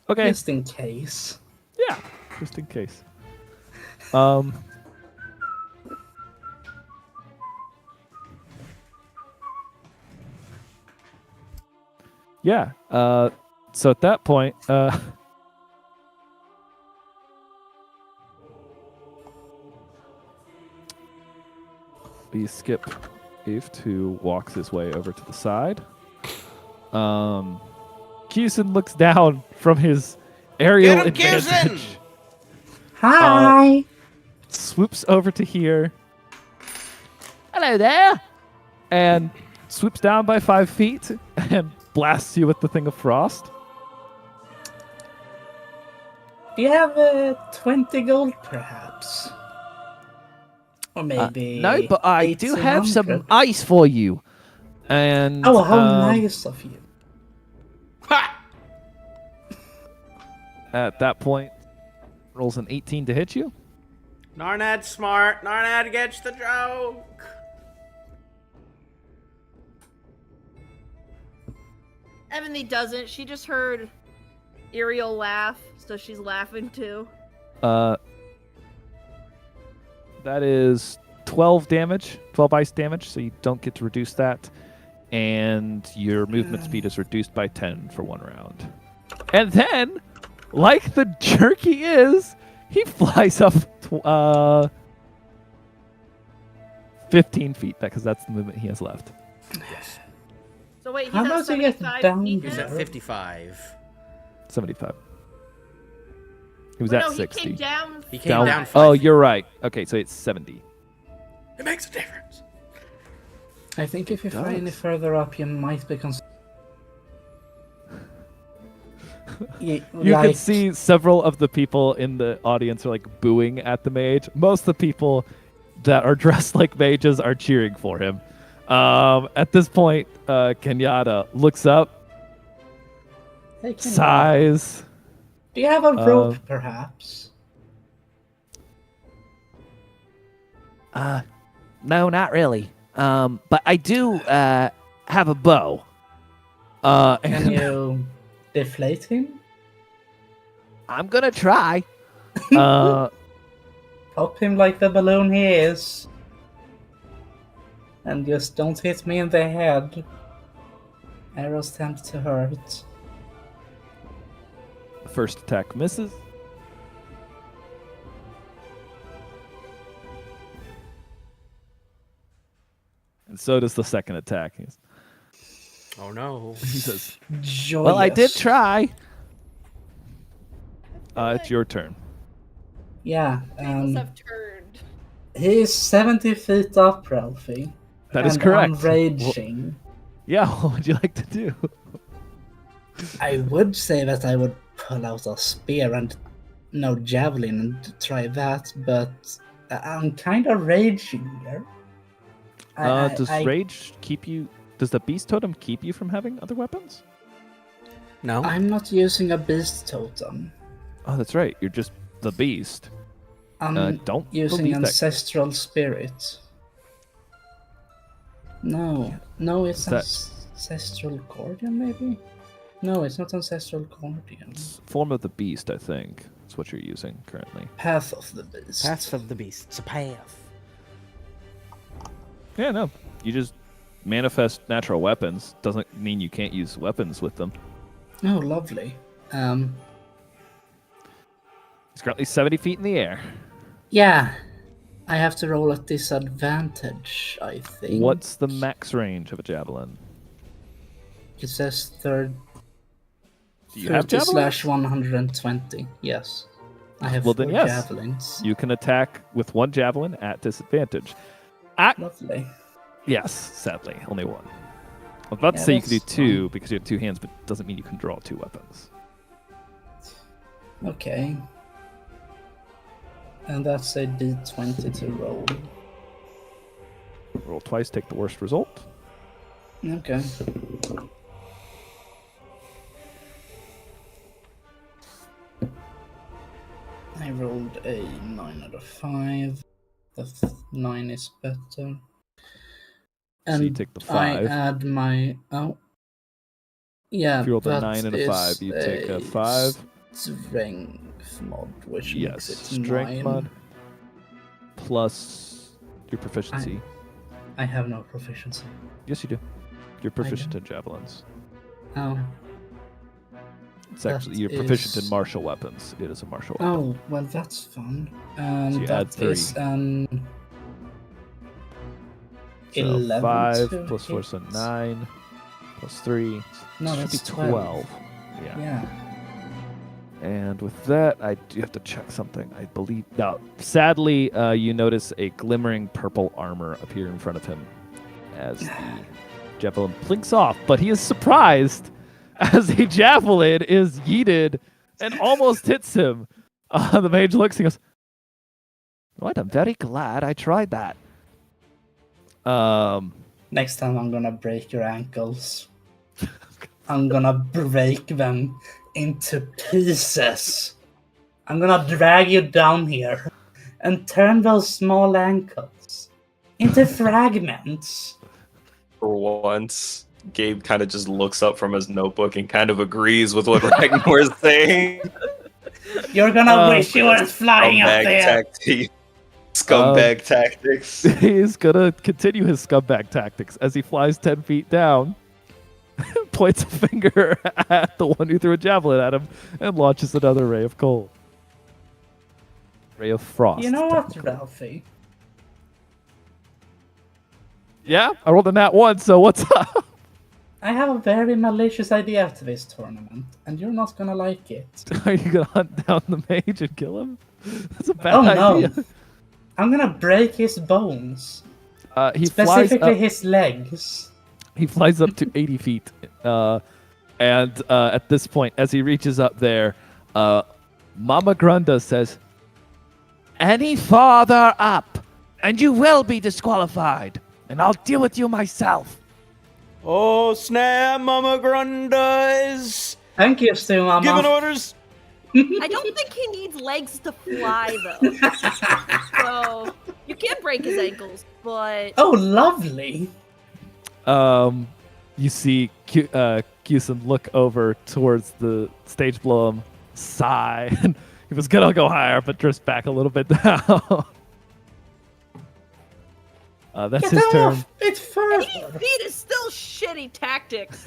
Okay.
Just in case.
Yeah, just in case. Yeah. So at that point, we skip Eve, who walks his way over to the side. Cusin looks down from his aerial
Get him, Cusin!
advantage,
Hi!
swoops over to here. Hello there! And swoops down by 5 feet and blasts you with the thing of frost.
Do you have 20 gold, perhaps? Or maybe.
No, but I do have some
1800?
ice for you. And
Oh, how nice of you.
Ha!
At that point, rolls an 18 to hit you.
Narnad's smart. Narnad gets the joke.
Ebony doesn't. She just heard Ariel laugh, so she's laughing too.
That is 12 damage, 12 ice damage, so you don't get to reduce that. And your movement speed is reduced by 10 for 1 round. And then, like the jerk he is, he flies up 15 feet, because that's the movement he has left.
So wait, he's
How
at
about you get
75
down
feet
He's
now?
at 55.
75. He was
Wait,
at
no,
60.
he came down.
He came down 5
Oh,
feet.
you're right. Okay, so it's 70.
It makes a difference.
I think if you
Does.
fly any further up, you might be
You can see several of the people in the audience are like booing at the mage. Most of the people that are dressed like mages are cheering for him. At this point, Kenyatta looks up,
Hey, Kenyatta.
sighs.
Do you have a rope, perhaps?
no, not really. But I do have a bow.
Can
And
you deflate him?
I'm gonna try.
Pop him like the balloon he is. And just don't hit me in the head. Arrows tend to hurt.
the first attack misses. And so does the second attack.
Oh no.
He says,
Joyous.
Well, I did try.
it's your turn.
Yeah,
Tables have turned.
he is 70 feet up, Ralphie.
That is
and
correct.
I'm raging.
Yeah, what would you like to do?
I would say that I would pull out a spear and no javelin and try that, but I'm kind of raging here.
Does rage keep you? Does the beast totem keep you from having other weapons?
No.
I'm not using a beast totem.
Oh, that's right. You're just the beast.
I'm
Don't
using
believe that.
ancestral spirit. No, it's
that-
ancestral guardian, maybe. No, it's not ancestral guardian.
It's form of the beast, I think. That's what you're using currently.
Path of the beast.
Path of the beast. It's a path.
Yeah, no. You just manifest natural weapons. Doesn't mean you can't use weapons with them.
Oh, lovely.
He's currently 70 feet in the air.
Yeah, I have to roll at disadvantage, I think.
What's the max range of a javelin?
It says third.
Do you have
30
javelins?
/ 120. Yes, I have
Well, then
4
yes.
javelins.
You can attack with 1 javelin at disadvantage.
Lovely.
Yes, sadly, only 1. I'm about to
Yeah,
say you can do
that's
2 because you have 2 hands, but it doesn't mean you can draw 2 weapons.
Okay. And that's a d20 to roll.
Roll twice, take the worst result.
Okay. I rolled a 9 out of 5. The 9 is better. And
So you take the
I
5.
add my... Oh. Yeah,
If you rolled a
that
9 and a 5,
is
you take a 5.
Strength mod, which
Yes,
makes it
strength
9.
mod plus your proficiency.
I have no proficiency.
Yes, you do. You're proficient in javelins.
Oh.
It's actually you're proficient in martial weapons. It is a martial weapon.
Oh, well, that's fun.
you add
That
3.
is an
So
11
5
to
plus 4, so
hit.
9 plus 3.
No,
should be
that's 12.
Yeah.
Yeah.
And with that, I do have to check something. I believe. Now, sadly, you notice a glimmering purple armor appear in front of him as the javelin blinks off. But he is surprised as a javelin is yeeted and almost hits him. The mage looks and goes, "Right, I'm very glad I tried that."
Next time I'm gonna break your ankles. I'm gonna break them into pieces. I'm gonna drag you down here and turn those small ankles into fragments.
For once, Gabe kind of just looks up from his notebook and kind of agrees with what Ragnar is saying.
You're gonna wish you were flying up there.
Scumbag tactics.
He's gonna continue his scumbag tactics as he flies 10 feet down, points a finger at the one who threw a javelin at him, and launches another ray of cold. Ray of frost.
You know what,
technically.
Ralphie?
Yeah, I rolled a nat 1, so what's up?
I have a very malicious idea to this tournament, and you're not gonna like it.
Are you gonna hunt down the mage and kill him? That's a bad
Oh
idea.
no! I'm gonna break his bones.
He
Specifically
flies up,
his legs.
He flies up to 80 feet. And at this point, as he reaches up there, Mama Grunda says, "Any farther up, and you will be disqualified, and I'll deal with you myself."
Oh, snap, Mama Grunda is
Thank you, Stu Mama.
giving orders.
I don't think he needs legs to fly, though. So, you can break his ankles, but...
Oh, lovely!
You see Cusin look over towards the stage below him, sigh, and he was gonna go higher, but drifts back a little bit down. That's
Get
his
off!
turn.
It's
80
further!
feet is still shitty tactics.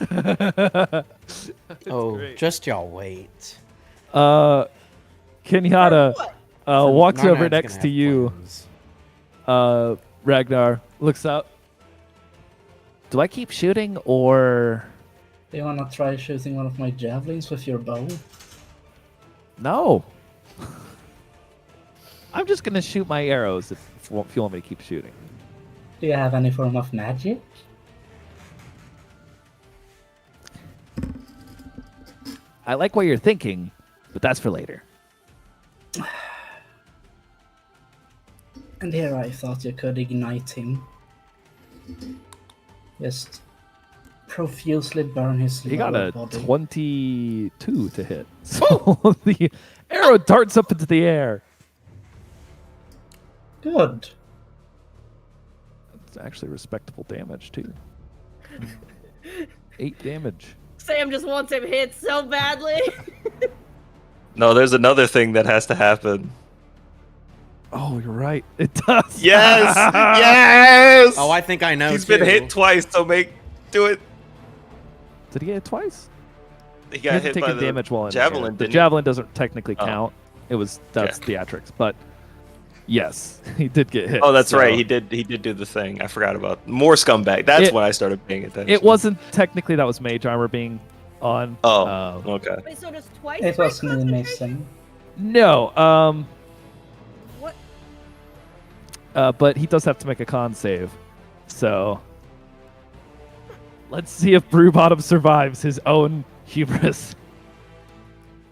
Oh, just y'all wait.
Kenyatta
What?
walks
Narnad's
over
gonna
next
have
to you.
plans.
Ragnar looks up. Do I keep shooting or
Do you wanna try shooting one of my javelins with your bow?
no? I'm just gonna shoot my arrows if you want me to keep shooting.
Do you have any form of magic?
I like what you're thinking, but that's for later.
And here I thought you could ignite him. Just profusely burn his
He got
lower
a
body.
22 to hit. So the arrow darts up into the air.
Good.
It's actually respectable damage, too. 8 damage.
Sam just wants him hit so badly.
No, there's another thing that has to happen.
Oh, you're right. It does.
Yes! Yes!
Oh, I think I know.
He's been
too.
hit twice, so do it.
Did he get it twice?
He
He
got
hasn't
hit by
taken
the
damage while in
javelin,
the air. The
didn't he?
javelin doesn't technically
Oh.
count. That's
Okay.
theatrics, but yes, he did get hit.
Oh, that's
so-
right. He did do the thing. I forgot about more scumbag. That's
It-
when I started paying attention.
It wasn't technically that was mage armor being on.
Oh, okay.
Wait, so does twice
It
break
was me
concentration?
missing.
No.
What?
But he does have to make a con save. So Let's see if Brewbottom survives his own hubris.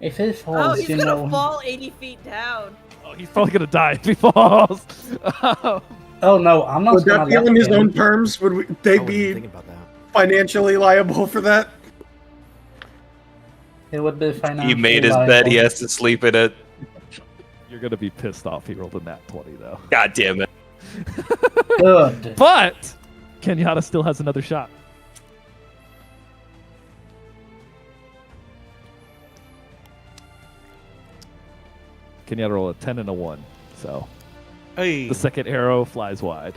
If he
Oh,
falls,
he's
you
gonna
know.
fall 80 feet down.
Oh, he's probably gonna die if he falls.
Oh no, I'm not
Would
gonna
that be
let
on his
him.
own terms? Would they
I wasn't
be
thinking about that.
financially liable for that?
He would be financially
He made his bed.
liable.
He has to sleep in it.
You're gonna be pissed off he rolled a nat 20 though.
God damn it.
Good.
But Kenyatta still has another shot. Kenyatta roll a 10 and a 1. So
Hey.
the second arrow flies wide.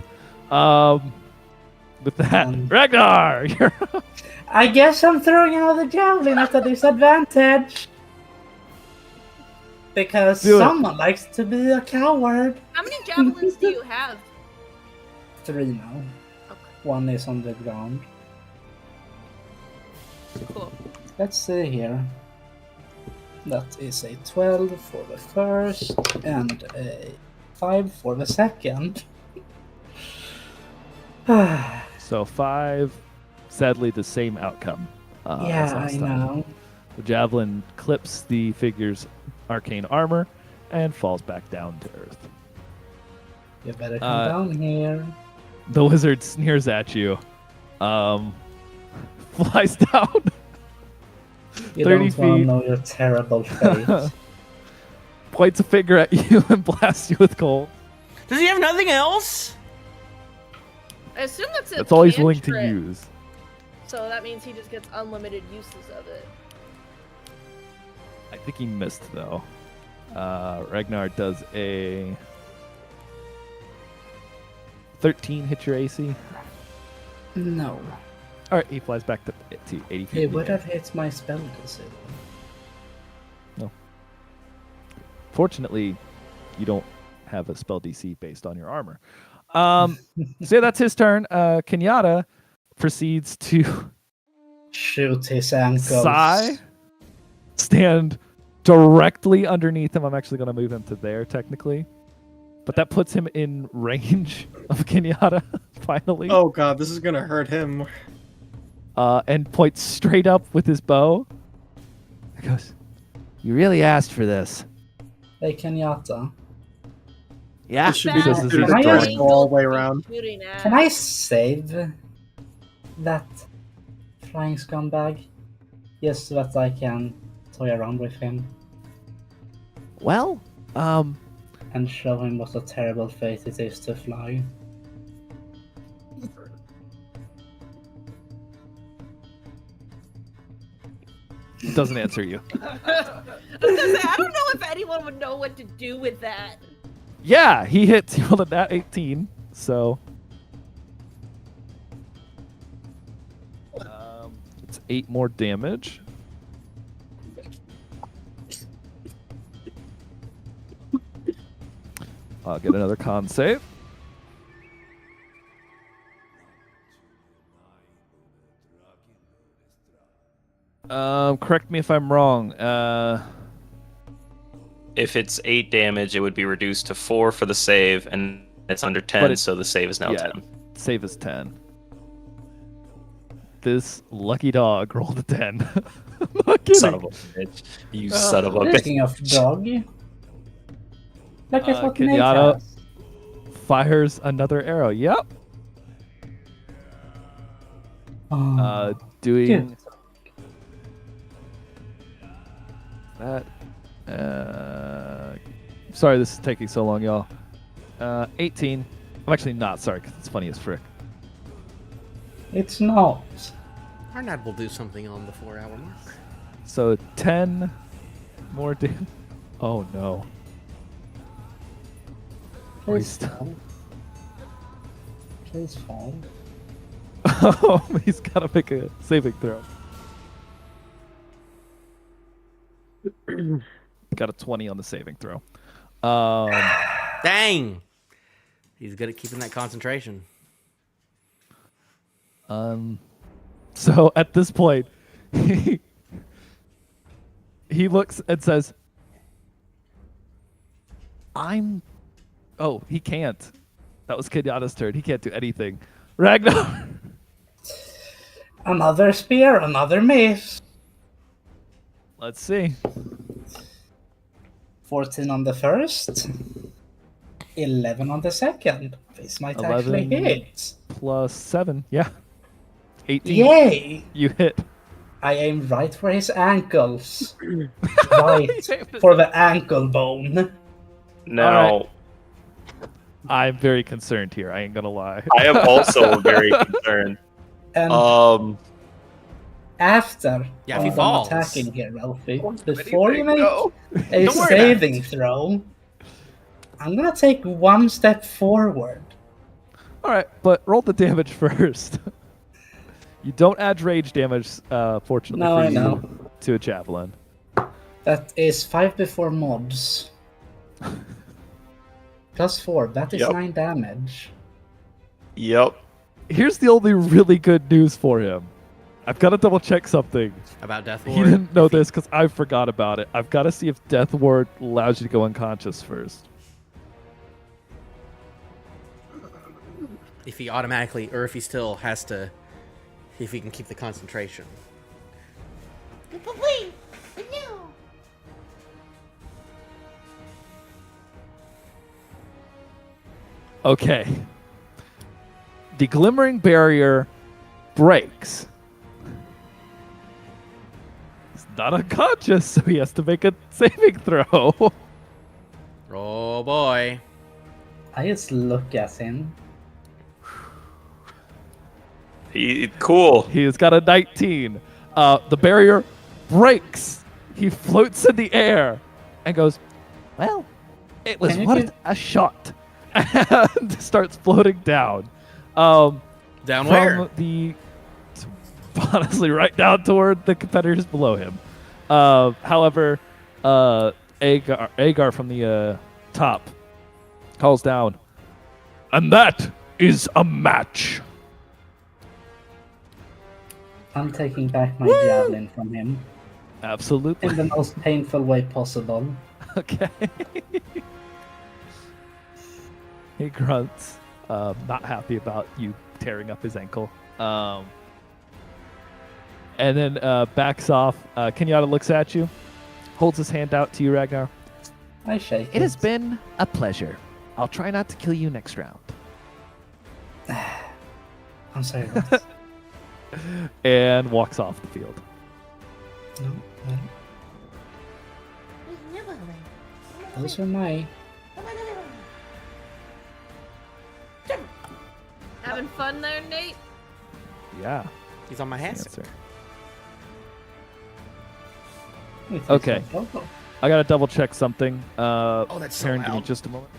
With that,
Um,
Ragnar, you're up.
I guess I'm throwing another javelin at a disadvantage. Because
Do it.
someone likes to be a coward.
How many javelins do you have?
3 now.
Okay,
One is on the ground.
cool.
Let's see here. That is a 12 for the first and a 5 for the second.
So 5, sadly the same outcome. as
Yeah, I
last time.
know.
The javelin clips the figure's arcane armor and falls back down to earth.
You better come down here.
The wizard sneers at you, flies down
You
30
don't want
feet.
to know your terrible fate.
points a finger at you and blasts you with cold.
Does he have nothing else?
I assume that's a
That's all he's willing to
cantrip,
use.
So that means he just gets unlimited uses of it.
I think he missed though. Ragnar does a 13 hit your AC.
No.
All right, he flies back to 80 feet.
It
in the
would
air.
have hit my spell DC.
Fortunately, you don't have a spell DC based on your armor. So yeah, that's his turn. Kenyatta proceeds to
Shoot his ankles.
sigh, stand directly underneath him. I'm actually going to move him to there, technically. But that puts him in range of Kenyatta, finally.
Oh god, this is gonna hurt him.
And points straight up with his bow. He goes, "You really asked for this."
Hey, Kenyatta.
Yeah.
This should be
Says as
considered
he's
a
I
dark
just-
all the way around.
Shooting at.
Can I save that flying scumbag? Just so that I can toy around with him
Well,
and show him what a terrible fate it is to fly.
Doesn't answer you.
I was gonna say, I don't know if anyone would know what to do with that.
Yeah, he hits. He rolled a nat 18, so it's 8 more damage. I'll get another con save. Correct me if I'm wrong.
If it's 8 damage, it would be reduced to 4 for the save, and it's under 10,
But it's-
so the save is now
yeah.
10.
Save is 10. This lucky dog rolled a 10. I'm not kidding.
Son of a bitch. You son of a bitch.
Speaking of dog, look at what Nate
Kenyatta
has.
fires another arrow. Yep.
Oh,
Doing
good.
that. Sorry, this is taking so long, y'all. 18. I'm actually not sorry, because it's funny as frick.
It's not.
Arnad will do something on the 4-hour mark.
So 10 more damage. Oh no.
Please
Christ.
fall. Please fall.
Oh, he's got to make a saving throw. Got a 20 on the saving throw.
Dang! He's good at keeping that concentration.
So at this point, he looks and says, Oh, he can't. That was Kenyatta's turn. He can't do anything. Ragnar!
Another spear, another miss.
Let's see.
14 on the first. 11 on the second. This might actually
11
hit.
plus 7. Yeah. 18.
Yay!
You hit.
I aim right for his ankles. Right for the ankle bone.
Now,
I'm very concerned here. I ain't gonna lie.
I am also very concerned.
And after
Yeah, if he
I'm
falls.
attacking here, Ralphie, before you make
go?
a
Don't worry about
saving
it.
throw, I'm gonna take one step forward.
All right, but roll the damage first. You don't add rage damage, fortunately
No,
for
I
you,
know.
to a javelin.
That is 5 before mods. Plus 4, that is
Yep.
9 damage.
Yep.
Here's the only really good news for him. I've got to double check something.
About Death
He
Ward.
didn't know this because I forgot about it. I've got to see if Death Ward allows you to go unconscious first.
If he automatically, or if he still has to, if he can keep the concentration.
But wait, but no.
Okay. The glimmering barrier breaks. He's not unconscious, so he has to make a saving throw.
Oh boy.
I just look at him.
Cool.
He has got a 19. The barrier breaks. He floats in the air and goes, well, it was
Can you
worth
give-
a shot. And starts floating down. Down
Down
from
where?
the honestly right down toward the competitors below him. However, Agar from the top calls down, and that is a match.
I'm taking back my javelin from him
Absolutely.
in the most painful way possible.
Okay. He grunts, not happy about you tearing up his ankle. And then backs off. Kenyatta looks at you, holds his hand out to you, Ragnar.
I shake
It has been a pleasure. I'll try not to kill you next round.
I'm sorry, Ross.
And walks off the field.
No, no. Those are my...
Having fun there, Nate?
Yeah.
He's on my
that's
hat.
the answer. Okay. I gotta double check something.
Oh, that's so
Karen, give me
loud.
just a moment.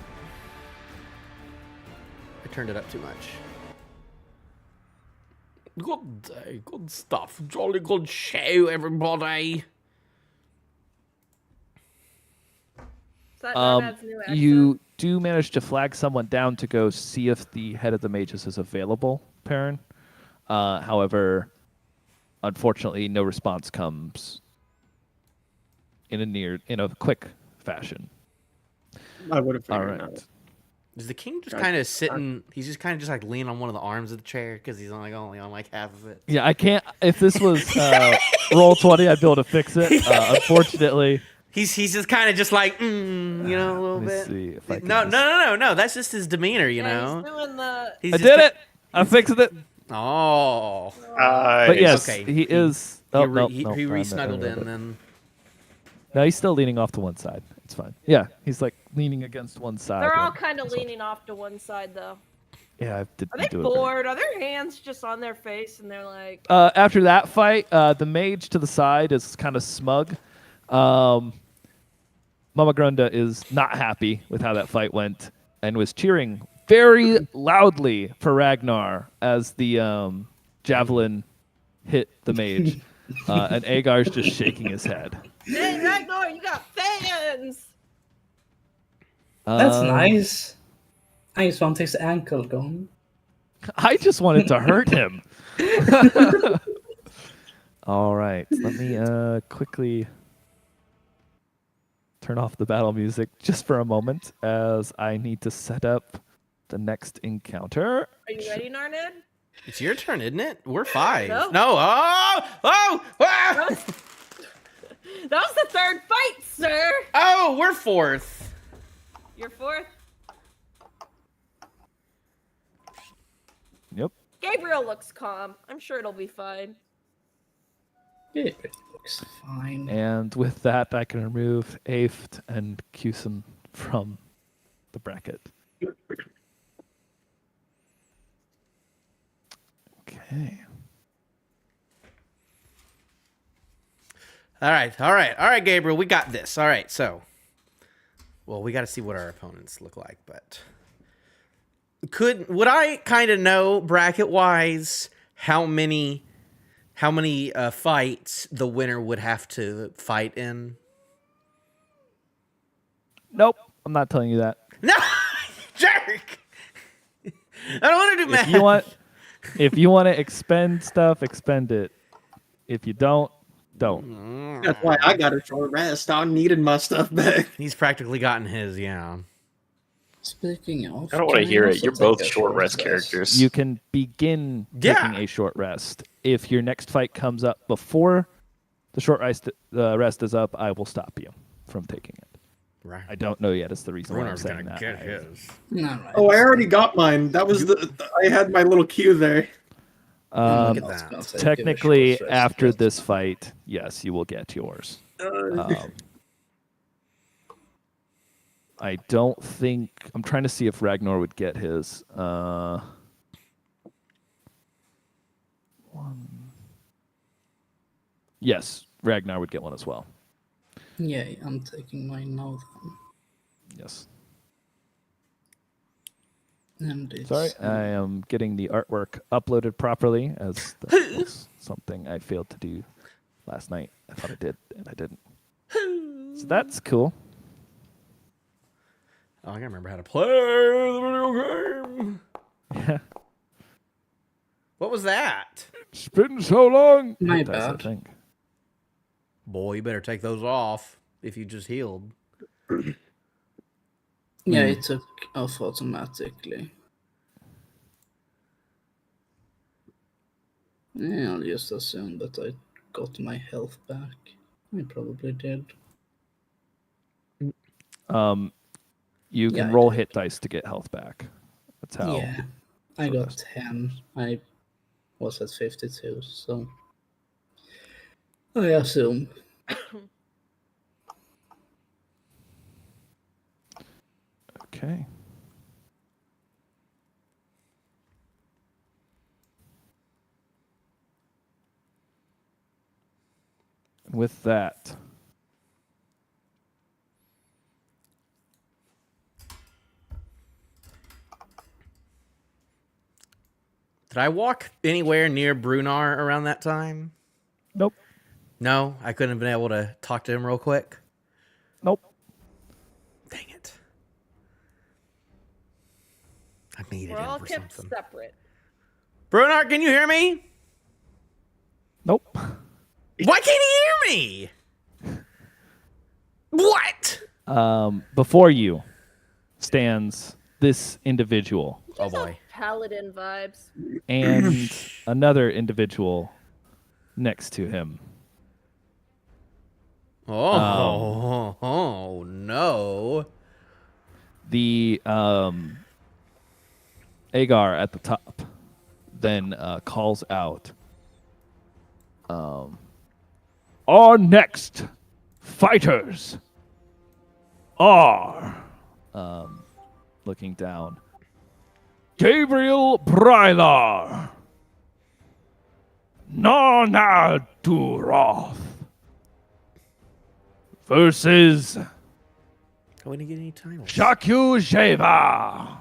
I turned it up too much. Good day, good stuff. Jolly good show, everybody.
Is that Nonad's new accent?
You do manage to flag someone down to go see if the head of the mages is available, Perrin. However, unfortunately, no response comes in a quick fashion.
I would have
All
figured
right.
that.
Is the king just
Gotcha.
kind of sitting? He's just kind of like leaning on one of the arms of the chair because he's only on like half of it.
Yeah, I can't. If this was roll 20, I'd be able to fix it. Unfortunately,
He's just kind of just like a little
let me
bit.
see if I can
No,
just-
no. That's just his demeanor, you
Yeah,
know.
he's doing the...
He's
I
just
did
ki-
it. I fixed it.
Oh.
But yes,
Okay.
he is.
He,
Oh,
re-
no,
he,
no,
he
I'm-
re-snuggled
I'm-
in then.
No, he's still leaning off to one side. It's fine. Yeah, he's like leaning against one side.
They're all
and-
kind of
so-
leaning off to one side, though.
Yeah, I did
Are they
do it. very-
bored? Are their hands just on their face and they're like...
After that fight, the mage to the side is kind of smug. Mama Grunda is not happy with how that fight went and was cheering very loudly for Ragnar as the javelin hit the mage. And Agar's just shaking his head.
Hey, Ragnar, you got fans!
That's
Um,
nice. I just want his ankle gone.
I just wanted to hurt him. All right, let me quickly turn off the battle music just for a moment as I need to set up the next encounter.
Are you ready, Narned?
It's your turn, isn't it? We're 5.
No.
No. Oh!
That was, that was the third fight, sir.
Oh, we're 4th.
You're 4th.
Yep.
Gabriel looks calm. I'm sure it'll be fine.
It looks fine.
And with that, I can remove Aft and Cusin from the bracket. Okay.
All right, Gabriel, we got this. All right, so, well, we got to see what our opponents look like, but would I kind of know bracket wise how many fights the winner would have to fight in?
Nope, I'm not telling you that.
No, jerk. I don't want to do math.
If you want to expend stuff, expend it. If you don't.
That's why I got a short rest. I needed my stuff back.
He's practically gotten his, yeah.
Speaking of,
I don't want to
can
hear
I
it.
also
You're
take
both
a
short rest characters.
You can begin taking a short rest. If your next fight comes up before the short rest is up, I will stop you from taking it.
Right.
I don't know yet. It's the reason why I'm
Brunar's
saying
gonna
that.
get his.
Oh, I already got mine. That was I had my little queue there.
Look at that.
Technically, after this fight, yes, you will get yours. I don't think. I'm trying to see if Ragnar would get his. Yes, Ragnar would get one as well.
Yeah, I'm taking mine now then.
Yes.
And it's,
Sorry, I am getting the artwork uploaded properly, as that was something I failed to do last night. I thought I did, and I didn't. So that's cool.
Oh, I gotta remember how to play the video game.
Yeah.
What was that?
It's been so long.
My
Hit dice, I
bad.
think.
Boy, you better take those off if you just healed.
Yeah, it took off automatically. Yeah, I'll just assume that I got my health back. I probably did.
You can
Yeah, I
roll
did.
hit dice to get health back. That's how.
Yeah, I
short
got
rest.
10. I was at 52, so I assume.
Okay. With that,
Did I walk anywhere near Brunar around that time?
nope,
No, I couldn't have been able to talk to him real quick.
nope.
Dang it. I needed
We're
him
all
for
kept
something.
separate.
Brunar, can you hear me?
Nope.
Why can't he hear me? What?
Before you stands this individual
Oh boy.
Paladin vibes.
and another individual next to him.
Oh no.
The Agar at the top then calls out, our next fighters are, looking down, Gabriel Brylar, Narnad Duroth versus
Oh, we didn't get any titles.
Shaku Sheva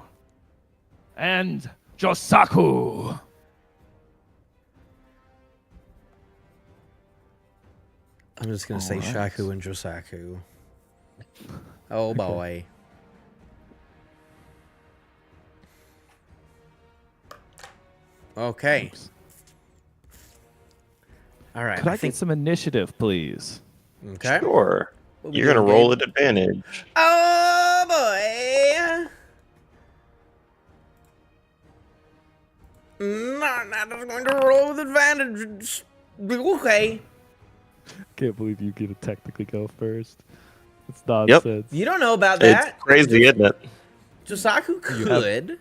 and Josaku.
I'm just gonna say
Alright.
Shaku and Josaku. Oh boy. Okay. All right.
Could I get some initiative, please?
Okay.
Sure.
What we
You're gonna
doing,
roll
Gabe?
at advantage.
Oh boy. Not going to roll with advantage. Okay.
Can't believe you get to technically go first. It's
Yep.
nonsense.
You don't know about
It's
that.
crazy, isn't it?
Josaku
You have-
could.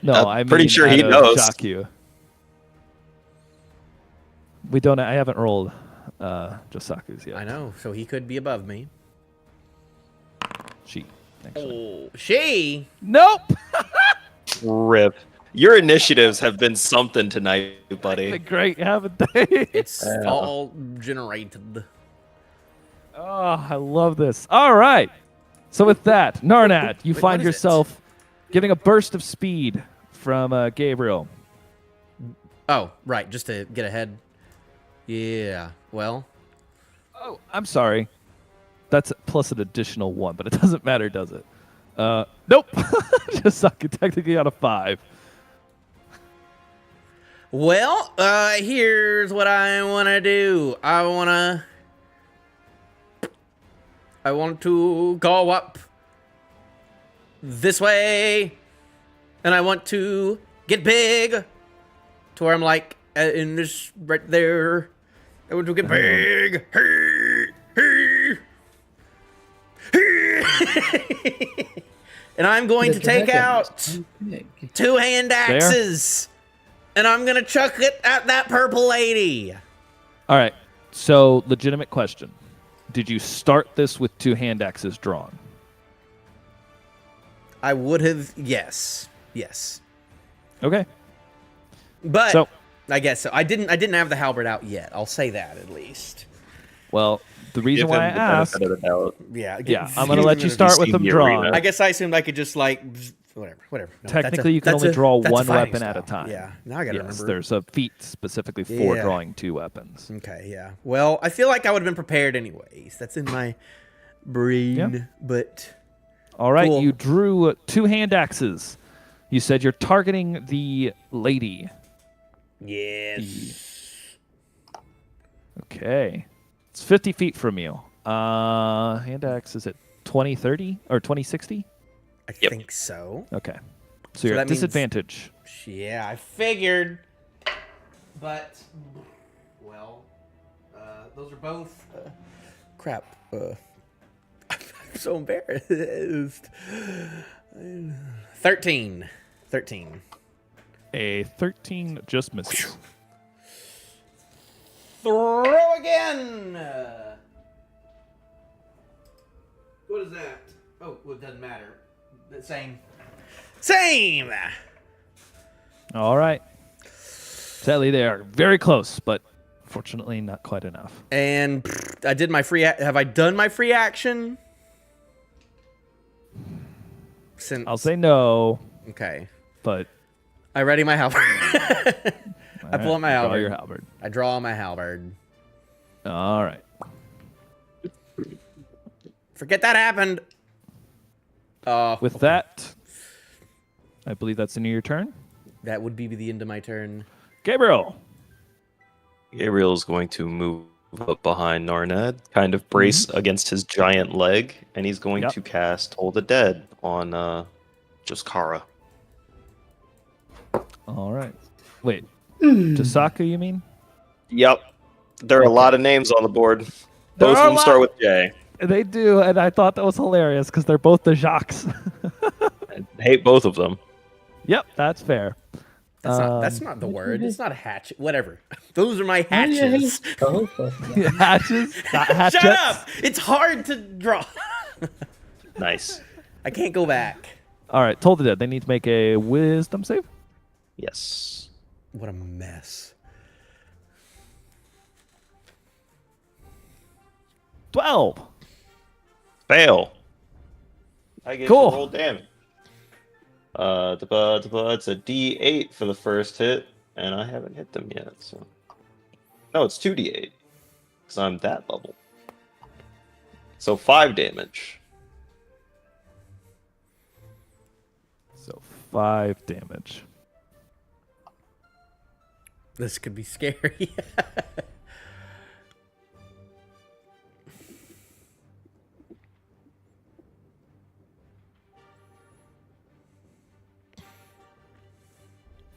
No,
I'm
I mean
pretty sure he
out of
knows.
Jaku. We don't. I haven't rolled Josaku's yet.
I know, so he could be above me.
She. Actually.
Oh, she.
Nope.
Rip. Your initiatives have been something tonight, buddy.
Been great, haven't they?
It's all generated.
Oh, I love this. All right. So with that, Narnad, you
Wait,
find
what is it?
yourself getting a burst of speed from Gabriel.
Oh, right, just to get ahead. Yeah, well.
Oh, I'm sorry. That's plus an additional 1, but it doesn't matter, does it? Nope. Just suck it technically out of 5.
Well, here's what I want to do. I want to go up this way, and I want to get big to where I'm like in this right there. I want to get big. And I'm going to take out 2 hand axes, and I'm gonna chuck it at that purple lady.
All right. So, legitimate question. Did you start this with 2 hand axes drawn?
I would have, yes.
Okay.
But
So-
I guess so. I didn't have the halberd out yet. I'll say that at least.
Well, the reason
Give
why I
him the
asked.
benefit of the doubt.
Yeah,
I'm going to let you start with them
Easier
drawn.
arena.
I guess I assumed I could just like whatever. No,
Technically, you can only draw
that's a
one
fighting
weapon at a
style.
time.
Yeah, now I gotta
Yes,
remember.
there's a feat specifically for
Yeah.
drawing 2 weapons.
Okay, yeah. Well, I feel like I would have been prepared anyways. That's in my brain.
Yeah.
But
All right,
Cool.
you drew 2 hand axes. You said you're targeting the lady.
yes.
Okay. It's 50 feet from you. Hand axe is at 2030 or 2060?
I
Yep.
think so.
Okay. So you're
that
at
means-
disadvantage.
Yeah, I figured. But well, those are both crap. I'm so embarrassed. 13.
A 13 just misses.
Throw again. What is that? Oh, well, it doesn't matter. The same.
All right. Sadly, they are very close, but fortunately not quite enough.
And I did my free. Have I done my free action? Since
I'll say no,
okay.
but
I ready my halberd. I pull out my
draw
halberd.
your halberd.
I draw my halberd.
All right.
Forget that happened.
With that, I believe that's the end of your turn.
That would be the end of my turn.
Gabriel.
Gabriel's going to move up behind Narnad, kind of brace against his giant leg, and he's going
Yep.
to cast Toll the Dead on Justicar.
All right. Wait. Tasaka, you mean?
Yep. There are a lot of names on the board.
There
Both
are
of
a
them
lot-
start with J.
They do, and I thought that was hilarious because they're both the Jacques.
I hate both of them.
Yep, that's fair.
That's not the word. It's not a hatchet. Whatever. Those are my
Oh, yeah,
hatches.
Hatches, not hatchets.
Shut up! It's hard to draw.
Nice.
I can't go back.
All right, Toll the Dead. They need to make a wisdom save.
Yes.
What a mess.
12.
Fail. I get
Cool.
to roll damage. It's a D8 for the first hit, and I haven't hit them yet. So, no, it's 2D8 because I'm that level. So 5 damage.
So 5 damage.
This could be scary.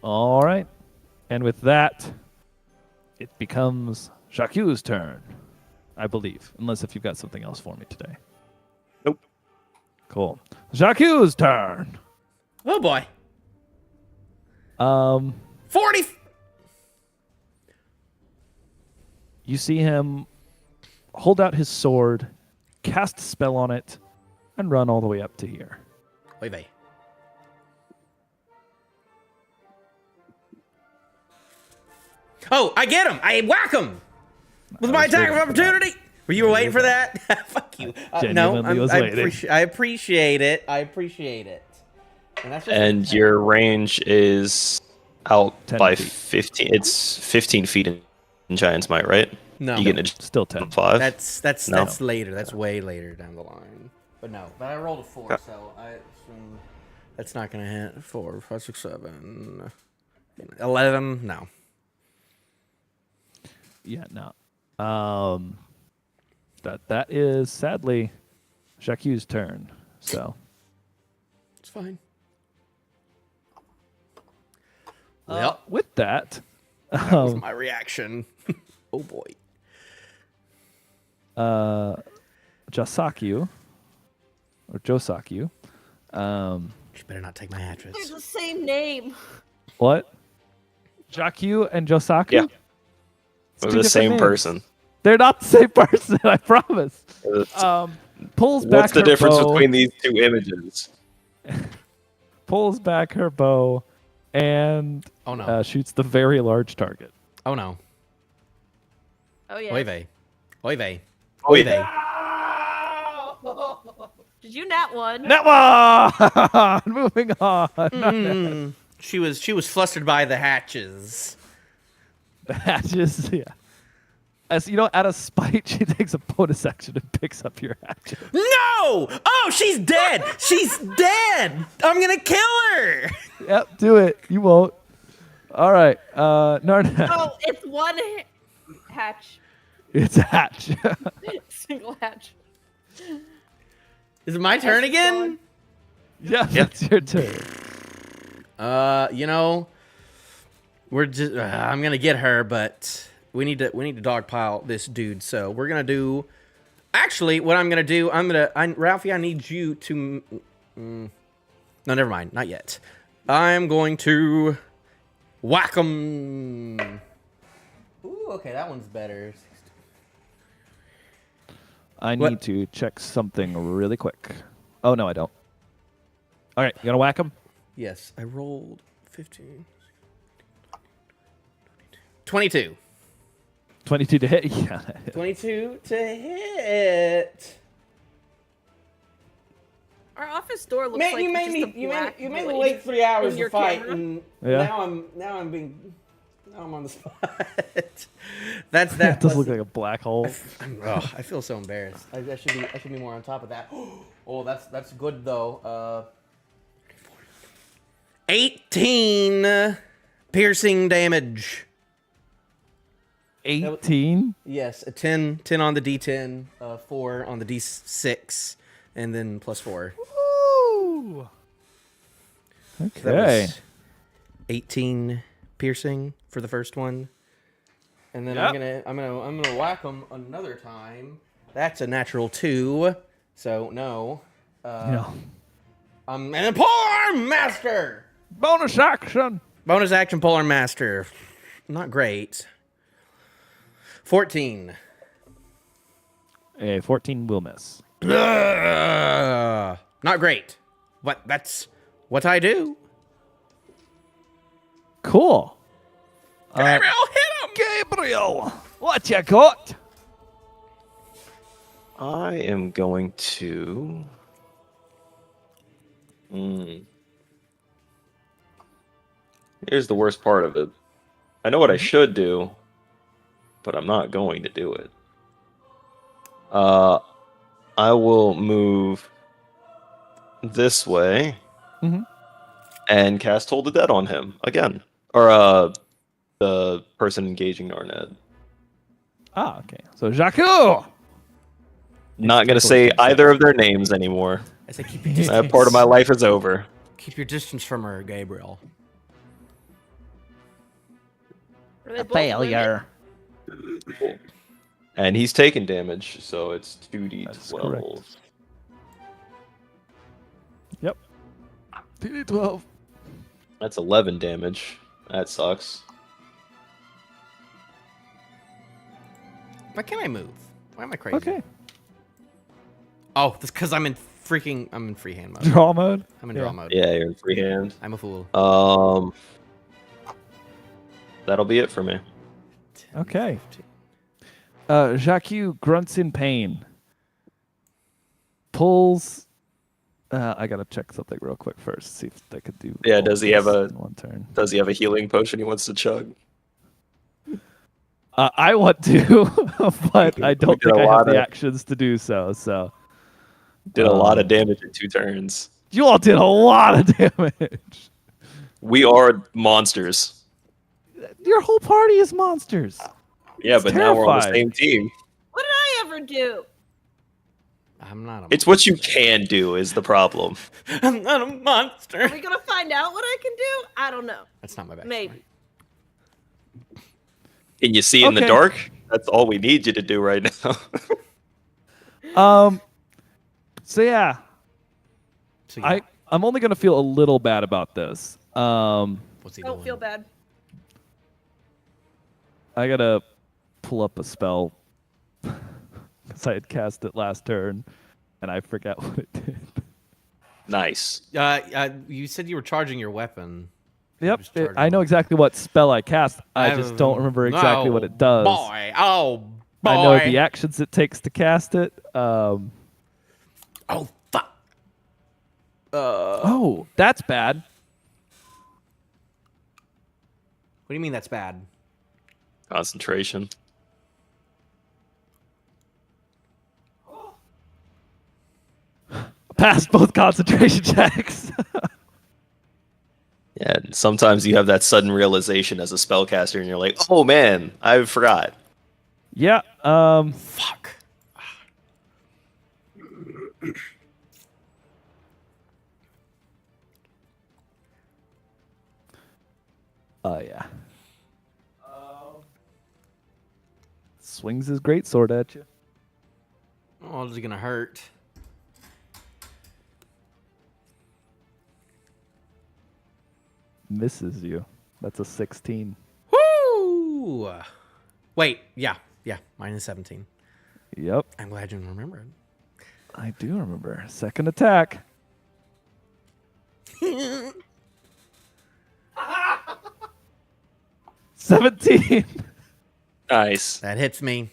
All right. And with that, it becomes Jacques' turn, I believe. Unless if you've got something else for me today.
Nope.
Cool. Jacques' turn.
Oh boy. 40.
You see him hold out his sword, cast a spell on it, and run all the way up to here.
Oy vey. Oh, I get him. I whack him with my attack of opportunity. Were you waiting for that? Fuck you. No, I appreciate it. I appreciate it. And, that's just
And your range is out
10
by
feet.
15. It's 15 feet in Giant's Might, right?
No.
You getting
Still 10.
5?
That's later. That's way later down the line. But no. But I rolled a 4, so that's not gonna hit. 4, 5, 6, 7, 11. No.
Yeah, no. That is sadly Jacques' turn. So
It's fine.
with that,
That was my reaction. Oh boy.
Josaku.
You better not take my
They're
hatchets.
the same name.
What? Jacques and Josaku?
Yeah.
It's
They're
two
the
different
same
names.
person.
They're not the same person, I promise. Pulls back
What's the
her
difference
bow,
between these two images?
pulls back her bow, and
Oh no.
shoots the very large target.
Oh no.
Oh yeah.
Oy vey. Oy vey.
Oh,
Oy
yeah.
vey.
Did you nat one?
That one! Moving on.
She was flustered by the hatches.
The hatches, yeah. As you know, out of spite, she takes a bonus action and picks up your hatchet.
No! Oh, she's dead! She's dead! I'm gonna kill her!
Yep, do it. You won't. All right, Narnet.
Oh, it's one hatch.
It's a hatch.
Single hatch.
Is it my turn again?
Yeah, that's your turn.
You know, we're just I'm gonna get her, but we need to dogpile this dude. So we're gonna do. Actually, what I'm gonna do, Ralphie, I need you to. No, never mind, not yet. I'm going to whack him. Ooh, okay, that one's better.
I
What?
need to check something really quick. Oh, no, I don't. All right, you gonna whack him?
Yes, I rolled 15. 22.
22 to hit? Yeah.
22 to hit.
Our office door looks
Man,
like
you made
just
me
a black
you made me
void
wait 3 hours
in
to
your
fight,
camera.
and
Yeah.
now I'm on the spot. That's
It
that.
does
plus-
look like a black hole.
Oh, I feel so embarrassed. I should be more on top of that. Oh, that's good though. 18 piercing damage.
18?
Yes, a 10 on the D10, 4 on the D6, and then plus 4.
Woo!
That
Okay.
was 18 piercing for the first one, and then
Yep.
I'm gonna whack him another time. That's a natural 2, so no.
Yeah.
And then polearm master.
Bonus action!
Bonus action polearm master. Not great. 14.
A 14 will miss.
Not great. But that's what I do.
Cool.
Gabriel, hit him!
Gabriel, what you got?
I am going to. Here's the worst part of it. I know what I should do, but I'm not going to do it. I will move this way
Mhm.
and cast Hold the Dead on him again. Or the person engaging Narnet.
Ah, okay. So Jacques!
Not gonna say either of their names anymore.
I say keep your distance.
That part of my life is over.
Keep your distance from her, Gabriel.
Are they
A
both women?
failure.
And he's taking damage, so it's 2d12.
That's correct. Yep. TD12.
That's 11 damage. That sucks.
Why can't I move? Why am I crazy?
Okay.
Oh, that's because I'm in freehand mode.
Draw mode.
I'm in draw mode.
Yeah, you're in freehand.
I'm a fool.
That'll be it for me.
Okay. Jacques grunts in pain. Pulls. I gotta check something real quick first. See if I could do.
Yeah,
all
does he
this
have a-
in one turn?
Does he have a healing potion he wants to chug?
I want to, but I don't
did
think
a
I have
lot
the
of-
actions to do so. So
Did a lot of damage in 2 turns.
you all did a lot of damage.
We are monsters.
Your whole party is monsters.
Yeah,
It's
but now we're on the
terrifying.
same team.
What did I ever do?
I'm not a
It's what you can do is the problem.
I'm not a monster.
Are we gonna find out what I can do? I don't know.
That's not my backstory.
Maybe.
Can you see in the
Okay.
dark? That's all we need you to do right now.
So yeah,
So, yeah,
I'm only gonna feel a little bad about this.
what's he
Don't
doing?
feel bad.
I gotta pull up a spell because I had cast it last turn, and I forgot what it did.
Nice.
You said you were charging your weapon.
Yep,
was charging
I know
one.
exactly what spell I cast. I just don't remember exactly what it does.
Boy, oh boy.
I know the actions it takes to cast it.
Oh fuck.
Oh, that's bad.
What do you mean that's bad?
Concentration.
Passed both concentration checks.
Yeah, and sometimes you have that sudden realization as a spellcaster and you're like, oh man, I forgot.
Yeah.
Fuck.
Oh yeah. Swings his great sword at you.
Oh, this is gonna hurt.
Misses you. That's a 16.
Woo! Wait, yeah, minus 17.
Yep.
I'm glad you remembered.
I do remember. Second attack. 17.
Nice.
That hits me.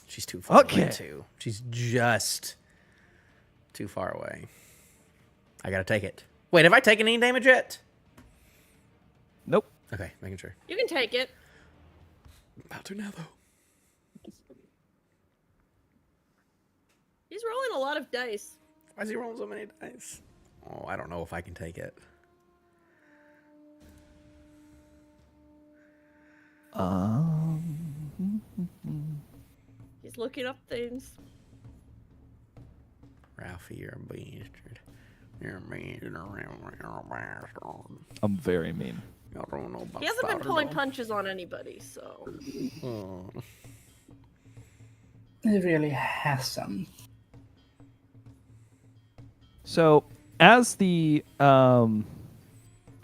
She's too far
Okay.
away too. She's just too far away. I gotta take it. Wait, have I taken any damage yet?
Nope.
Okay, making sure.
You can take it.
About to now though.
He's rolling a lot of dice.
Why is he rolling so many dice? Oh, I don't know if I can take it.
He's looking up things.
Ralphie, you're a bastard. You're a bastard.
I'm very mean.
Y'all don't know about
He hasn't been pulling
Spider-Man.
punches on anybody, so.
Oh.
He really hasn't.
So, as the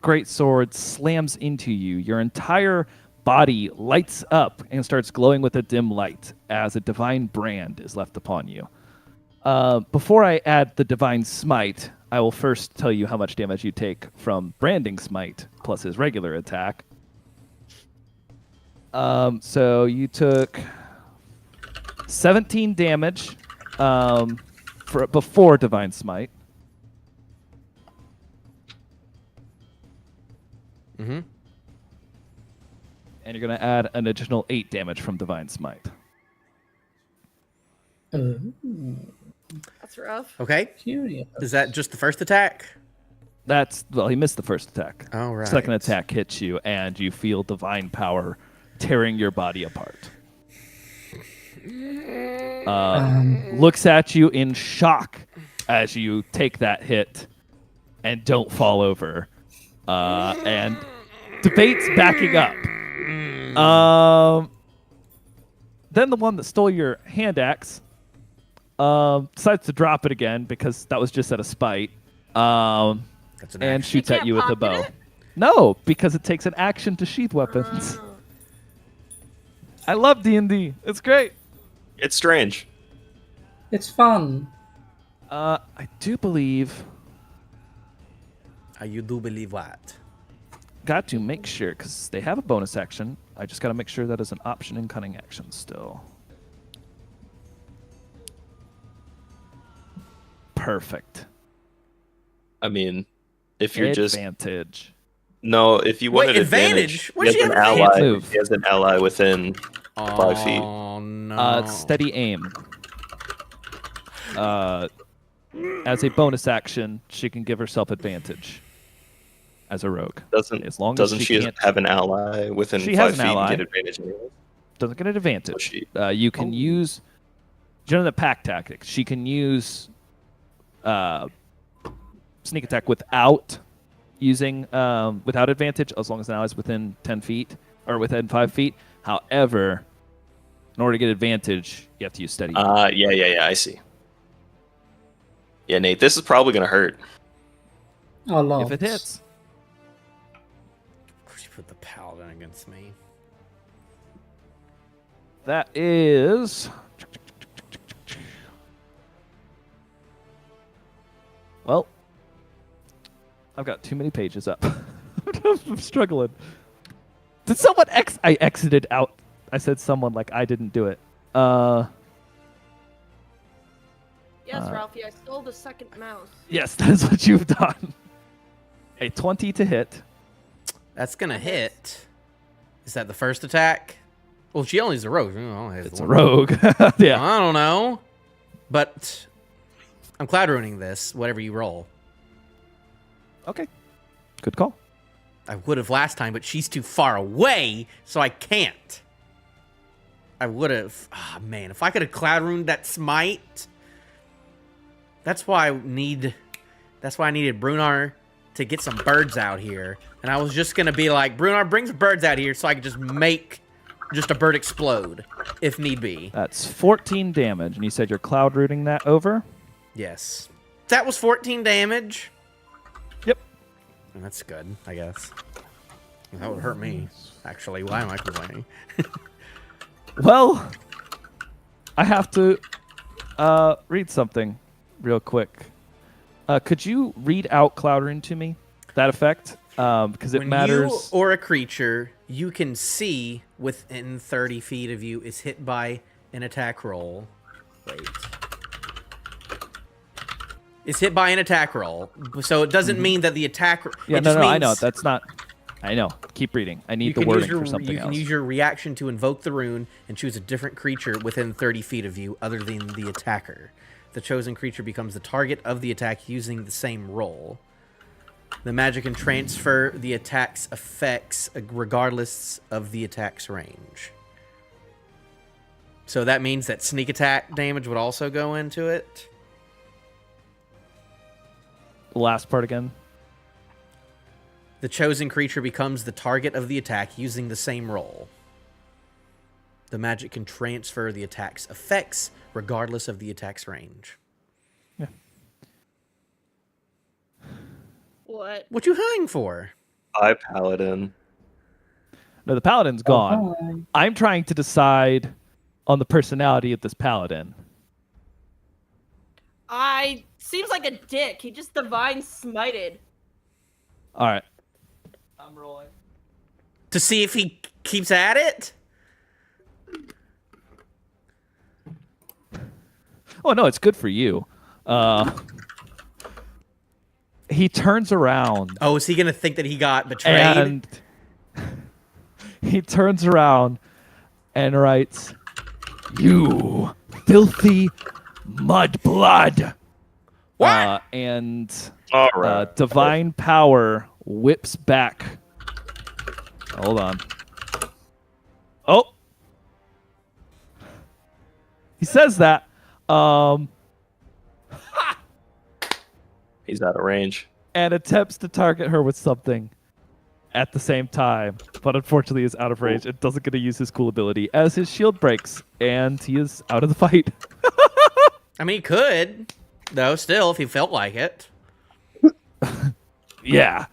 great sword slams into you, your entire body lights up and starts glowing with a dim light as a divine brand is left upon you. Before I add the divine smite, I will first tell you how much damage you take from branding smite plus his regular attack. So you took 17 damage before divine smite.
Mm-hmm.
And you're going to add an additional 8 damage from divine smite.
That's rough.
Okay.
Curious.
Is that just the first attack?
He missed the first attack.
Oh, right.
Second attack hits you, and you feel divine power tearing your body apart. Looks at you in shock as you take that hit and don't fall over. And debates backing up. Then the one that stole your hand axe decides to drop it again because that was just out of spite.
That's an
And
action.
shoots
You
at you with a
can't
bow.
pocket it?
No, because it takes an action to sheath weapons. I love D&D. It's great.
It's strange.
It's fun.
I do believe.
You do believe what?
Got to make sure because they have a bonus action. I just got to make sure that is an option in cunning action still. Perfect.
I mean, if you're just
Advantage.
no, if you wanted
advantage?
advantage,
Where'd
he
she
has an
have
ally.
advantage? Move.
He has an ally within 5 feet.
Oh no.
Steady aim. As a bonus action, she can give herself advantage as a rogue.
Doesn't
As long as
doesn't
she
she
can't-
have an ally within
She
5
has an
feet
ally.
and get advantage anyway?
Doesn't get an advantage.
she-
You can use generally the pack tactics. She can use sneak attack without using without advantage as long as an ally is within 10 feet or within 5 feet. However, in order to get advantage, you have to use steady.
Yeah, I see. Yeah, Nate, this is probably gonna hurt.
A lot.
if it hits.
Of course, you put the paladin against me.
That is. Well, I've got too many pages up. I'm struggling. Did someone I exited out. I said someone like I didn't do it.
Yes, Ralphie, I stole the second mouse.
Yes, that's what you've done. A 20 to hit.
That's gonna hit. Is that the first attack? Well, she only is a rogue.
It's a rogue. Yeah.
I don't know, but I'm cloud ruining this. Whatever you roll,
Okay. Good call.
I would have last time, but she's too far away, so I can't. I would have. Ah, man, if I could have cloud ruined that smite. That's why I needed Brunar to get some birds out here. And I was just going to be like, Brunar, bring some birds out here so I could just make just a bird explode, if need be.
That's 14 damage, and you said you're cloud rooting that over?
Yes. That was 14 damage.
Yep.
And that's good, I guess. That would hurt me, actually. Why am I complaining?
Well, I have to read something real quick. Could you read out Cloud Rune to me? That effect? Because it
When
matters.
you or a creature you can see within 30 feet of you is hit by an attack roll. Wait. Is hit by an attack roll. So it doesn't mean that the attack...
Yeah,
it
no,
just
I
means
know. That's not... I know. Keep reading. I need
you
the
can
wording
use
for something
You
else.
can use your reaction to invoke the rune and choose a different creature within 30 feet of you other than the attacker. The chosen creature becomes the target of the attack using the same roll. The magic can transfer the attack's effects regardless of the attack's range. So that means that sneak attack damage would also go into it.
The last part again.
The chosen creature becomes the target of the attack using the same roll. The magic can transfer the attack's effects regardless of the attack's range.
Yeah.
What?
What you hung for?
I paladin.
No, the paladin's gone. I'm trying to decide on the personality of this paladin.
Seems like a dick. He just divine smited.
All right.
I'm rolling.
To see if he keeps at it?
Oh, no, it's good for you. He turns around.
Oh, is he going to think that he got betrayed?
And he turns around and writes, "You filthy mudblood."
What?
And
All right.
divine power whips back. Hold on. Oh. He says that.
He's out of range.
And attempts to target her with something. at the same time, but unfortunately is out of range and doesn't get to use his cool ability as his shield breaks and he is out of the fight.
I mean, he could, though, still, if he felt like it.
Yeah.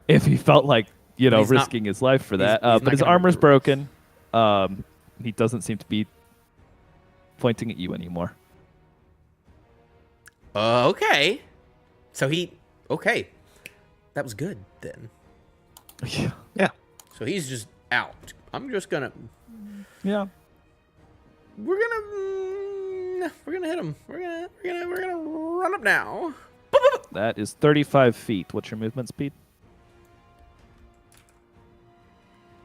If he felt like,
He's not-
risking his life for that.
he's
But
not
his
gonna
armor's
regret
broken. He doesn't seem to be pointing at you anymore.
Okay. So okay. That was good, then.
Yeah.
So he's just out. I'm just gonna...
Yeah.
We're gonna hit him. We're gonna run up now.
That is 35 feet. What's your movement speed?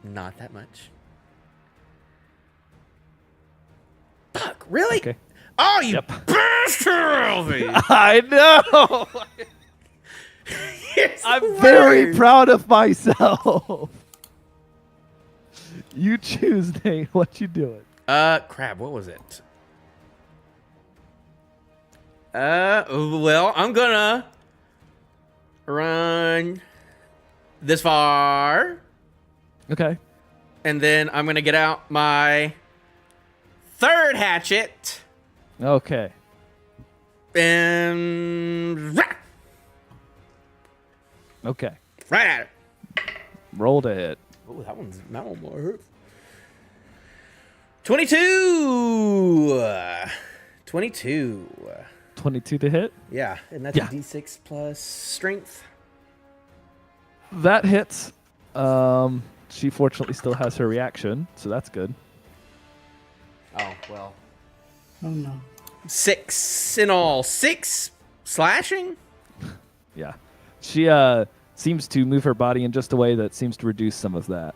Not that much. Fuck, really?
Okay.
Oh, you
Yep.
bastard, Alfie!
I know.
You're
I'm
the
very
worst.
proud of myself. You choose, Nate. What you doing?
Crap, what was it? Well, I'm gonna run this far,
Okay.
and then I'm gonna get out my third hatchet,
Okay.
and
Okay.
right at it.
Roll to hit.
Oh, that one more hurts. 22. 22.
22 to hit.
Yeah, and that's
Yeah.
a D6 plus strength.
That hits. She fortunately still has her reaction, so that's good.
Oh, well.
Oh no.
6 in all. 6 slashing?
Yeah. She seems to move her body in just a way that seems to reduce some of that.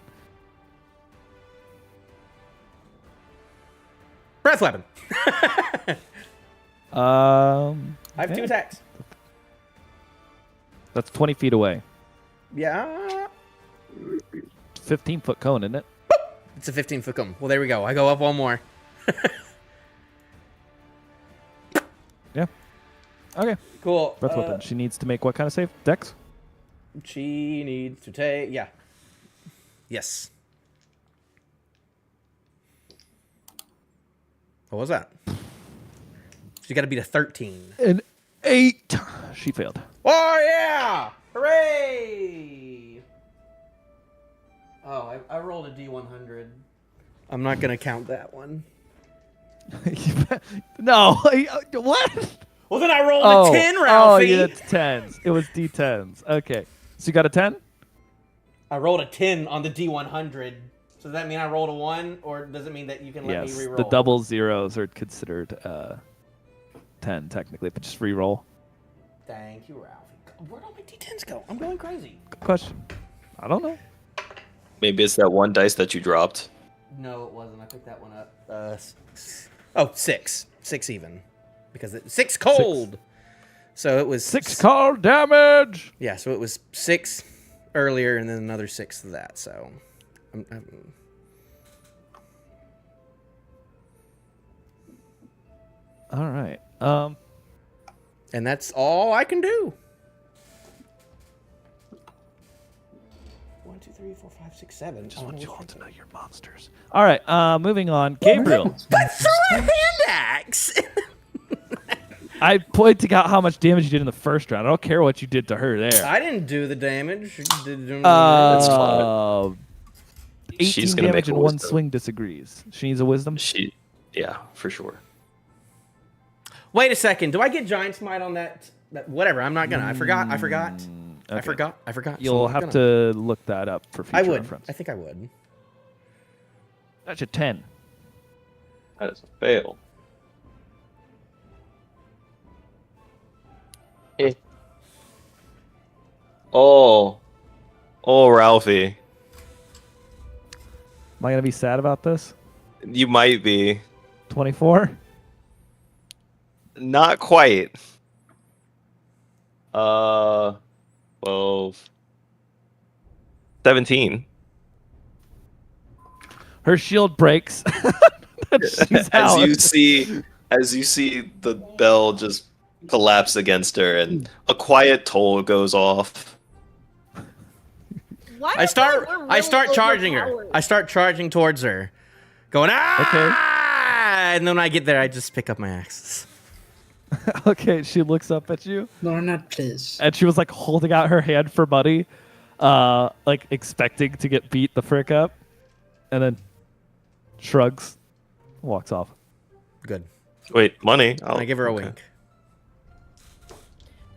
Breath weapon. I have 2
okay.
attacks.
That's 20 feet away.
Yeah.
15-foot cone, isn't it?
It's a 15-foot cone. Well, there we go. I go up one more.
Yeah. Okay.
Cool.
Breath weapon. She needs to make what kind of save? Dex?
She needs to take... Yeah. Yes. What was that? She got to beat a 13.
An 8. She failed.
Oh, yeah! Hooray! Oh, I rolled a D100. I'm not going to count that one.
No. What?
Well, then I rolled a 10, Ralphie.
Oh, yeah, it's 10s. It was D10s. Okay. So you got a 10?
I rolled a 10 on the D100. So does that mean I rolled a 1, or does it mean that you can let
Yes.
me reroll?
The double zeros are considered 10, technically, but just reroll.
Thank you, Ralphie. Where'd all my D10s go? I'm going crazy.
Good question. I don't know.
Maybe it's that one dice that you dropped.
No, it wasn't. I picked that one up. 6. 6 even. Because 6 cold. So it was
6 cold damage.
Yeah, so it was 6 earlier and then another 6 to that. So
All right.
and that's all I can do. 1, 2, 3, 4, 5, 6, 7.
Just want you all to know your monsters. All right. Moving on. Gabriel.
But throw a hand axe.
I'm pointing out how much damage you did in the first round. I don't care what you did to her there.
I didn't do the damage.
That's fine.
18
She's gonna
damage
make a
and 1
wisdom.
swing disagrees. She needs a wisdom?
Yeah, for sure.
Wait a second. Do I get giant smite on that? Whatever. I'm not gonna. I forgot. I forgot.
Okay.
I forgot.
You'll
So I'm
have
gonna.
to look that up for future
I would.
reference.
I think I would.
That's a 10.
That is a fail. Oh, Ralphie,
Am I going to be sad about this?
you might be.
24?
Not quite. 12, 17.
Her shield breaks. She's out.
As you see the bell just collapse against her, and a quiet toll goes off.
Why
I
is that
start
we're
I start
really
charging her.
overpowered?
I start charging towards her, going and then when I get there, I just pick up my axes.
Okay, she looks up at you,
Lorna, please.
and she was like holding out her hand for money, like expecting to get beat the frick up, and then shrugs, walks off.
Good.
Wait, money?
I give her a wink.
So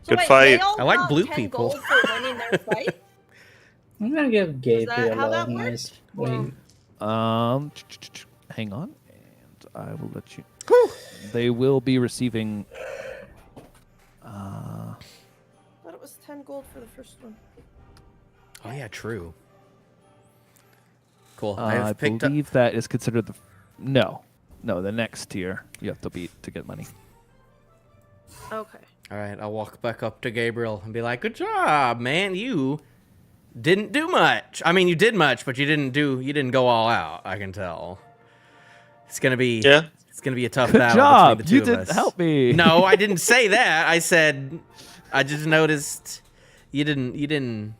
Good
wait,
fight.
they all
I like
got
blue
10
people.
gold for winning their fight?
I'm gonna give Gabriel
how
a
that
nice
worked?
wing.
Hang on, and I will let you. They will be receiving.
I thought it was 10 gold for the first one.
Oh yeah, true. Cool.
I
I've picked up.
believe that is considered the. No, the next tier you have to beat to get money.
Okay.
All right, I'll walk back up to Gabriel and be like, "Good job, man. You didn't do much. I mean, you did much, but you didn't go all out. I can tell. It's gonna be It's gonna be a tough
Good
battle
job.
between the two
You
of
didn't
us.
help me.
No, I didn't say that. I said I just noticed you didn't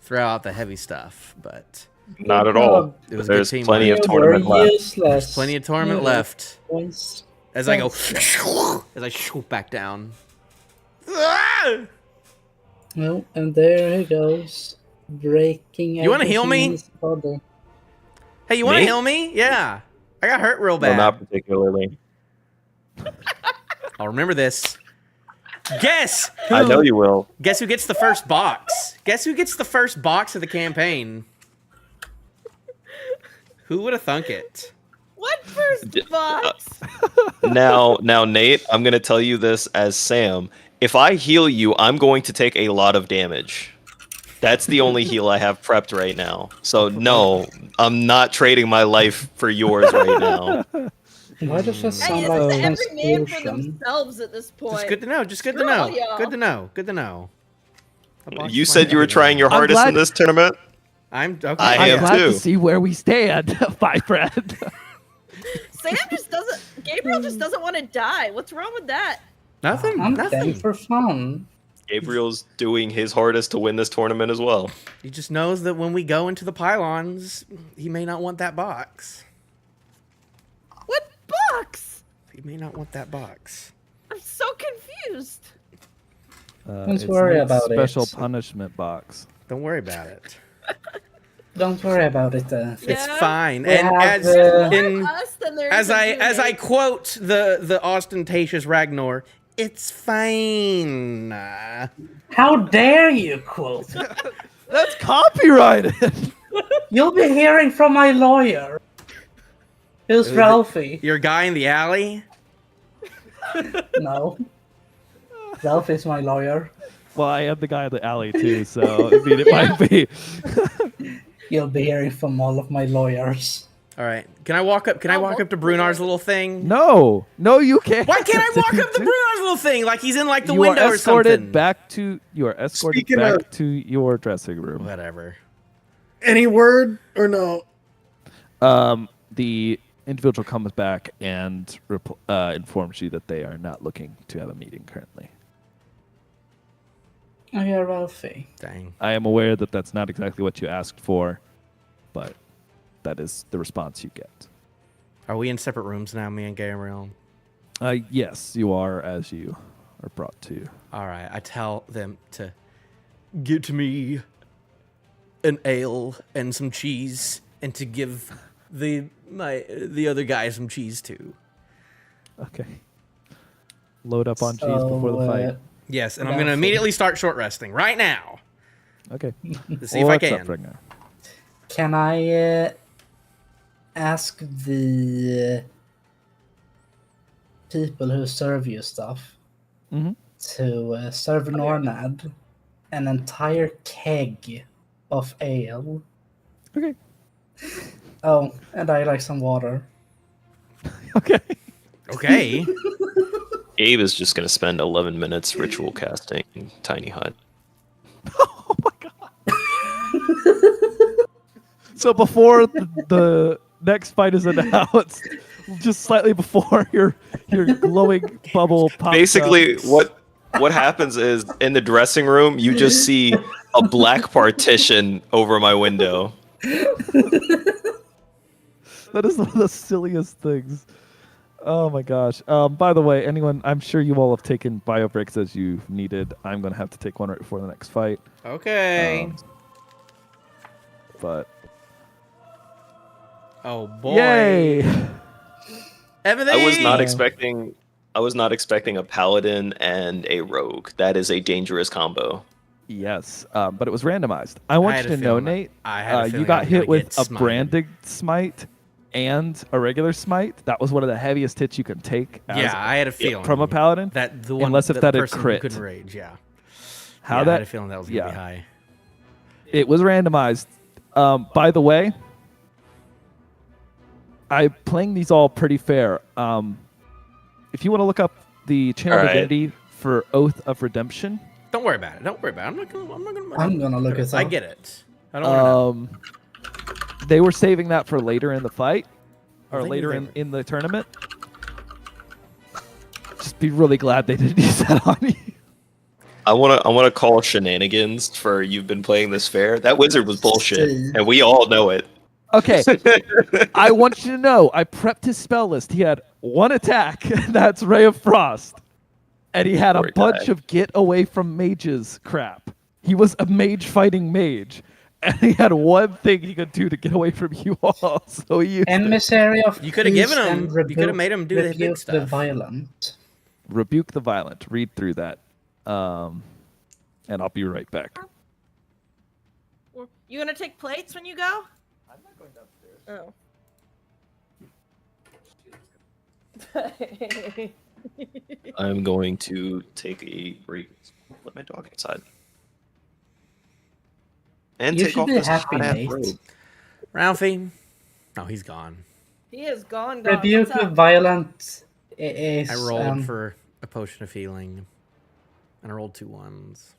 throw out the heavy stuff, but
Not at all.
it was
There's
good teamwork.
plenty of
You
tournament
were
left.
useless.
Plenty of tournament
You
left.
was-
As I go, as I shoot back down. Ah!
No, and there he goes, breaking.
You wanna heal
everything in
me?
his body.
Hey, you want to
Me?
heal me? Yeah, I got hurt real
No,
bad.
not particularly.
I'll remember this. Guess
I know you will.
Guess who gets the first box? Guess who gets the first box of the campaign? Who would have thunk it?
What first box?
Now, Nate, I'm gonna tell you this as Sam. If I heal you, I'm going to take a lot of damage. That's the only heal I have prepped right now. So no, I'm not trading my life for yours right now.
Why does that
Hey,
sound
it's
like
every man for
confusion?
themselves at this point.
Just good to know. Just good to
Screw all
know.
y'all.
Good to know. Good to know. A box
You
is
said
fine
you were
every
trying
now
your
and then.
hardest in
glad-
this tournament.
I'm okay.
I
I'm
am
glad
too.
to see where we stand, my friend.
Sam just doesn't. Gabriel just doesn't want to die. What's wrong with that?
Nothing.
I'm
Nothing.
playing for fun.
Gabriel's doing his hardest to win this tournament as well.
He just knows that when we go into the pylons, he may not want that box.
What box?
He may not want that box.
I'm so confused.
It's
worry
Nate's
about it.
special punishment box.
Don't worry about it.
Don't worry about it.
It's
Yeah.
fine.
We
And
have,
Us, then there
as
is a
I
remake.
quote the ostentatious Ragnar, it's fine.
How dare you quote?
That's copyrighted.
You'll be hearing from my lawyer. Who's Ralphie?
Your guy in the alley.
No. Ralphie's my lawyer.
Well, I am the guy in the alley too, so I mean, it might be.
You'll be hearing from all of my lawyers.
All right. Can I walk up? Can I walk up to Brunar's little thing?
No, you can't.
Why can't I walk up to Brunar's little thing like he's in like the
You
window
are
or
escorted
something?
back to. You are escorted
Speaking
back
of-
to your dressing room.
Whatever.
Any word or no?
The individual comes back and informs you that they are not looking to have a meeting currently.
Oh yeah, Ralphie.
Dang.
I am aware that that's not exactly what you asked for, but that is the response you get.
Are we in separate rooms now, me and Gabriel?
Yes, you are, as you are brought to.
All right. I tell them to get me an ale and some cheese, and to give the other guy some cheese too.
Okay. Load up on cheese before the fight.
Yes, and I'm gonna immediately start short resting right now.
Okay.
To see if I
What's
can.
up, Ragnar?
Can I ask the people who serve you stuff
Mhm.
to serve Nornad an entire keg of ale?
Okay.
Oh, and I like some water.
Okay.
Okay.
Gabe is just gonna spend 11 minutes ritual casting Tiny Hut.
So before the next fight is announced, just slightly before your glowing bubble pops
Basically,
up.
what happens is in the dressing room, you just see a black partition over my window.
That is one of the silliest things. Oh my gosh. By the way, anyone, I'm sure you all have taken bio breaks as you've needed. I'm going to have to take one right before the next fight.
Okay.
But.
Oh boy.
Yay!
Everything.
I was not expecting a paladin and a rogue. That is a dangerous combo.
Yes, but it was randomized. I want
had
you
a
to know,
feeling-
Nate,
I had a feeling
you
I
got
was
hit
gonna
with
get
a
smited.
branded smite and a regular smite. That was one of the heaviest hits you can take.
Yeah, I had a feeling
from a paladin.
that the one
unless if
the
that had
person who
crit.
couldn't rage. Yeah.
How
yeah,
that?
I had a feeling that was gonna be high.
It was randomized. By the way, I'm playing these all pretty fair. If you want to look up the channel
All right.
divinity for Oath of Redemption,
Don't worry about it. Don't worry about it.
I'm gonna look it
I
up.
get it. I don't want
they were saving that for later in the fight or
Thank you
later
very
in the tournament. Just be really glad they didn't use that on you.
I wanna call shenanigans for you've been playing this fair. That wizard was bullshit,
See.
and we all know it.
Okay, I want you to know I prepped his spell list. He had one attack, and that's Ray of Frost. And he had a
Poor
bunch
guy.
of get away from mages crap. He was a mage fighting mage. And he had one thing he could do to get away from you all. So he used it.
Emissary of
You coulda
peace
given him-
and
you coulda made him do the big
rebuke the
stuff.
violent.
Rebuke the violent. Read through that. And I'll be right back.
You gonna take plates when you go? I'm not going downstairs. Oh.
I'm going to take a break. Let my dog outside. And
You
take
should
off
be
this
happy,
hot-ass
Nate.
robe.
Ralphie. No, he's gone.
He is gone.
Rebuke
What's
the
up?
violent is.
I rolled for a potion of healing, and I rolled 2 ones.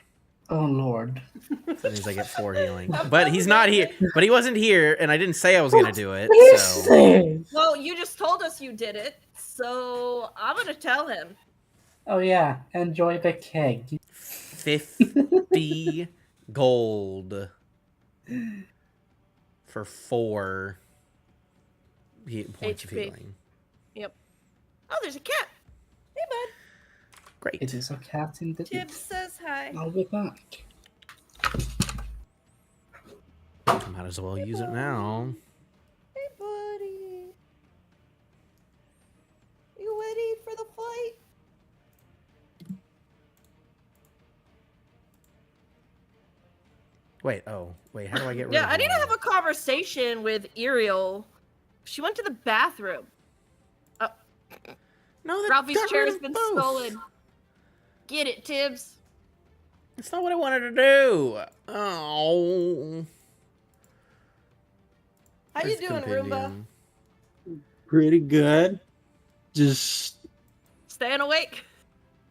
Oh lord.
So that means I get 4 healing. But he's not here. But he wasn't here, and I didn't say I was gonna do it. So
Well, you just told us you did it, so I'm gonna tell him.
Oh yeah, enjoy the keg.
50 gold for 4 points of
HP.
healing.
Yep. Oh, there's a cat. Hey, bud.
Great.
It is a cat in the.
Tibbs says hi.
I'll be back.
Might as well use it now.
Hey, buddy. You ready for the fight?
Wait, how do I get rid
Yeah,
of
I need to
one?
have a conversation with Ariel. She went to the bathroom.
No, that
Ralphie's
got rid
chair's
of
been
both.
stolen. Get it, Tibbs.
That's not what I wanted to do. Oh.
How you
Where's the
doing, Roomba?
compendium?
Pretty good. Just
Staying awake?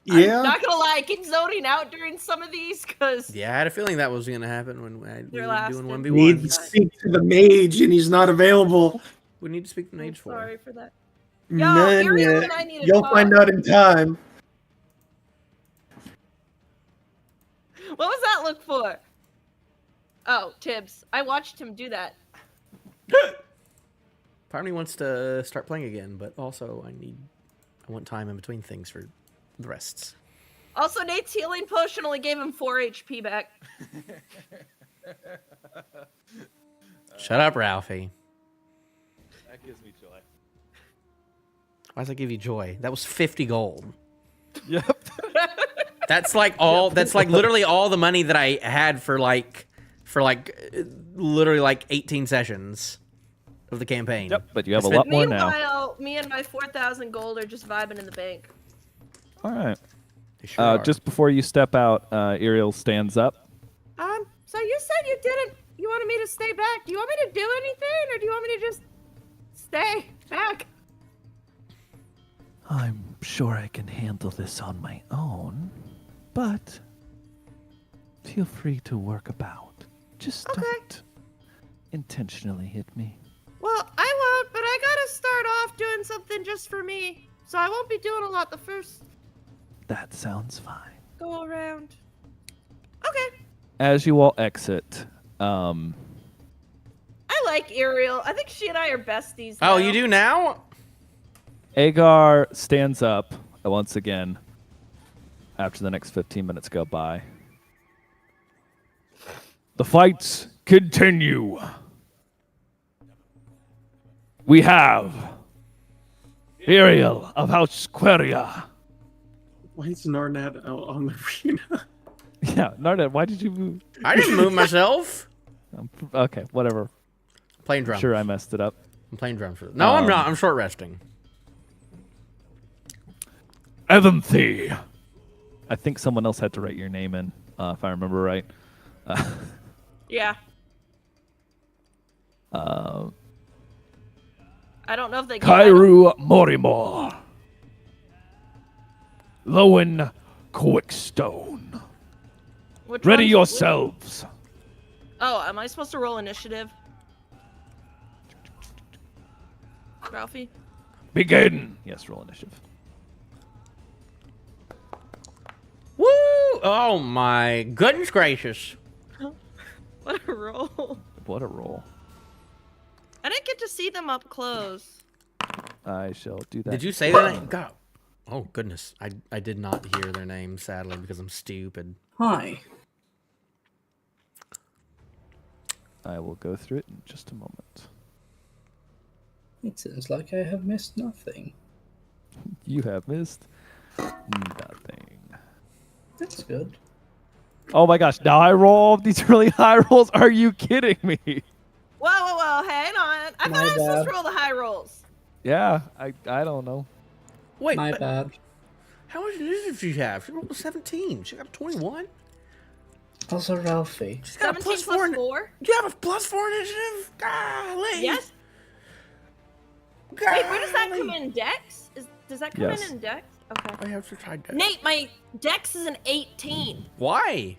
yeah.
I'm not gonna lie, I keep zoning out during some of these because
Yeah, I had a feeling that was gonna happen when we
They're
were
lasting.
doing
Need to
1v1s.
speak to the mage, and he's not available.
We need to speak to
I'm
Mage for.
sorry for that.
None
Ariel
yet.
and I need to
You'll
talk.
find out in time.
What was that look for? Oh, Tibbs. I watched him do that.
Part of me wants to start playing again, but also I want time in between things for the rests.
Also, Nate's healing potion only gave him 4 HP back.
Shut up, Ralphie.
That gives me joy.
Why does that give you joy? That was 50 gold.
Yep.
That's like all. That's like literally all the money that I had for literally like 18 sessions of the campaign.
Yep, but you have a
I spent-
lot more now.
Meanwhile, me and my 4,000 gold are just vibing in the bank.
All right.
They sure are.
Just before you step out, Ariel stands up.
So you said you didn't. You wanted me to stay back. Do you want me to do anything, or do you want me to just stay back?
I'm sure I can handle this on my own, but feel free to work about. Just
Okay.
don't intentionally hit me.
Well, I won't, but I gotta start off doing something just for me. So I won't be doing a lot the first
That sounds fine.
go around. Okay.
as you all exit,
I like Ariel. I think she and I are besties.
Oh,
now.
you do now?
Agar stands up once again after the next 15 minutes go by. The fights continue. We have Ariel of House Queria.
Why is Narnat out on the arena?
Yeah, Nardet, why did you move?
I didn't move myself.
Okay, whatever.
Playing drums.
Sure, I messed it up.
I'm playing drums. No, I'm not. I'm short resting.
Evanthy. I think someone else had to write your name in, if I remember right.
Yeah.
Uh,
I don't know if they.
Kairu Morimor. Lowen Quickstone.
Which
Ready
one's-
yourselves.
Oh, am I supposed to roll initiative? Ralphie?
Begin. Yes, roll initiative.
Woo! Oh my goodness gracious!
What a roll.
What a roll.
I didn't get to see them up close.
I shall do that.
Did you say their name? God. Oh goodness, I did not hear their name sadly because I'm stupid.
Hi.
I will go through it in just a moment.
It seems like I have missed nothing.
You have missed nothing.
That's good.
Oh my gosh, now I roll all of these really high rolls? Are you kidding me?
Whoa, hang on. I thought I was supposed to roll the high rolls.
Yeah, I don't know.
Wait,
My
but
bad.
how much initiative did she have? She rolled a 17. She got a 21.
Also, Ralphie.
She's got a
17
plus 4.
plus 4?
Do you have a plus 4 initiative? Golly.
Yes.
Golly.
Wait, where does that come in? Dex? Does that come
Yes.
in Dex? Okay.
I have to try that.
Nate, my Dex is an 18
Why?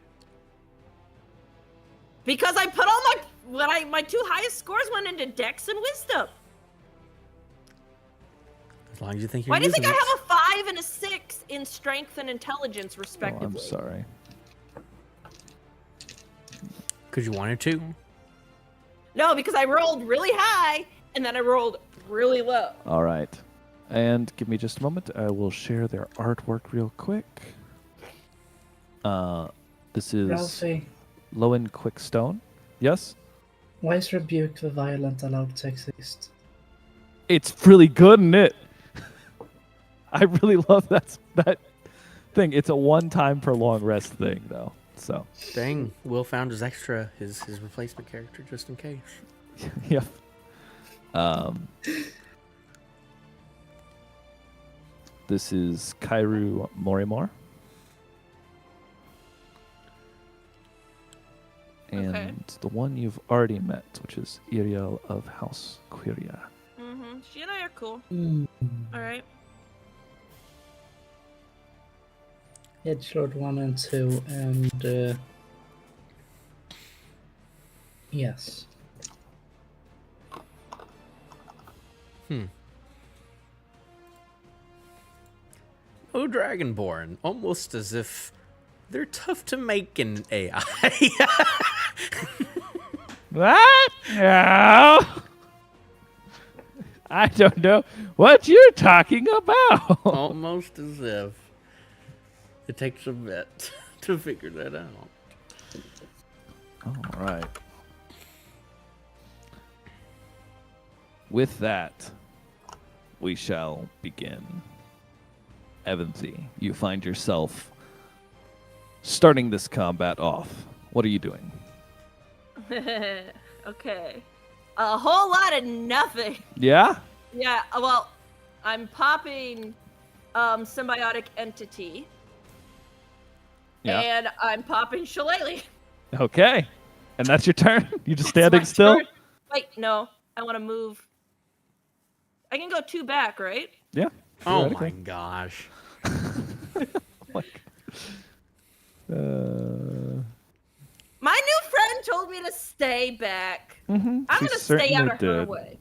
because I put all my two highest scores went into Dex and Wisdom.
As long as you think you're
Why do you
using
think I
it.
have a 5 and a 6 in Strength and Intelligence,
Oh,
respectively?
I'm sorry.
Because you wanted to?
No, because I rolled really high and then I rolled really low.
All right. And give me just a moment. I will share their artwork real quick. This is
Ralphie,
Lowen Quickstone. Yes?
why is Rebuke the Violent allowed to exist?
It's really good, isn't it? I really love that thing. It's a one-time per long rest thing, though. So,
Dang, Will found his extra, his replacement character just in case.
yep. This is Kairu Morimor. And
Okay.
the one you've already met, which is Iriel of House Quiria.
Mm-hmm. She and I are cool. All right.
Edgelord 1 and 2, and yes.
Oh, Dragonborn, almost as if they're tough to make in AI.
What? No. I don't know what you're talking about.
Almost as if it takes a bit to figure that out.
All right. With that, we shall begin. Evanthy, you find yourself starting this combat off. What are you doing?
Okay. A whole lot of nothing.
Yeah?
Yeah, well, I'm popping Symbiotic Entity.
Yeah.
And I'm popping Shillelagh.
Okay. And that's your turn? You just
It's
standing
my
still?
turn. Wait, no. I want to move. I can go 2 back, right?
Yeah.
Oh my
theoretically.
gosh.
Like,
My new friend told me to stay back. I'm
she
going to stay out
certainly
of her
did.
way.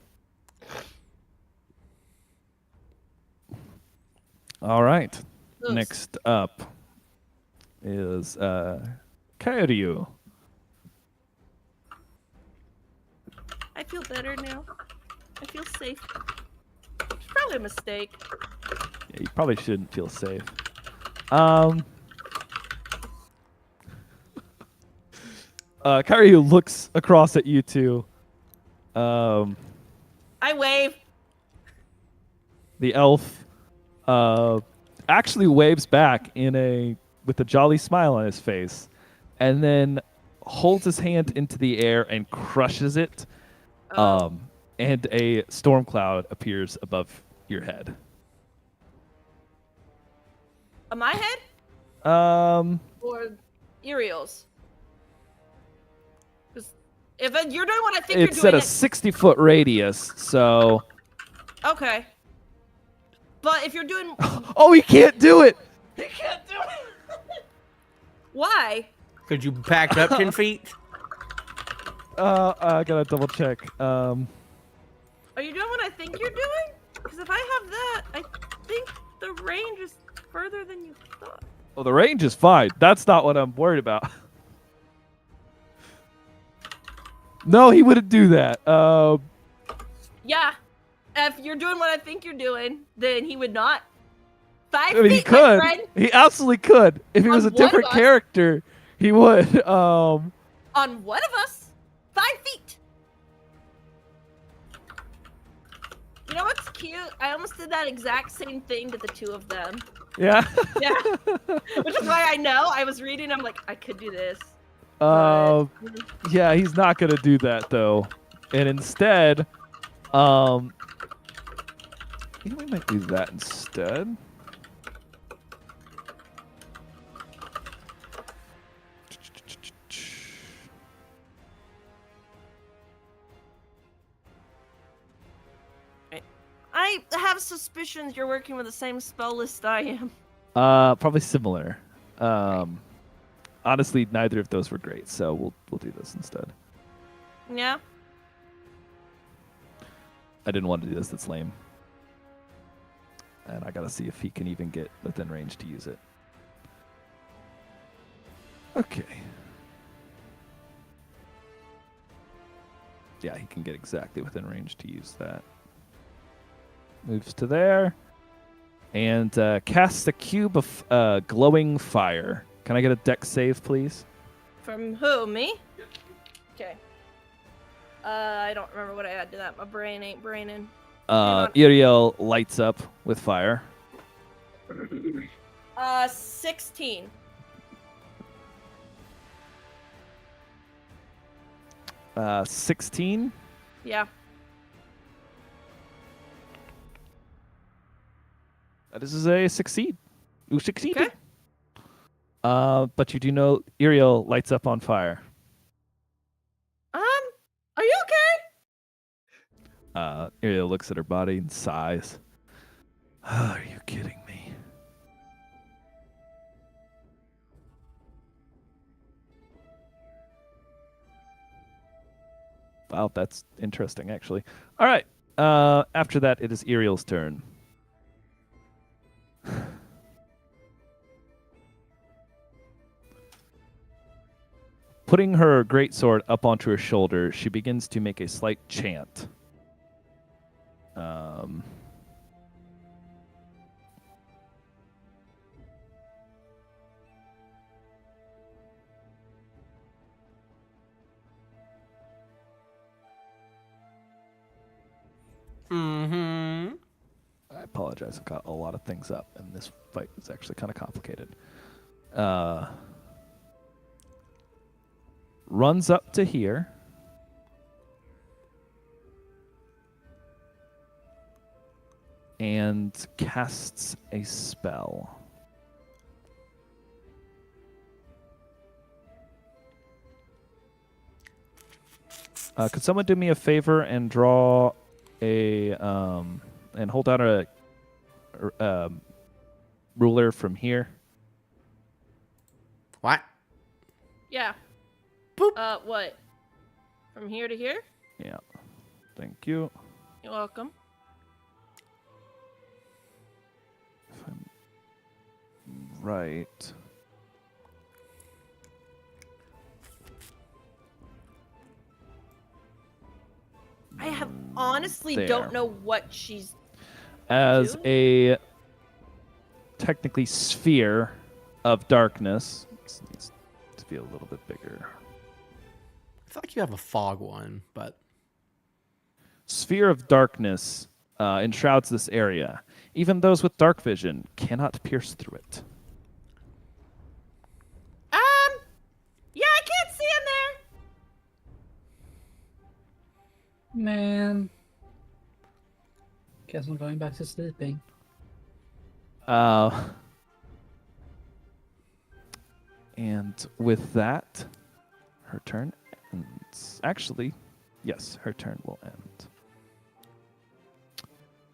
All right.
Oops.
Next up is Kairyu
feel better now. I feel safe. It's probably a mistake.
Yeah, you probably shouldn't feel safe. Karyu looks across at you two.
I wave.
The elf actually waves back with a jolly smile on his face, and then holds his hand into the air and crushes it. And a storm cloud appears above your head.
On my head? Or Iriel's? Because if you're doing what I think
It's
you're
at
doing,
a 60-foot radius, so.
Okay. But if you're doing,
Oh, he can't do it.
he can't do it. Why?
Could you back up 10 feet?
I gotta double check.
Are you doing what I think you're doing? Because if I have that, I think the range is further than you thought.
Well, the range is fine. That's not what I'm worried about. No, he wouldn't do that.
Yeah. If you're doing what I think you're doing, then he would not. 5
I mean,
feet,
he could.
my friend.
He absolutely could. If he was a
On one of
different
us.
character, he would.
On one of us, 5 feet. You know what's cute? I almost did that exact same thing to the two of them.
Yeah.
Yeah. Which is why I know. I was reading. I'm like, I could do this.
Yeah, he's not gonna do that though, and instead, you know, we might do that instead.
I have suspicions you're working with the same spell list I am.
Probably similar. Honestly, neither of those were great, so we'll do this instead.
Yeah.
I didn't want to do this. That's lame. And I gotta see if he can even get within range to use it. Okay. Yeah, he can get exactly within range to use that. Moves to there. And casts a cube of glowing fire. Can I get a dex save, please?
From who? Me? Okay. I don't remember what I had to that. My brain ain't braining.
Iriel lights up with fire.
16.
16.
Yeah.
That is a succeed. You succeeded.
Okay.
But you do know Iriel lights up on fire.
Are you okay?
Iriel looks at her body and sighs. Are you kidding me? Wow, that's interesting, actually. All right. After that, it is Iriel's turn. Putting her greatsword up onto her shoulder, she begins to make a slight chant.
Mm-hmm.
I apologize. I've got a lot of things up, and this fight is actually kind of complicated. Runs up to here. And casts a spell. Could someone do me a favor and draw a and hold out a ruler from here?
What?
Yeah.
Boop.
What? From here to here?
Yeah. Thank you.
You're welcome.
If I'm right.
honestly don't know what she's
as
doing?
a technically sphere of darkness. This needs to be a little bit bigger.
I feel like you have a fog one, but
Sphere of darkness enshrouds this area. Even those with dark vision cannot pierce through it.
Yeah, I can't see him there.
Man. Guess I'm going back to sleeping.
And with that, her turn ends. Actually, yes, her turn will end.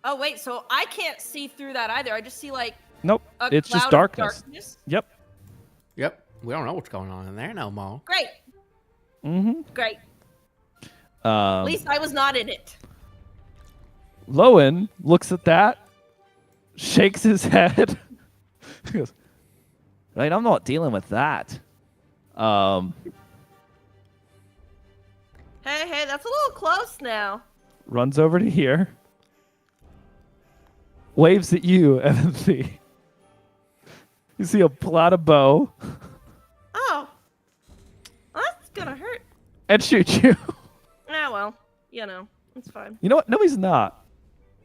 Oh wait, so I can't see through that either. I just see like
Nope,
a
it's
cloud
just
of
darkness. Yep.
yep, we don't know what's going on in there no more.
Great,
Mm-hmm.
great. At least I was not in it.
Lowen looks at that, shakes his head. He goes, right, I'm not dealing with that.
Hey, that's a little close now.
Runs over to here. Waves at you, Evan. You see a plot of bow.
Oh, well, that's gonna hurt.
And shoot you.
Ah, well, you know, it's fine.
You know what? No, he's not.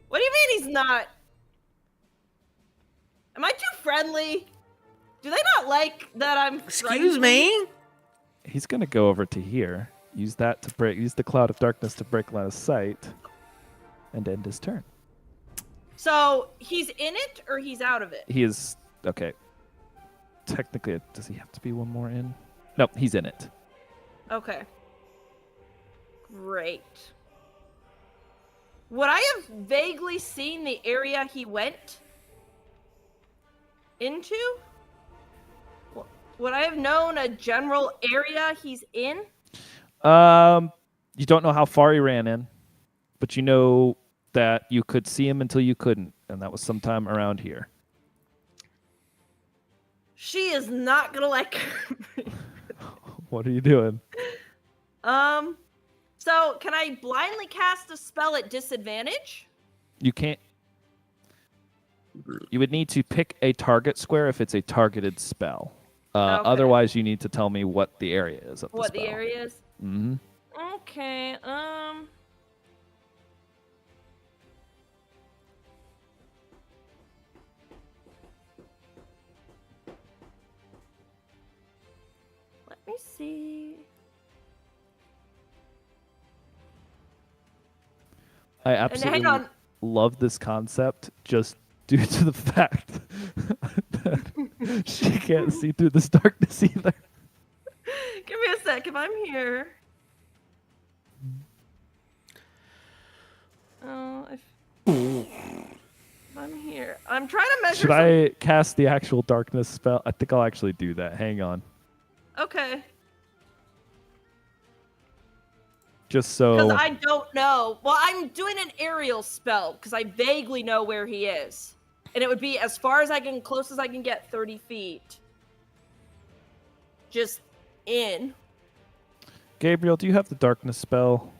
What do you mean he's not? Am I too friendly? Do they not like that I'm
Excuse
friendly?
me?
He's gonna go over to here. Use that to break. Use the cloud of darkness to break line of sight, and end his turn.
So he's in it or he's out of it?
He is okay. Technically, does he have to be one more in? No, he's in it.
Okay. Great. Would I have vaguely seen the area he went into? Would I have known a general area he's in?
You don't know how far he ran in, but you know that you could see him until you couldn't, and that was sometime around here.
She is not gonna like me.
What are you doing?
So can I blindly cast a spell at disadvantage?
You can't. You would need to pick a target square if it's a targeted spell.
Okay.
Otherwise, you need to tell me what the area is of the
What
spell.
the area is?
Mm-hmm.
Okay, let me see.
I
hang
absolutely
on.
love this concept just due to the fact that she can't see through this darkness either.
Give me a sec if I'm here. Oh, if I'm here. I'm trying to measure
Should I cast the actual darkness spell? I think I'll actually do that. Hang on.
Okay.
Just so.
Because I don't know. Well, I'm doing an aerial spell because I vaguely know where he is. And it would be as far as I can, close as I can get, 30 feet. Just in.
Gabriel, do you have the darkness spell?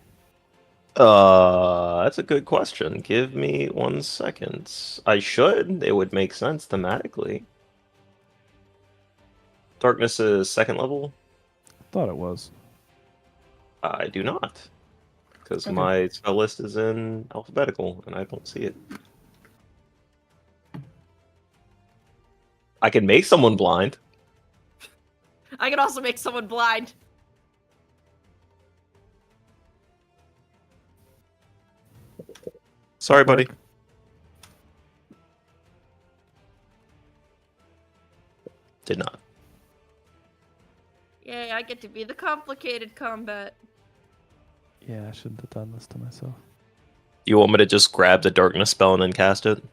That's a good question. Give me 1 second. I should. It would make sense thematically. Darkness is 2nd level?
Thought it was.
I do not. Because
Okay.
my spell list is in alphabetical, and I don't see it. I can make someone blind.
I can also make someone blind.
Sorry, buddy. Did not.
Yay, I get to be the complicated combat.
Yeah, I shouldn't have done this to myself.
You want me to just grab the darkness spell and then cast it?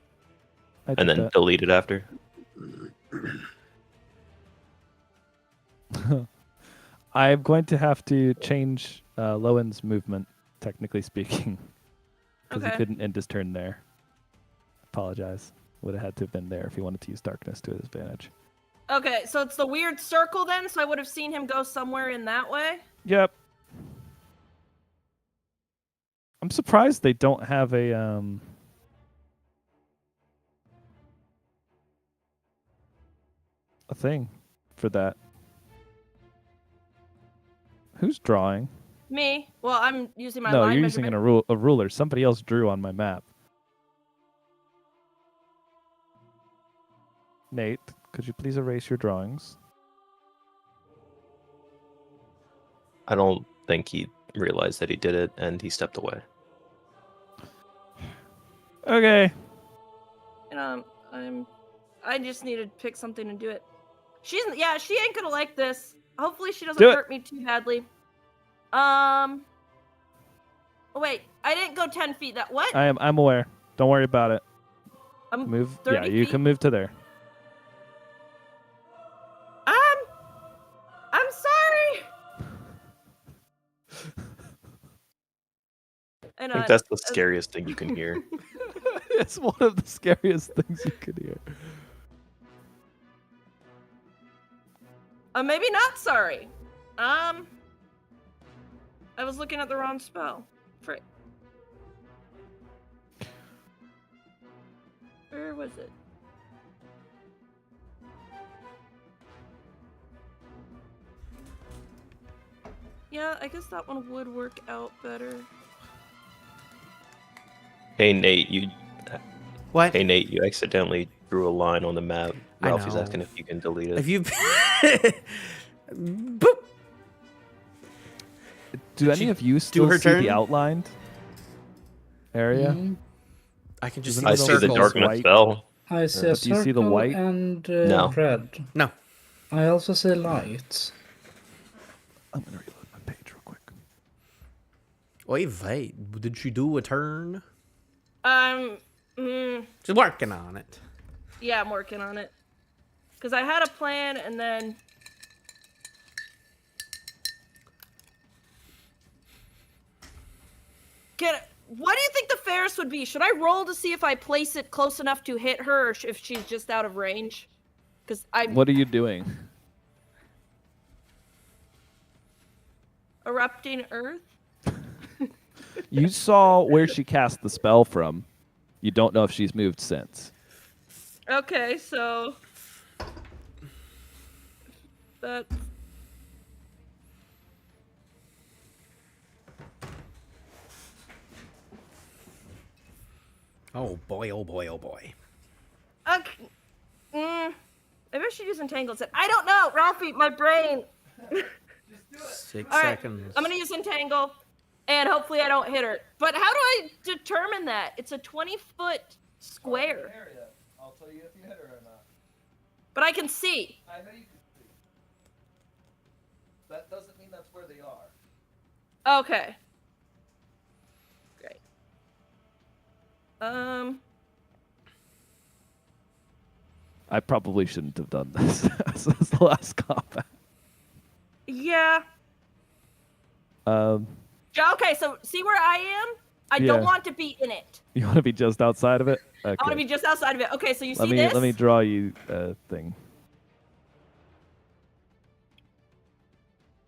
I did
And then
that.
delete it after?
I'm going to have to change Lowen's movement, technically speaking, because he
Okay.
couldn't end his turn there. Apologize. Would have had to have been there if he wanted to use darkness to his advantage.
Okay, so it's the weird circle then, so I would have seen him go somewhere in that way?
Yep. I'm surprised they don't have a thing for that. Who's drawing?
Me. Well, I'm using my
No,
line
you're using
measurement.
a ruler. Somebody else drew on my map. Nate, could you please erase your drawings?
I don't think he realized that he did it, and he stepped away.
Okay.
And I just need to pick something and do it. She ain't gonna like this. Hopefully she doesn't
Do it.
hurt me too badly. Oh wait, I didn't go 10 feet. That what?
I'm aware. Don't worry about it.
I'm
Move.
30
Yeah, you
feet.
can move to there.
I'm sorry.
I think that's the scariest thing you can hear.
It's one of the scariest things you could hear.
Maybe not sorry. I was looking at the wrong spell. Frick. Where was it? Yeah, I guess that one would work out better.
Hey Nate, you.
What?
Hey Nate, you accidentally drew a line on the map.
I
Ralphie's
know.
asking if you can delete it.
If you boop.
Do
Did
any
she
of you
do
still
her
see
turn?
the outlined area?
I can just
Even
see
I
the
see the
circles.
darkness
White.
spell.
I see a
But do you see the
circle
white?
and
No.
red.
No.
I also see lights.
I'm gonna reload my page real quick.
Wait. Did she do a turn?
Mm,
She's working on it.
yeah, I'm working on it. Because I had a plan and then... What do you think the fairest would be? Should I roll to see if I place it close enough to hit her or if she's just out of range? Because I'm
What are you doing?
erupting earth.
You saw where she cast the spell from. You don't know if she's moved since.
Okay, so... That's...
Oh boy, oh boy, oh boy.
Okay. Maybe I should use Entangle instead. I don't know, Ralphie, my brain.
6
All right,
seconds.
I'm gonna use Entangle, and hopefully I don't hit her. But how do I determine that? It's a 20-foot square,
Area. I'll tell you if you hit her or not.
but I can see.
I know you can see. That doesn't mean that's where they are.
Okay. Great.
I probably shouldn't have done this. This was the last combat.
Yeah. Yeah, okay, so see where I am? I
Yeah.
don't want to be in it.
You want to be just outside of it? Okay.
I want to be just outside of it. Okay, so you see
let me
this?
let me draw you a thing.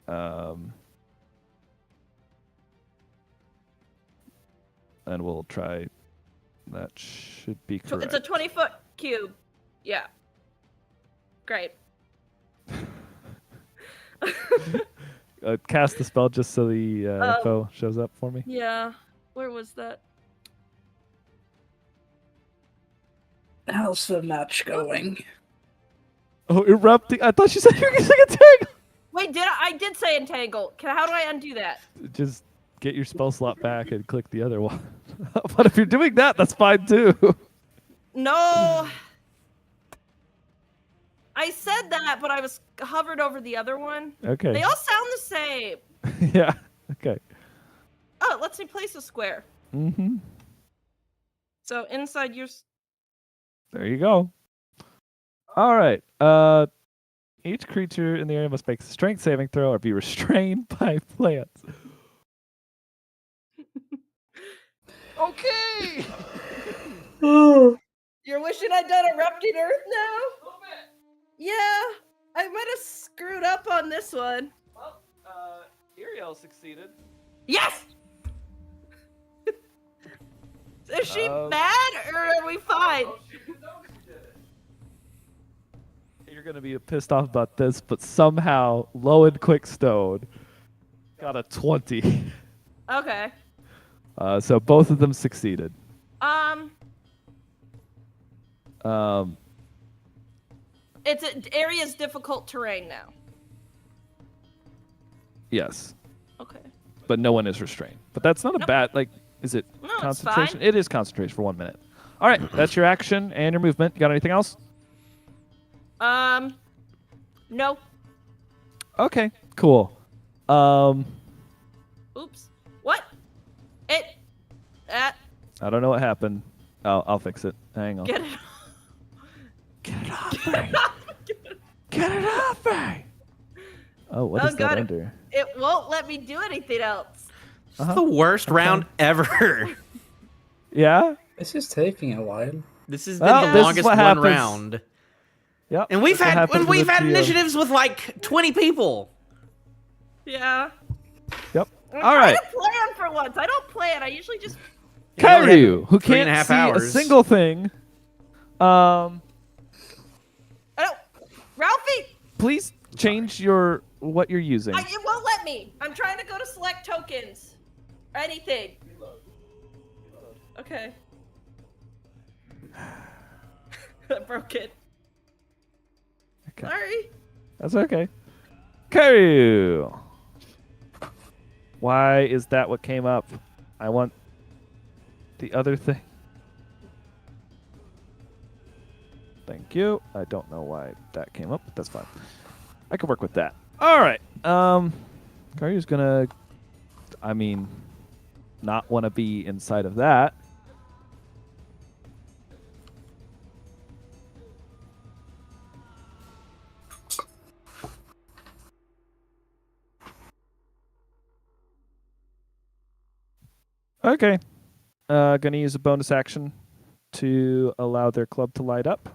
And we'll try. That should be correct.
It's a 20-foot cube. Yeah. Great.
Cast the spell just so the info shows up for me.
Yeah. Where was that?
How's the match going?
Oh, erupting! I thought you said you were using a tangle.
Wait, I did say entangle. How do I undo that?
Just get your spell slot back and click the other one. But if you're doing that, that's fine too.
No. I said that, but I was hovered over the other one.
Okay.
They all sound the same.
Yeah. Okay.
Oh, it lets me place a square.
Mm-hmm.
So inside your...
There you go. All right. Each creature in the area must make a strength saving throw or be restrained by plants.
Okay!
You're wishing I'd done erupting earth now? Yeah, I might have screwed up on this one.
Well, Iriel succeeded.
Yes! Is she mad or are we fine?
You're gonna be pissed off about this, but somehow Lowen Quickstone got a 20.
Okay.
So both of them succeeded.
It's an area's difficult terrain now.
Yes,
Okay.
but no one is restrained. But that's not a bad, like, is it
No, it's
concentration?
fine.
It is concentration for 1 minute. All right, that's your action and your movement. You got anything else?
No.
Okay, cool.
Oops. What? It.
I don't know what happened. I'll fix it. Hang on.
Get it.
Get it off me! Get it off me! Oh, what is that
God,
under?
It won't let me do anything else.
This is the worst round ever.
Yeah?
This is taking a while.
This has been
Well,
the
this is
longest
what
one
happens.
round.
Yep.
And we've
that's what
had
happens with the GM.
initiatives with like 20 people.
Yeah.
Yep.
I'm
All
trying
right.
to plan for once. I don't plan. I usually just.
You only
Kyryu,
had
who
3.5
can't see a
hours.
single thing.
I don't. Ralphie!
Please change what you're using.
It won't let me. I'm trying to go to select tokens. Or anything. Okay. I broke it.
Okay.
Sorry.
That's okay. Kyryu. Why is that what came up? I want the other thing. Thank you. I don't know why that came up, but that's fine. I can work with that. All right. Karyu's gonna, not want to be inside of that. Okay. Gonna use a bonus action to allow their club to light up.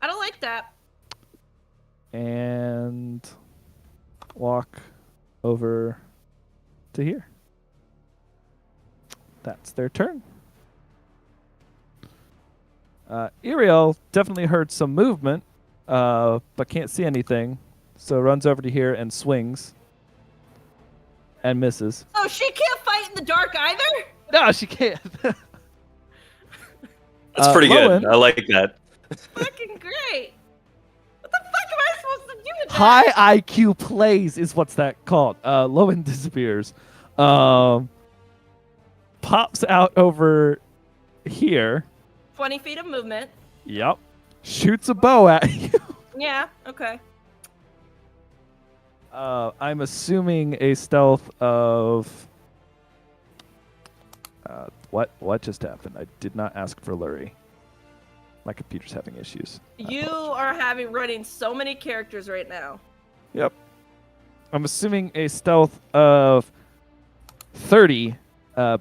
I don't like that.
And walk over to here. That's their turn. Iriel definitely heard some movement, but can't see anything, so runs over to here and swings. And misses.
Oh, she can't fight in the dark either?
No, she can't.
That's pretty
Lowen,
good. I like that.
Fucking great. What the fuck am I supposed to do with that?
High IQ plays is what's that called. Lowen disappears. Pops out over here.
20 feet of movement.
Yep. Shoots a bow at you.
Yeah, okay.
I'm assuming a stealth of... what just happened? I did not ask for Lurie. My computer's having issues.
You are running so many characters right now.
Yep. I'm assuming a stealth of 30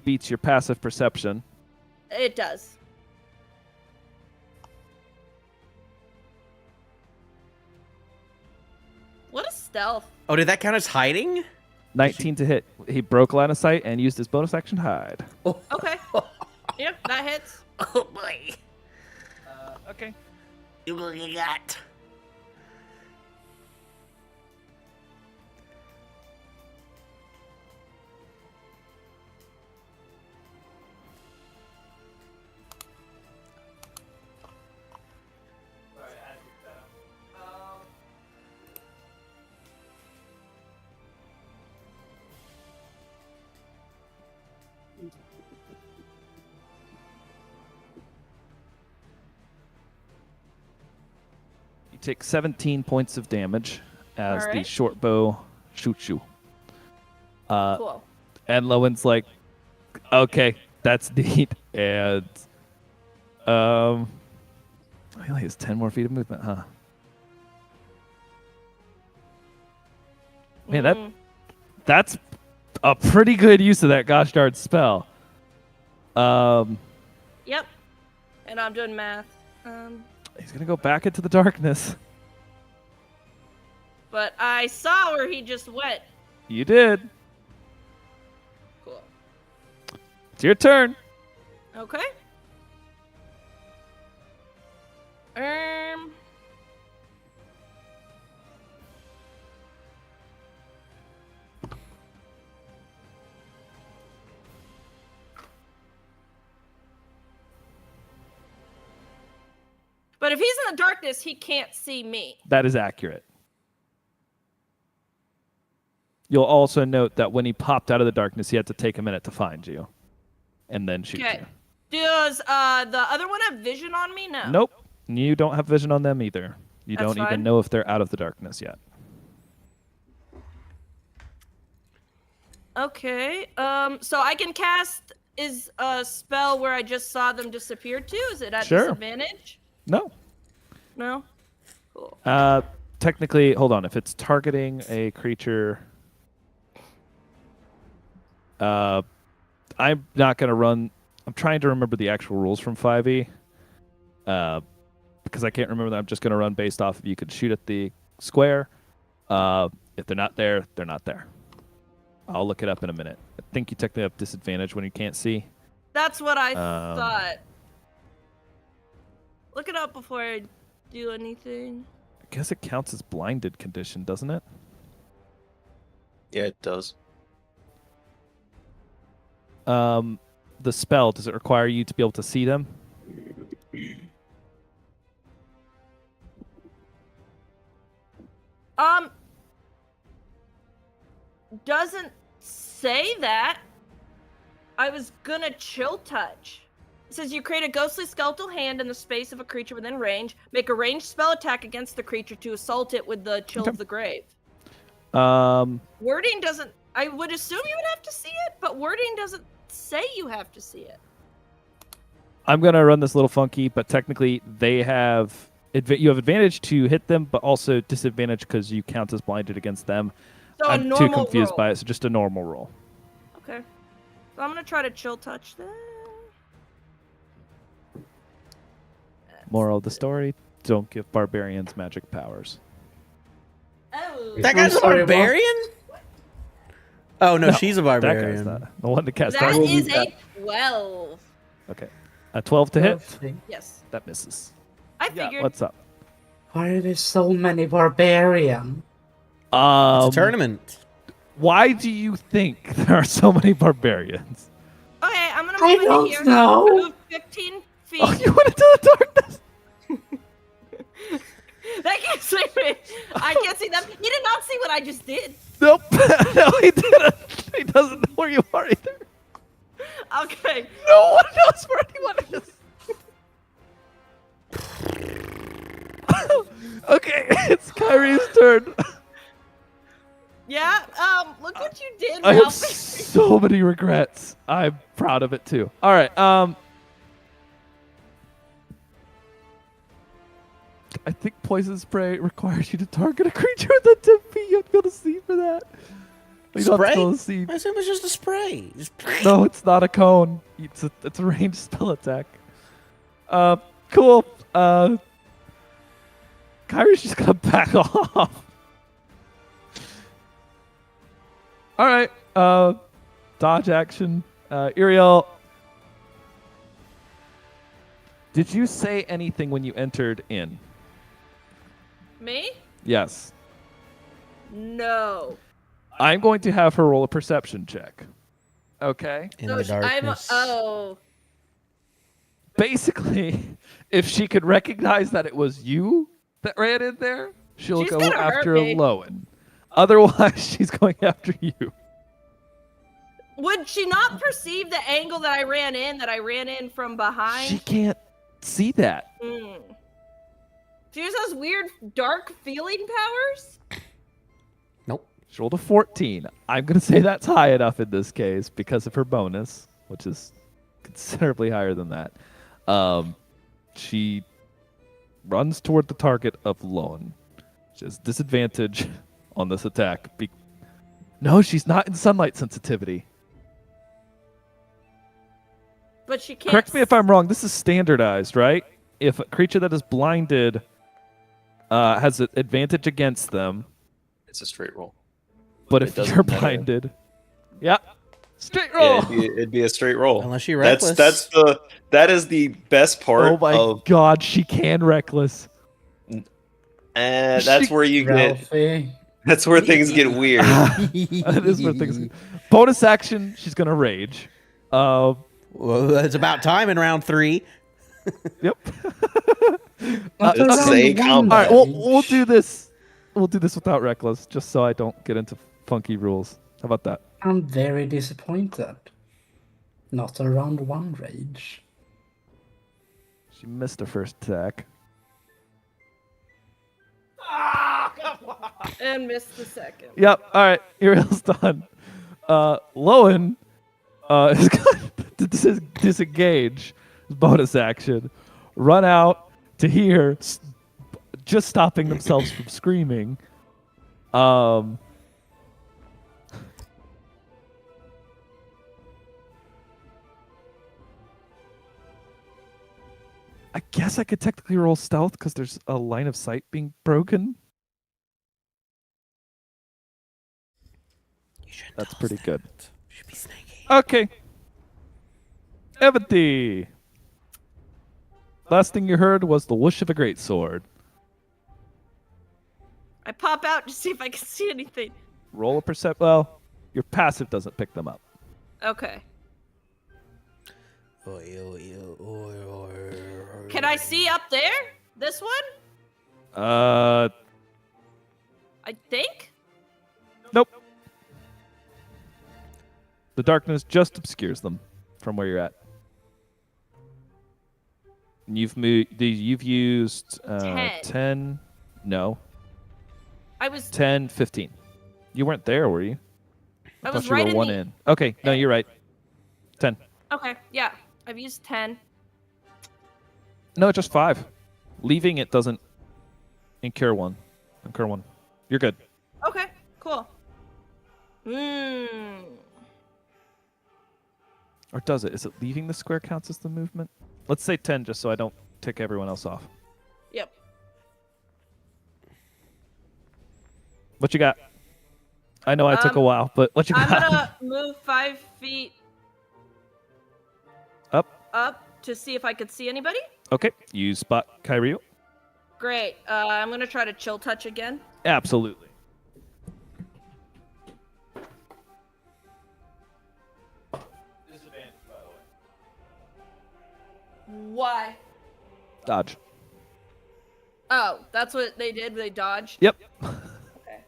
beats your passive perception.
It does. What is stealth?
Oh, did that count as hiding?
19 to hit. He broke line of sight and used his bonus action to hide.
Okay. Yep, that hits.
Oh boy.
Okay.
You look at that.
You take 17 points of damage as the
Alright.
short bow shoots you.
Cool.
And Lowen's like, okay, that's neat. And he only has 10 more feet of movement, huh? Man, that's a pretty good use of that gosh darn spell.
Yep. And I'm doing math.
He's gonna go back into the darkness.
But I saw where he just went.
You did.
Cool.
It's your turn.
Okay. But if he's in the darkness, he can't see me.
That is accurate. You'll also note that when he popped out of the darkness, he had to take a minute to find you, and then shoot
Okay.
you.
Does the other one have vision on me? No.
Nope. You don't have vision on them either. You
That's
don't even
fine.
know if they're out of the darkness yet.
Okay. So I can cast is a spell where I just saw them disappear too? Is it at
Sure.
disadvantage?
No.
No. Cool.
Technically, hold on. If it's targeting a creature, I'm not going to run. I'm trying to remember the actual rules from 5e, because I can't remember that. I'm just going to run based off of you could shoot at the square. If they're not there, they're not there. I'll look it up in a minute. I think you technically have disadvantage when you can't see.
That's what I thought. Look it up before I do anything.
I guess it counts as blinded condition, doesn't it?
Yeah, it does.
The spell, does it require you to be able to see them?
Doesn't say that. I was gonna chill touch. It says you create a ghostly skeletal hand in the space of a creature within range. Make a ranged spell attack against the creature to assault it with the chill of the grave. Wording doesn't. I would assume you would have to see it, but wording doesn't say you have to see it.
I'm going to run this a little funky, but technically they have you have advantage to hit them, but also disadvantage because you count as blinded against them.
So
I'm
a normal
too confused
roll.
by it, so just a normal roll.
Okay. So I'm gonna try to chill touch that.
Moral of the story, don't give barbarians magic powers.
Oh.
That guy's a barbarian? Oh, no, she's a
That guy's
barbarian.
not. The one that cast
That
dark.
is a 12.
Okay. A 12 to hit?
Yes.
That misses.
I figured.
What's up?
Why are there so many barbarians?
It's a tournament.
Why do you think there are so many barbarians?
Okay, I'm gonna
I
move into
don't
here.
know.
Move 15 feet.
Oh, you went into the darkness.
That can't see me. I can't see them. He did not see what I just did.
Nope. No, he didn't. He doesn't know where you are either.
Okay.
No one knows where anyone is. Okay, it's Kyrie's turn.
Yeah. Look what you did.
I have
Ralphie.
so many regrets. I'm proud of it too. All right. I think poison spray requires you to target a creature with a 10 feet. You have to be able to see for that. You don't have to
Spray?
be able to see.
I assume it's just a spray. Just...
No, it's not a cone. It's a ranged spell attack. Cool. Kyrie's just gonna back off. All right. Dodge action. Uriel, did you say anything when you entered in?
Me?
Yes.
No.
I'm going to have her roll a perception check. Okay.
In
So
the
I'm.
darkness.
Oh.
Basically, if she could recognize that it was you that ran in there, she'll
She's
go
gonna hurt
after
me.
Lowen. Otherwise, she's going after you.
Would she not perceive the angle that I ran in from behind?
She can't see that.
She just has weird dark feeling powers?
Nope.
She rolled a 14. I'm going to say that's high enough in this case because of her bonus, which is considerably higher than that. She runs toward the target of Lowen. She has disadvantage on this attack. No, she's not in sunlight sensitivity.
But she can't.
Correct me if I'm wrong. This is standardized, right? If a creature that is blinded has an advantage against them,
It's a straight roll.
but
It
if
doesn't
you're
matter.
blinded, yeah. Straight roll.
Yeah, it'd be a straight roll.
Unless you're reckless.
That is the best part
Oh my
of.
god, she can reckless.
And that's where you get.
Ralphie.
That's where things get weird.
That is what things. Bonus action, she's gonna rage.
Well, it's about time in round 3.
Yep.
That's
say
round
combat.
one
All right,
rage.
we'll do this. We'll do this without reckless, just so I don't get into funky rules. How about that?
I'm very disappointed. Not a round 1 rage.
She missed her first attack.
And missed the second.
Yep. All right. Uriel's done. Lowen is going to disengage. Bonus action. Run out to here, just stopping themselves from screaming. I guess I could technically roll stealth because there's a line of sight being broken. That's pretty good.
Should be snaky.
Okay. Ebony. Last thing you heard was the whoosh of a great sword.
I pop out to see if I can see anything.
Roll a percept. Well, your passive doesn't pick them up.
Okay. Can I see up there? This one? I think?
Nope. The darkness just obscures them from where you're at. And you've used 10. No.
I was
10, 15. You weren't there, were you?
I
thought
was
you
right
were
in
one
the...
in. Okay, no, you're right. 10.
Okay, yeah. I've used 10.
No, just 5. Leaving it doesn't incur one. You're good.
Okay, cool. Hmm.
Or does it? Is it leaving the square counts as the movement? Let's say 10 just so I don't tick everyone else off.
Yep.
What you got? I know I took a while, but what you
I'm
got?
gonna move 5 feet up to see if I could see anybody.
Okay, you spot Kyril.
Great. I'm gonna try to chill touch again.
Absolutely.
Why?
Dodge.
Oh, that's what they did. They dodged.
Yep.
Okay.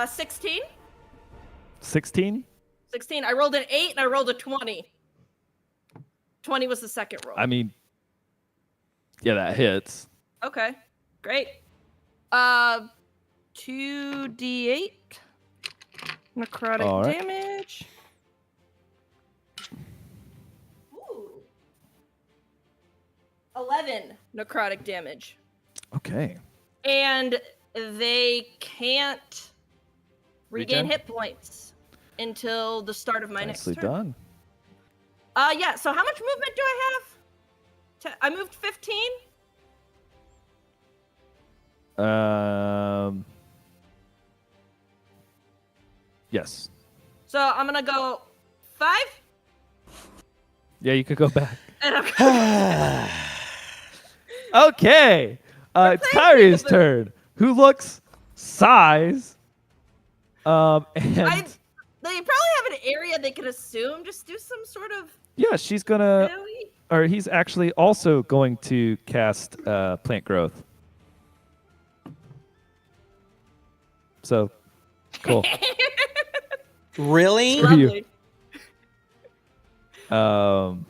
16.
16?
16. I rolled an 8 and I rolled a 20. 20 was the second roll.
I mean, yeah, that hits.
Okay. Great. 2d8 necrotic
All right.
damage. Ooh. 11 necrotic damage.
Okay.
And they can't regain
Regen?
hit points until the start of my
Nicely
next turn.
done.
Yeah, so how much movement do I have? I moved 15?
Yes.
So I'm gonna go 5?
Yeah, you could go back.
And I'm gonna...
Okay. It's Kyrie's turn. Who looks, size, and
They probably have an area they could assume. Just do some sort of...
yeah, she's gonna,
Really?
or he's actually also going to cast plant growth. So, cool.
Really?
Screw you.
Lovely.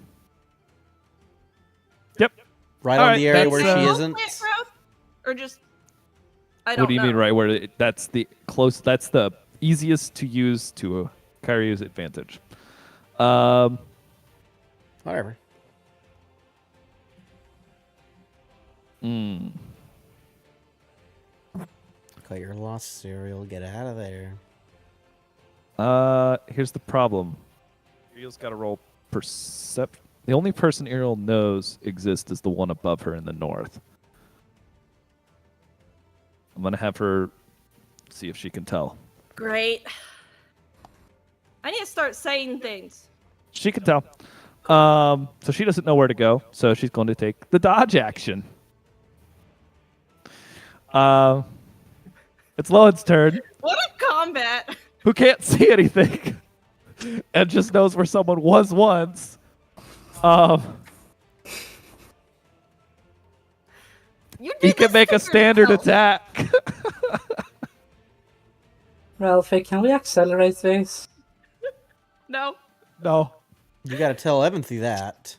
Yep.
Right
All
on
right,
the area
that's,
where she
uh,
isn't.
Plant growth? Or just... I don't
What do you
know.
mean, right where that's the close? That's the easiest to use to Kyrie's advantage.
Whatever. Got your lost cereal. Get out of there.
Here's the problem. Ariel's got to roll percept. The only person Ariel knows exists is the one above her in the north. I'm gonna have her See if she can tell.
Great. I need to start saying things.
She can tell. So she doesn't know where to go, so she's going to take the dodge action. It's Lowen's turn,
What a combat!
who can't see anything and just knows where someone was once.
You
He
did
can
this
make
to
a standard
yourself.
attack.
Ralphie, can we accelerate this?
No.
No.
You gotta tell Evanthy that.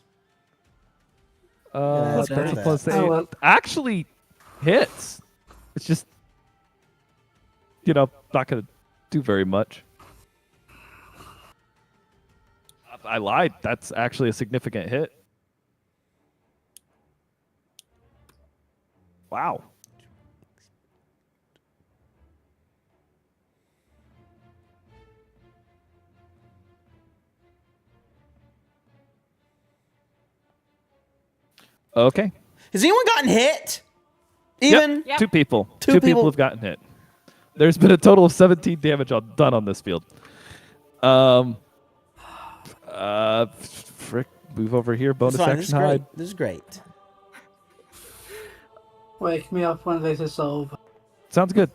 That's
ask her
pretty
that.
close to
Oh,
eight.
well.
Actually hits. It's just, not going to do very much. I lied. That's actually a significant hit. Wow. Okay.
Has anyone gotten hit? Even?
Yep.
Two people.
Two
Two people
people.
have gotten hit. There's been a total of 17 damage done on this field. Frick, move over here. Bonus
It's fine. This is
action hide.
great. This is great.
Wake me up when this is over.
Sounds good.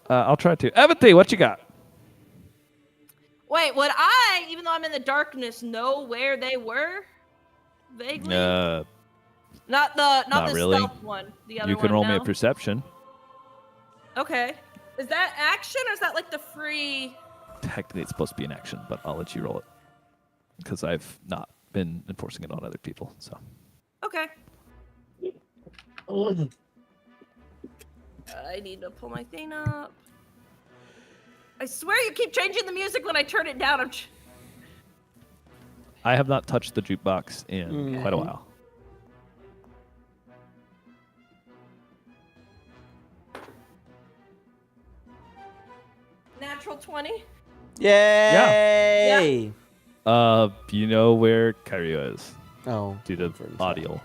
I'll try to. Evanthy, what you got?
Wait, would I, even though I'm in the darkness, know where they were? Vaguely? Not the
really.
stealth one. The other
You can
one,
roll me a
no?
perception.
Okay. Is that action or is that like the free?
Technically, it's supposed to be an action, but I'll let you roll it because I've not been enforcing it on other people. So
Okay. I need to pull my thing up. I swear you keep changing the music when I turn it down.
I have not touched the jukebox in quite a while.
Natural 20.
Yay!
You know where Kyrua is
Oh.
due to audio.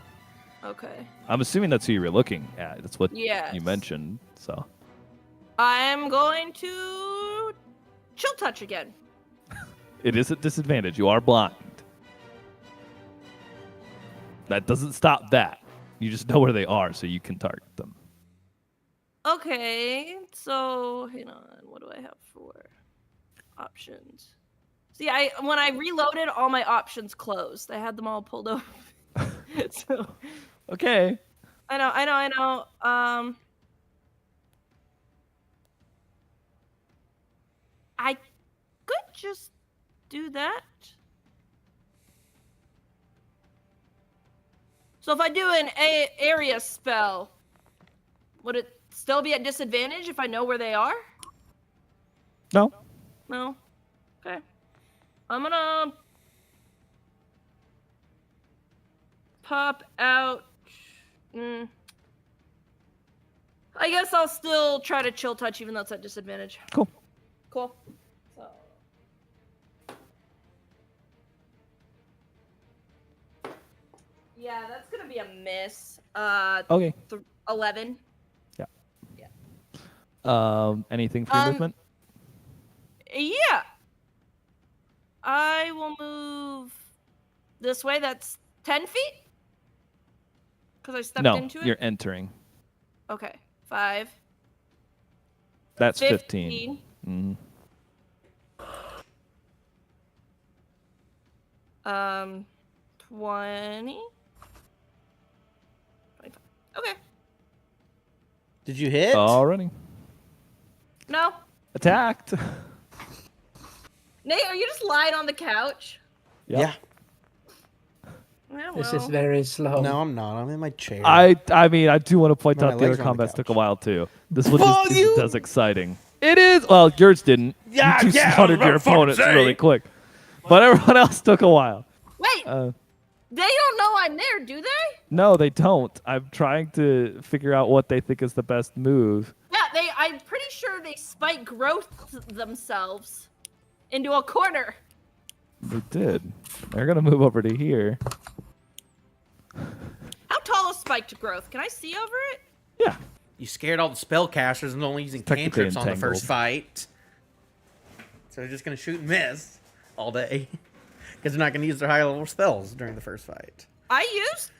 Okay.
I'm assuming that's who you were looking at. That's what
Yes.
you mentioned. So
I'm going to chill touch again.
it is at disadvantage. You are blind. That doesn't stop that. You just know where they are, so you can target them.
Okay, so hang on. What do I have for options? See, when I reloaded, all my options closed. I had them all pulled over. So
Okay.
I know. I could just do that. So if I do an area spell, would it still be at disadvantage if I know where they are?
No.
No. Okay. I'm gonna pop out. I guess I'll still try to chill touch even though it's at disadvantage.
Cool.
Cool. So. Yeah, that's gonna be a miss.
Okay.
11.
Anything for your movement?
Yeah. I will move this way. That's 10 feet? Because I stepped into it?
You're entering.
Okay. 5.
That's 15. Mhm.
20. 25. Okay.
Did you hit?
Alrighty.
No.
Attacked.
Nate, are you just lying on the couch?
Yep.
Yeah.
Yeah,
This is
well.
very slow.
No, I'm not. I'm in my chair.
I mean, I do want to point
My
out the
legs
other
are on the
combats took a
couch.
while too. This one
Well,
just
you-
isn't as exciting. It is. Well, yours didn't.
Yeah,
you just
yeah,
slaughtered
what
your
the fuck
opponents
say?
really quick. But everyone else took a while.
Wait, they don't know I'm there, do they?
No, they don't. I'm trying to figure out what they think is the best move.
Yeah, I'm pretty sure they spike growth themselves into a corner.
They did. They're gonna move over to here.
How tall is spiked growth? Can I see over it?
Yeah.
you scared all the spellcasters and only using
Technically
cantrips on the first
entangled.
fight. So they're just gonna shoot and miss all day. Because they're not gonna use their high level spells during the first fight.
I used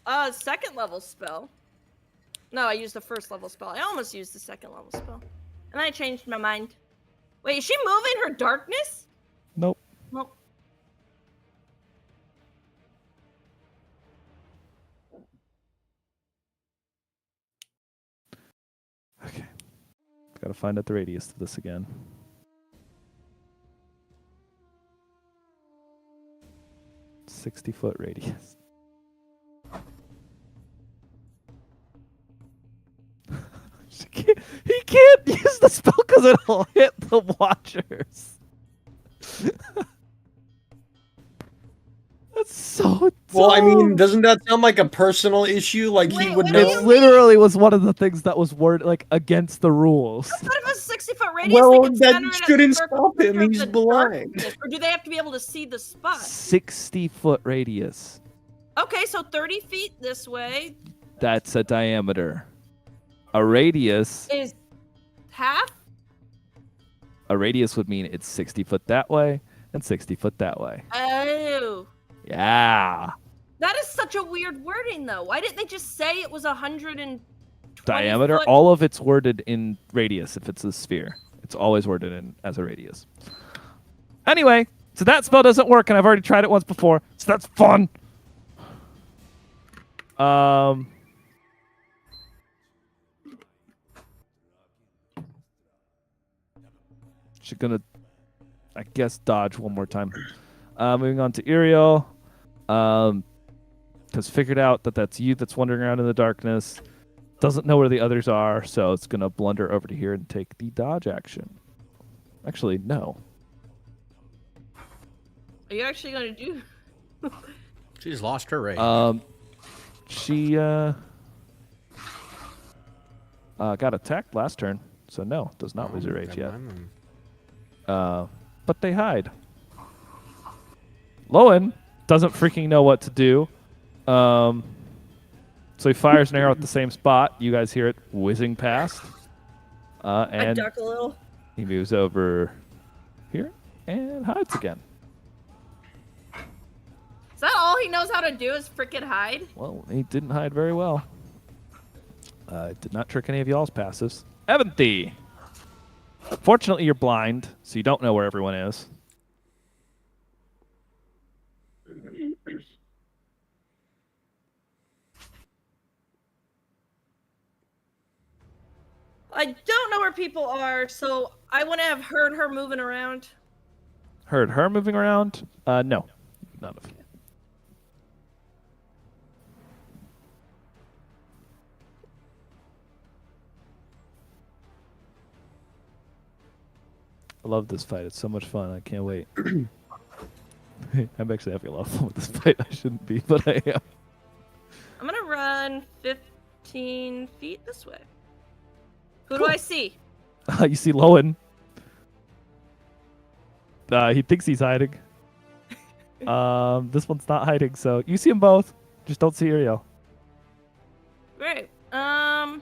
a second level spell. No, I used a first level spell. I almost used the second level spell. And then I changed my mind. Wait, is she moving her darkness?
Nope.
Nope.
Okay. Gotta find out the radius of this again. $60-foot radius. He can't use the spell because it'll hit the Watchers. That's so dumb.
Well, I mean, doesn't that sound like a personal issue? Like he
Wait,
would
what do
know.
you
It literally was one of the things that was worded like against the rules.
I thought it was a 60-foot radius.
Well,
they can
that
center it at
shouldn't
the circle
stop him,
center of
he's
the
blind.
darkness. Or do they have to be able to see the spot?
60-foot radius.
Okay, so 30 feet this way
That's a diameter. A radius.
is half?
A radius would mean it's 60 foot that way and 60 foot that way.
Oh.
Yeah.
That is such a weird wording, though. Why didn't they just say it was 120
Diameter.
foot?
All of it's worded in radius if it's a sphere. It's always worded in as a radius. Anyway, so that spell doesn't work, and I've already tried it once before, so that's fun. She's gonna, I guess, dodge one more time. Moving on to Uriel. Has figured out that that's you that's wandering around in the darkness. Doesn't know where the others are, so it's gonna blunder over to here and take the dodge action. Actually, no.
Are you actually going to do?
She's lost her rage.
She got attacked last turn, so no, does not lose her rage yet. But they hide. Lowen doesn't freaking know what to do. So he fires an arrow at the same spot. You guys hear it whizzing past.
I
And
duck a little.
he moves over here and hides again.
Is that all he knows how to do is frickin' hide?
Well, he didn't hide very well. Did not trick any of y'all's passives. Evanthy! Fortunately, you're blind, so you don't know where everyone is.
I don't know where people are, so I wouldn't have heard her moving around.
Heard her moving around? No. None of you. I love this fight. It's so much fun. I can't wait. I'm actually having a lot of fun with this fight. I shouldn't be, but I am.
I'm gonna run 15 feet this way. Who do I see?
You see Lowen. He thinks he's hiding. This one's not hiding, so you see them both. Just don't see Uriel.
Great. What?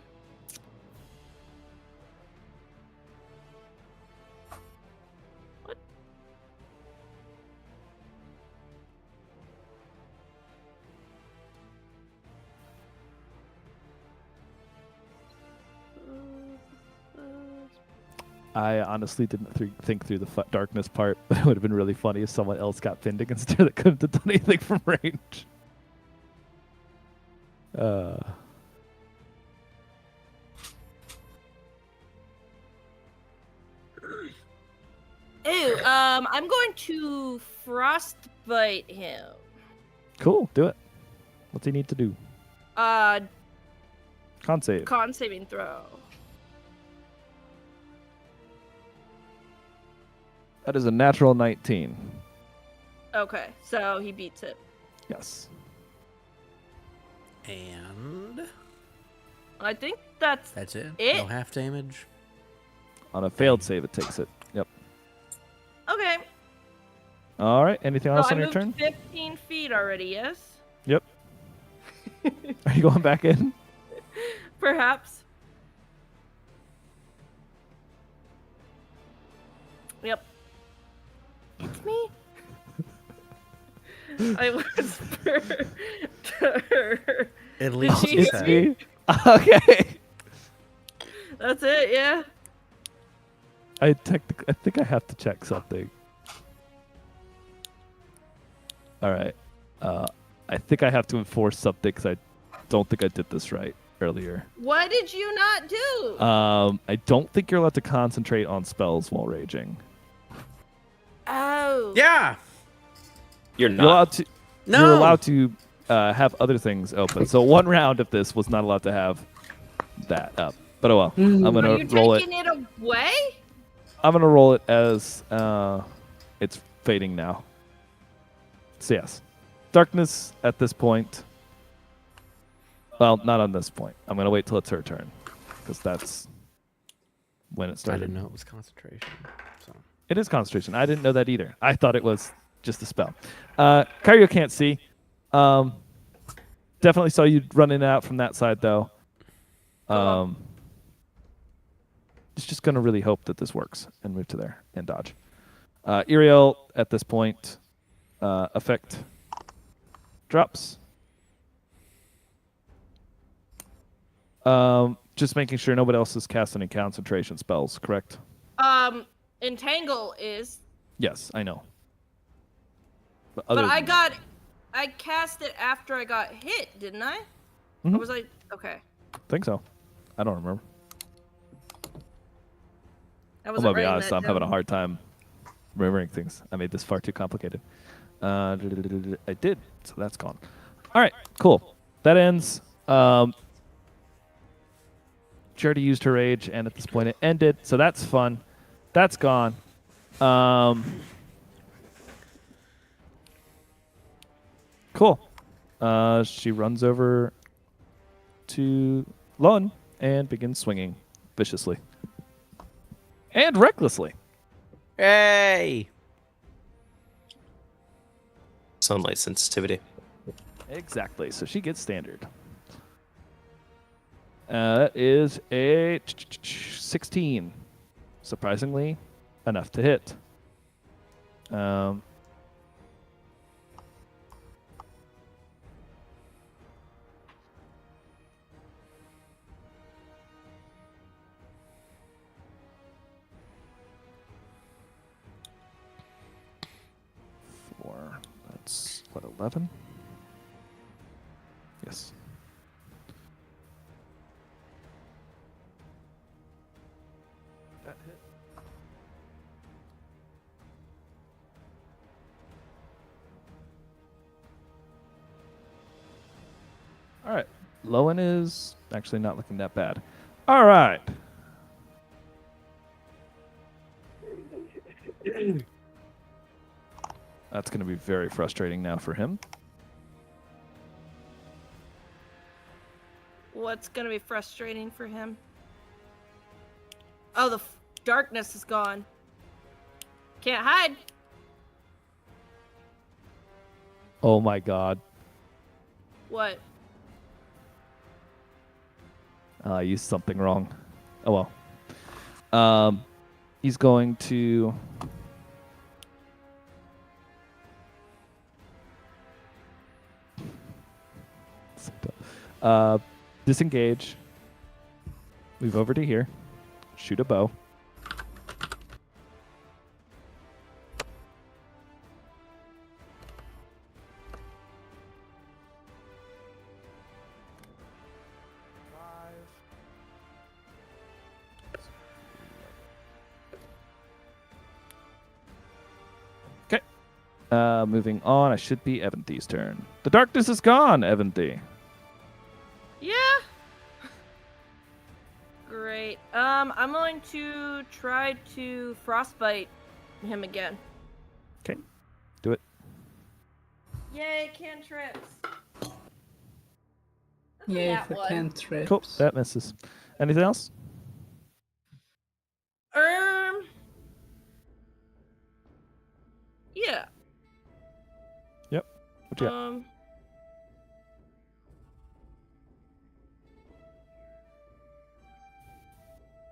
I honestly didn't think through the darkness part, but it would have been really funny if someone else got pinned against her that couldn't have done anything from range.
Ew, I'm going to frostbite him.
Cool, do it. What's he need to do? Con save.
Con saving throw.
That is a natural 19.
Okay, so he beats it.
Yes.
And
I think that's
it.
it.
No half damage.
On a failed save, it takes it. Yep.
Okay.
All right. Anything else
So I
on your
moved
turn?
15 feet already, yes?
Yep. Are you going back in?
Perhaps. Yep. It's me. I whisper to her.
At
Did
least
she
you
hear
say.
me?
Okay.
That's it, yeah.
I think I have to check something. All right. I think I have to enforce something because I don't think I did this right earlier.
What did you not do?
I don't think you're allowed to concentrate on spells while raging.
Oh.
Yeah.
You're
You're allowed
not.
to.
No.
You're allowed to have other things open. So one round of this was not allowed to have that up. But oh well. I'm
Are
gonna
you
roll it.
taking it away?
I'm gonna roll it as it's fading now. So yes, darkness at this point. Well, not on this point. I'm gonna wait till it's her turn, because that's when it
I
started.
didn't know it was concentration. So.
It is concentration. I didn't know that either. I thought it was just a spell. Karyo can't see. Definitely saw you running out from that side though. It's just gonna really hope that this works and move to there and dodge. Iriel at this point, effect drops. Just making sure nobody else is casting any concentration spells, correct?
Entangle is.
Yes, I know. But,
But
other
I
than that-
cast it after I got hit, didn't I?
Mhm.
Or was I? Okay.
think so. I don't remember.
I
I'm
wasn't
gonna be
writing
honest.
that
I'm having a
down.
hard time remembering things. I made this far too complicated. I did, so that's gone. All right, cool. That ends. She already used her rage, and at this point it ended, so that's fun. That's gone. Cool. She runs over to Lon and begins swinging viciously and recklessly.
Hey.
Sunlight sensitivity.
Exactly. So she gets standard. That is a 16. Surprisingly, enough to hit. That's what, 11? Yes. That hit. All right. Lowen is actually not looking that bad. All right. That's going to be very frustrating now for him.
What's gonna be frustrating for him? Oh, the darkness is gone. Can't hide.
Oh my god.
What?
I used something wrong. Oh well. He's going to... disengage. Move over to here. Shoot a bow. Okay. Moving on. I should be Evanthy's turn. The darkness is gone, Evanthy.
Yeah. Great. I'm going to try to frostbite him again.
Okay. Do it.
Yay, cantrips.
Yay
That
for
one.
cantrips.
Cool. That misses. Anything else?
Yeah.
Yep. What you got?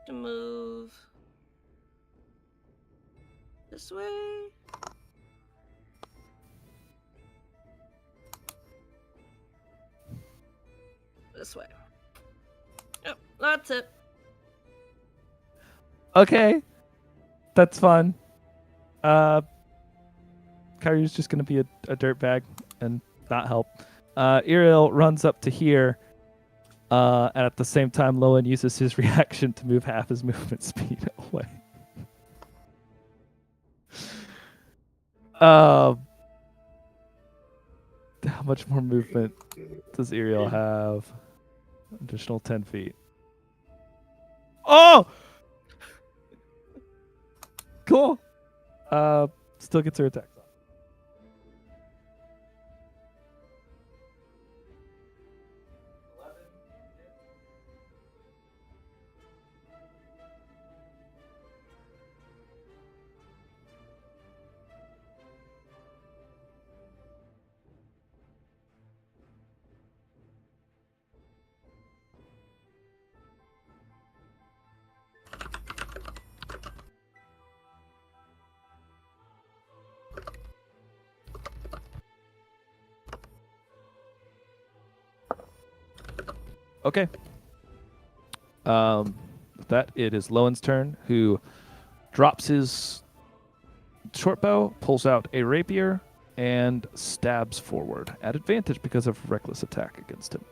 To move This way. This way. Yep, that's it.
Okay, that's fun. Kyrie's just gonna be a dirtbag and not help. Iriel runs up to here, and at the same time, Lowen uses his reaction to move half his movement speed away. How much more movement does Iriel have? Additional 10 feet. Oh! Cool. Still gets her attack. Okay. With that, it is Lowen's turn, who drops his short bow, pulls out a rapier, and stabs forward at advantage because of reckless attack against him.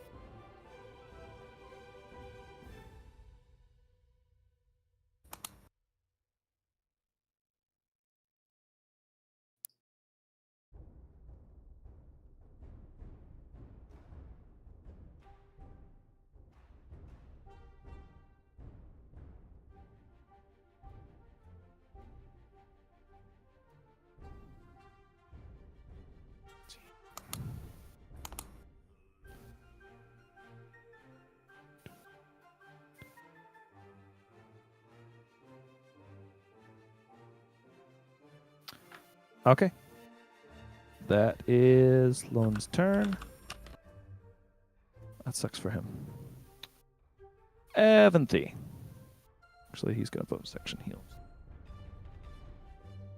Okay. That is Lowen's turn. That sucks for him. Evanthy. Actually, he's going to bonus action heals.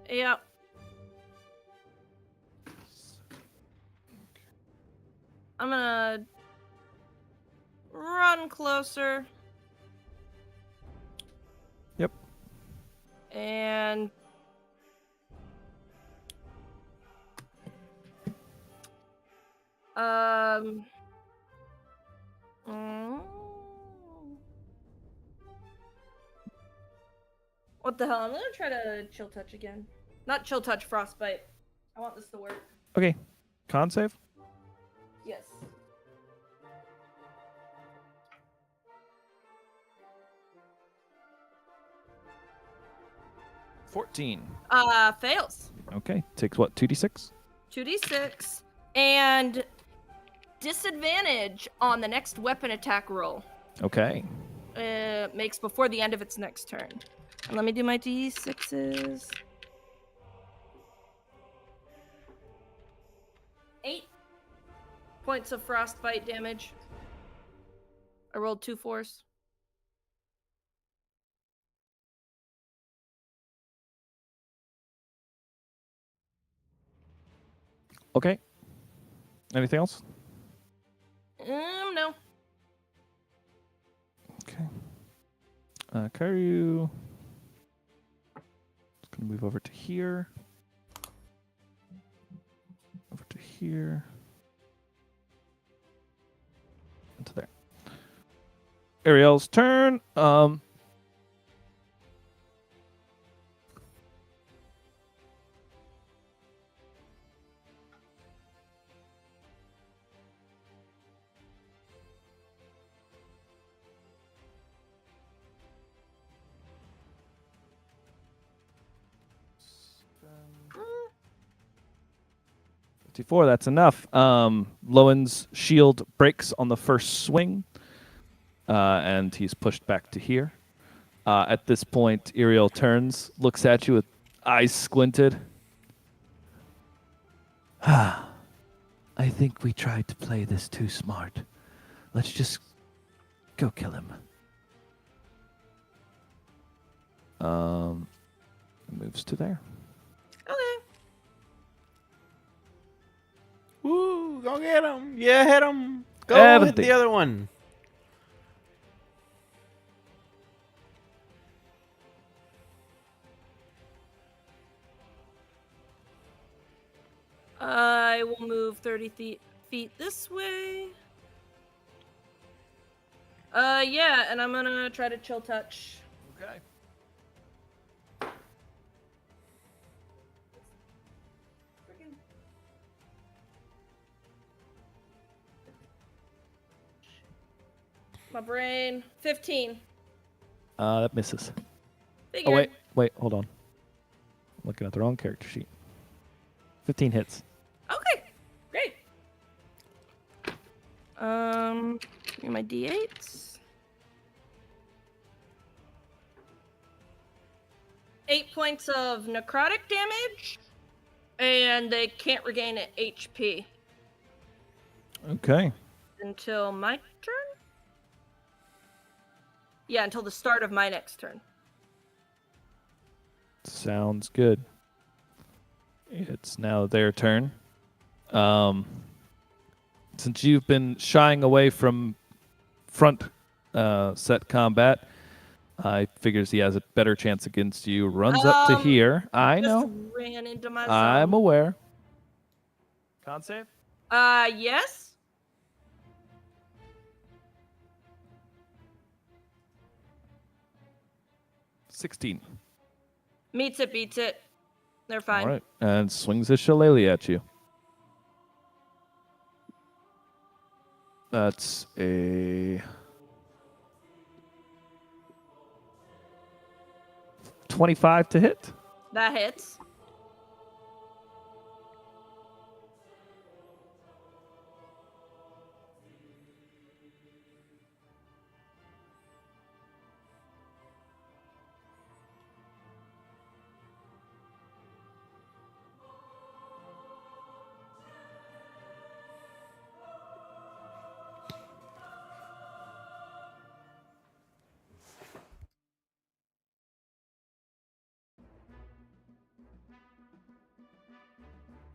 Yep. I'm gonna run closer.
Yep.
And mm, what the hell? I'm gonna try to chill touch again. Not chill touch, frostbite. I want this to work.
Okay. Con save?
Yes.
$14.
Fails.
Okay. Takes what, 2d6?
2d6 and disadvantage on the next weapon attack roll.
Okay.
Makes before the end of its next turn. And let me do my d6s. 8 points of frostbite damage. I rolled 2 4s.
Okay. Anything else?
No.
Okay. Karyu. Just gonna move over to here. Over to here. Into there. Ariel's turn. Before that's enough. Lowen's shield breaks on the first swing, and he's pushed back to here. At this point, Iriel turns, looks at you with eyes squinted.
I think we tried to play this too smart. Let's just go kill him.
Moves to there.
Woo! Go get him! Yeah, hit him! Go hit
Evan.
the other one.
I will move 30 feet this way. Yeah, and I'm gonna try to chill touch.
Okay.
My brain. 15.
That misses.
Figured.
Oh, wait, hold on. I'm looking at the wrong character sheet. 15 hits.
Okay, great. Give me my d8s. 8 points of necrotic damage, and they can't regain it HP
Okay.
until my turn? Yeah, until the start of my next turn.
Sounds good. It's now their turn. Since you've been shying away from front set combat, I figures he has a better chance against you. Runs up to here. I
Just
know.
ran into my
I'm
zone.
aware. Con save?
Yes?
16.
Meets it, beats it. They're fine.
All right. And swings his shillelagh at you. That's a 25 to hit.
That hits.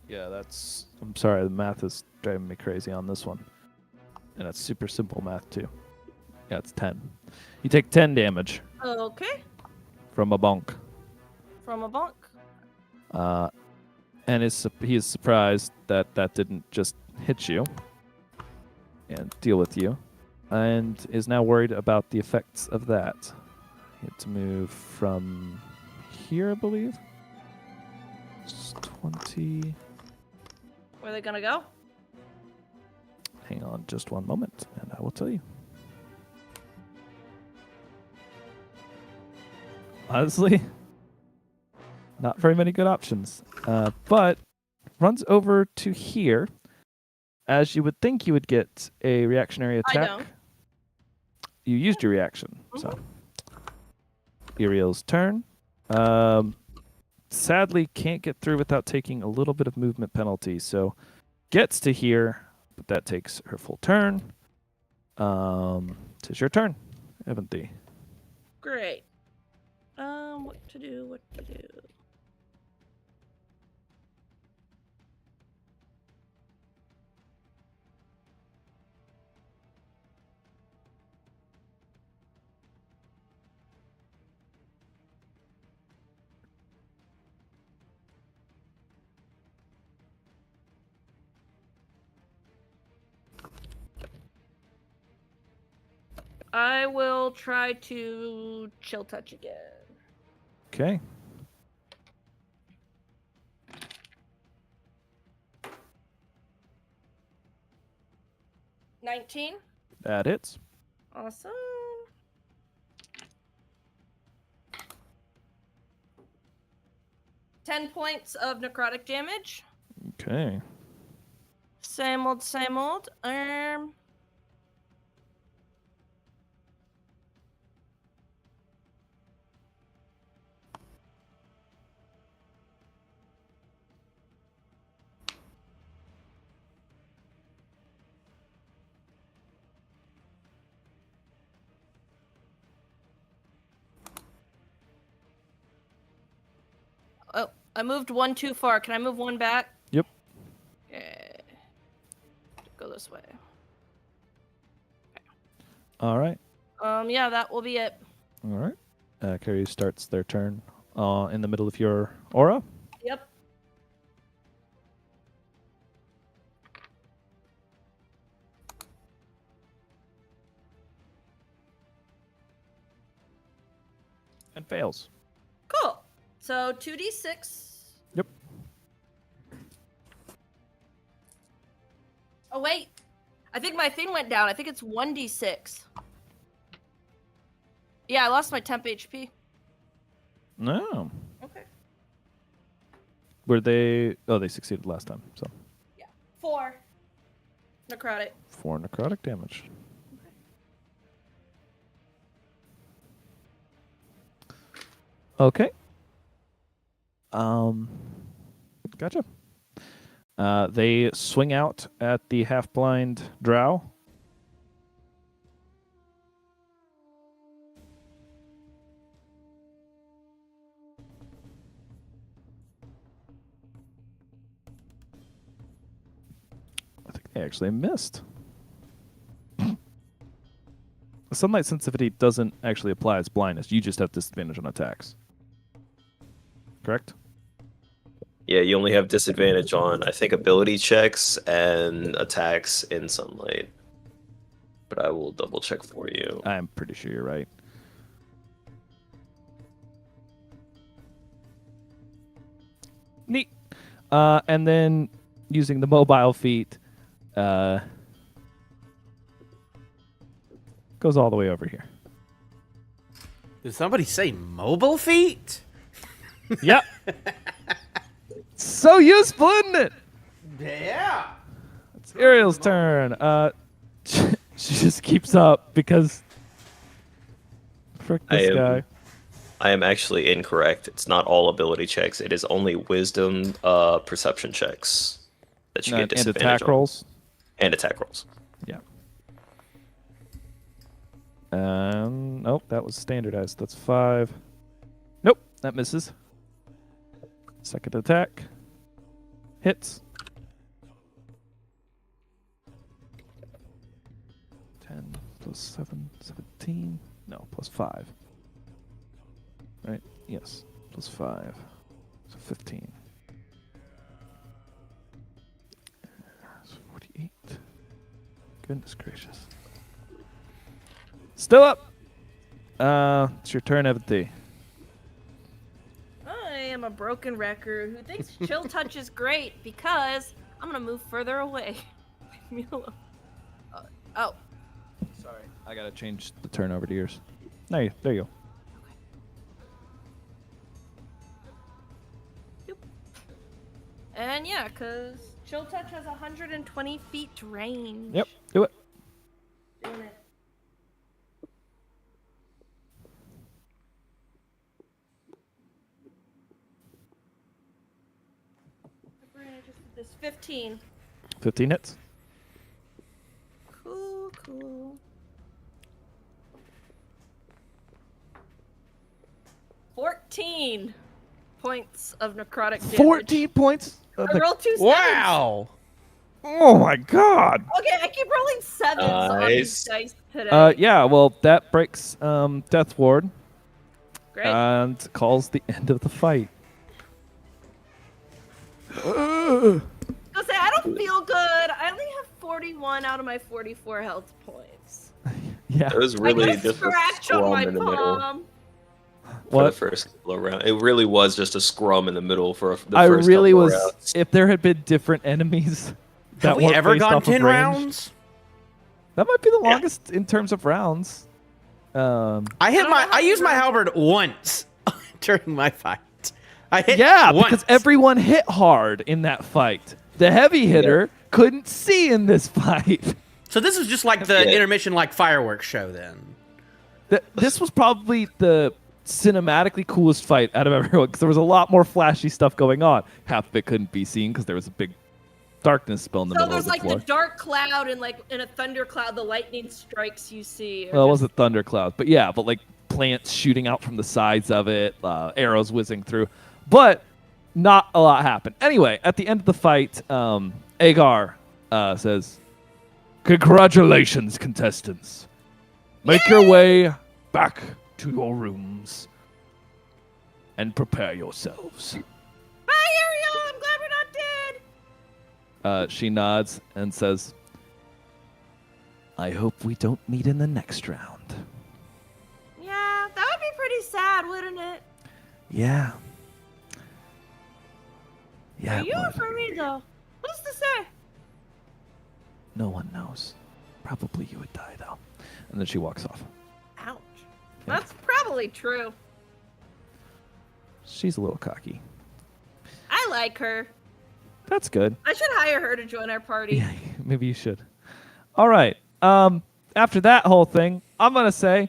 Yeah, that's... I'm sorry, the math is driving me crazy on this one. And it's super simple math, too. Yeah, it's 10. You take 10 damage
Okay.
from a bonk.
From a bonk.
And he is surprised that that didn't just hit you and deal with you. And is now worried about the effects of that. He had to move from here, I believe. It's 20...
Where are they gonna go?
Hang on just one moment, and I will tell you. Honestly, not very many good options. But runs over to here. As you would think you would get a reactionary
I
attack.
don't.
You used your reaction, so. Uriel's turn. Sadly, can't get through without taking a little bit of movement penalty, so gets to here, but that takes her full turn. Tis your turn, Evanthi.
Great. What to do? I will try to chill touch again.
Okay.
$19.
That hits.
Awesome. $10 points of necrotic damage.
Okay.
Same old, same old. Oh, I moved one too far. Can I move one back?
Yep.
Yeah. this way.
All right.
Yeah, that will be it.
All right. Carrie starts their turn in the middle of your aura.
Yep.
And fails.
Cool. So 2d6.
Yep.
Oh wait, I think my thing went down. I think it's 1d6. Yeah, I lost my temp HP.
No.
Okay.
Were they? Oh, they succeeded last time. So
4 necrotic.
4 necrotic damage. Okay. Gotcha. They swing out at the half-blind drow. I think they actually missed. Sunlight sensitivity doesn't actually apply as blindness. You just have disadvantage on attacks. Correct?
Yeah, you only have disadvantage on, I think, ability checks and attacks in sunlight. But I will double check for you.
I'm pretty sure you're right. Neat. And then using the mobile feat, goes all the way over here.
Did somebody say mobile feet?
Yep. So useful, isn't it?
Yeah.
It's Ariel's turn. She just keeps up because frick this guy.
I am actually incorrect. It's not all ability checks. It is only wisdom, perception checks that you get
And
disadvantage
attack
on.
rolls.
And attack rolls.
Yeah. Nope, that was standardized. That's 5. Nope, that misses. Second attack. Hits. 10 plus 7, 17. No, plus 5. Right? Yes, plus 5. So 15. So 48. Goodness gracious. Still up. It's your turn, Ebony.
I am a broken wrecker who thinks chill touch is great because I'm gonna move further away. Leave me alone. Oh.
Sorry, I gotta change the turn over to yours. There you go.
And yeah, because chill touch has 120 feet range.
Yep, do it.
Doing it. This 15.
15 hits.
Cool. 14 points of necrotic damage.
14 points.
I rolled 2 sevens.
Wow.
Oh my god.
Okay, I keep rolling 7s on these
Nice.
dice today.
Yeah, well, that breaks Death Ward
Great.
and calls the end of the fight.
I was say I don't feel good. I only have 41 out of my 44 health points.
Yeah.
It was really
I got a
just a
scratch on
scrum
my
in the middle
palm.
for the
What?
first couple of rounds. It really was just a scrum in the middle for the
I
first
really
couple of
was.
rounds.
If there had been different enemies that
Have we
weren't
ever
based
gone
off of
10
range,
rounds?
that might be the longest in terms of rounds.
I used my halberd once during my fight. I hit
Yeah,
once.
because everyone hit hard in that fight. The heavy hitter couldn't see in this fight.
So this was just like the intermission, like fireworks show. Then
This was probably the cinematically coolest fight out of everyone because there was a lot more flashy stuff going on. Half of it couldn't be seen because there was a big darkness spell in the
So
middle of
there's
the
like
floor.
the dark cloud and like in a thundercloud, the lightning strikes you see.
Well, it wasn't thundercloud, but yeah, but like plants shooting out from the sides of it, arrows whizzing through, but not a lot happened. Anyway, at the end of the fight, Agar says, Congratulations, contestants. Make your way back to your rooms and prepare yourselves.
Bye, Ariel. I'm glad we're not dead.
She nods and says, I hope we don't meet in the next round.
Yeah, that would be pretty sad, wouldn't it?
Yeah. Yeah,
For
it
you or
would.
for me, though? What's to say?
No one knows. Probably you would die, though. And then she walks off.
Ouch. That's probably true.
She's a little cocky.
I like her.
That's good.
I should hire her to join our party.
Yeah, maybe you should. All right. After that whole thing, I'm gonna say,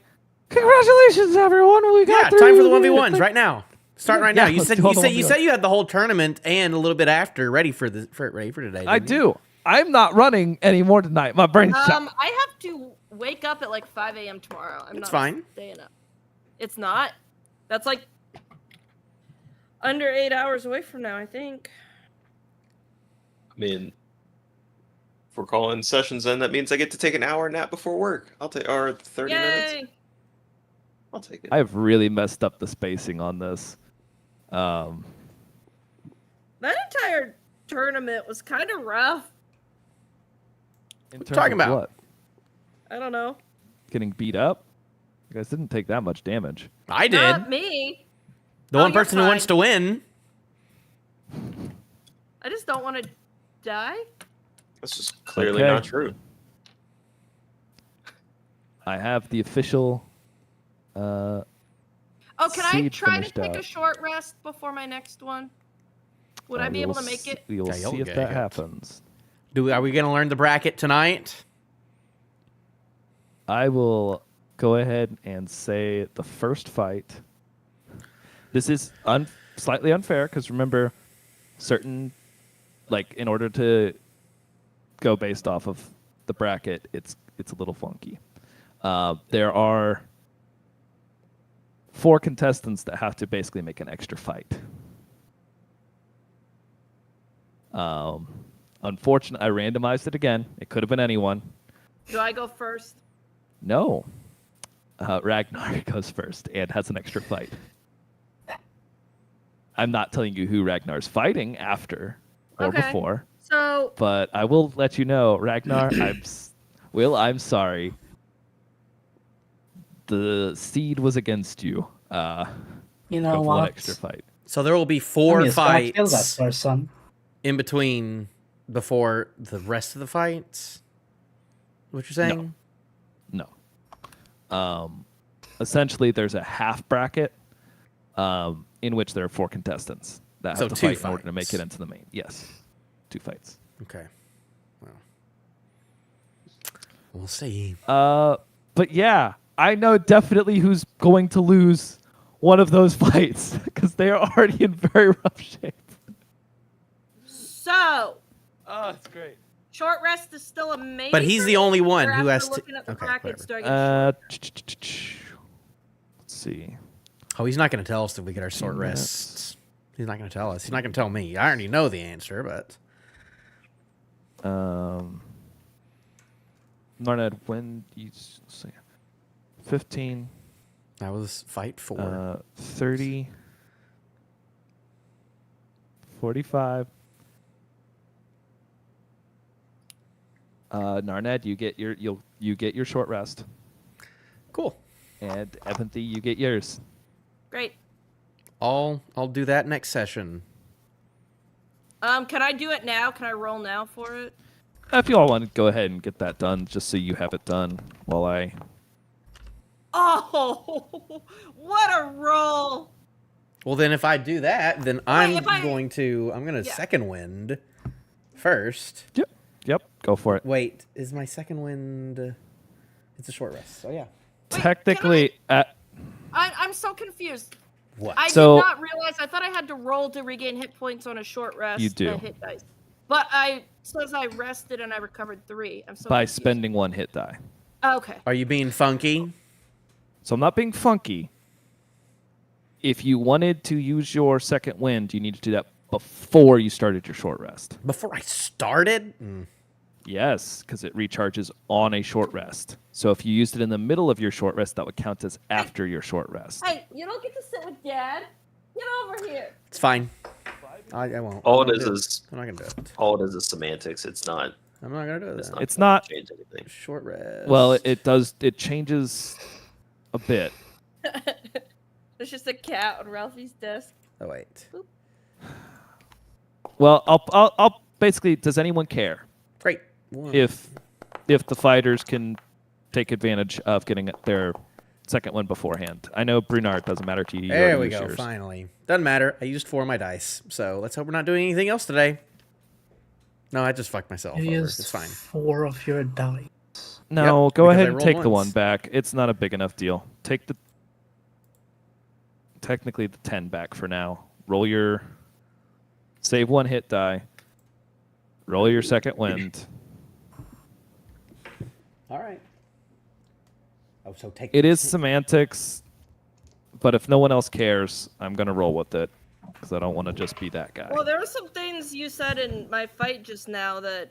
congratulations, everyone. We got
Yeah, time for the
through
1v1s right now. Start right
Yeah,
now. You
let's
said
do all
you
the
said you
1v1s.
said you had the whole tournament and a little bit after ready for today.
I
didn't you?
do. I'm not running anymore tonight. My brain's shut.
I have to wake up at like 5 a.m. tomorrow. I'm
It's
not
fine.
staying up. It's not. That's like under 8 hours away from now, I think.
I mean, if we're calling sessions in, that means I get to take an hour nap before work. I'll take, or 30 minutes.
Yay!
I'll take it.
I've really messed up the spacing on this.
That entire tournament was kind of rough.
In
What
terms
you talking
of
about?
what?
I don't know.
Getting beat up? You guys didn't take that much damage.
I did.
Not me.
The
Oh,
one
you're
person who wants
fine.
to win.
I just don't want to die.
That's just clearly
Okay.
not true.
I have the official.
Oh, can I
Seed
try to
finished
take a
out.
short rest before my next one? Would I be able to make it?
We will
Yeah, you'll
see if
get
that
it.
happens.
Are we gonna learn the bracket tonight?
I will go ahead and say the first fight. This is slightly unfair because remember, certain, like in order to go based off of the bracket, it's a little funky. There are 4 contestants that have to basically make an extra fight. Unfortunately, I randomized it again. It could have been anyone.
Do I go first?
No. Ragnar goes first and has an extra fight. I'm not telling you who Ragnar's fighting after or
Okay.
before,
So,
but I will let you know, Ragnar. I'm sorry. The seed was against you.
You
Go
know
for one
what?
extra fight.
So there will be
I'm
4
just gonna kill that
fights
person.
in between before the rest of the fights. What you're saying?
No. Essentially, there's a half bracket in which there are 4 contestants that
So
have to
2
fight in order to make
fights.
it into the main. Yes, 2 fights.
Okay. Well, we'll see.
But yeah, I know definitely who's going to lose one of those fights because they are already in very rough shape.
so
Oh, it's great.
short rest is still amazing.
But he's the only one
Or
who
after
has to.
looking at the
Okay,
brackets,
whatever.
do I get
Let's see.
Oh, he's not going to tell us if we get our short
minutes.
rests. He's not going to tell us. He's not going to tell me. I already know the answer, but
Narned, when you see 15,
that was fight 4.
30, 45. Narned, you get your short rest,
Cool.
and Evanthy, you get yours.
Great.
I'll do that next session.
Can I do it now? Can I roll now for it?
If you all want to go ahead and get that done, just so you have it done while I.
Oh, what a roll!
Well, then if I do that, then I'm
if I-
going to
Yeah.
second wind first.
Yep, go for it.
Wait, is my second wind? It's a short rest. So yeah.
Wait,
Technically,
I'm so confused.
What?
I
So-
did not realize. I thought I had to roll to regain hit points on a short rest.
You do.
Hit dice. But says I rested and I recovered 3. I'm so
by
confused.
spending 1 hit die.
Okay.
Are you being funky?
So I'm not being funky. If you wanted to use your second wind, you need to do that before you started your short rest.
Before I started?
Yes, because it recharges on a short rest. So if you used it in the middle of your short rest, that would count as after your short rest.
Hey, you don't get to sit with Dad. Get over here.
It's fine. I won't.
All
I'm
it
not
is
gonna do
is
I'm not gonna do it.
all it is semantics. It's not.
I'm not gonna do
It's
that.
not.
It's
gonna
not-
change anything.
Short rest.
Well, it does. It changes a bit.
There's just a cat on Ralphie's desk.
Oh wait.
Well, I'll basically. Does anyone care
Great. One.
if the fighters can take advantage of getting their second one beforehand? I know Brunard doesn't matter to you. You
There
already
we
used
go.
yours.
Finally. Doesn't matter. I used 4 of my dice. So let's hope we're not doing anything else today. No, I just fucked myself
You
over.
used
It's fine.
4 of your die.
No,
Yep,
go
because
ahead
I
and
rolled
take the
once.
one back. It's not a big enough deal. Take the technically the 10 back for now. Roll your save 1 hit die. Roll your second wind.
All right. Oh, so take
It is semantics, but if no one else cares, I'm gonna roll with it because I don't want to just be that guy.
Well, there were some things you said in my fight just now that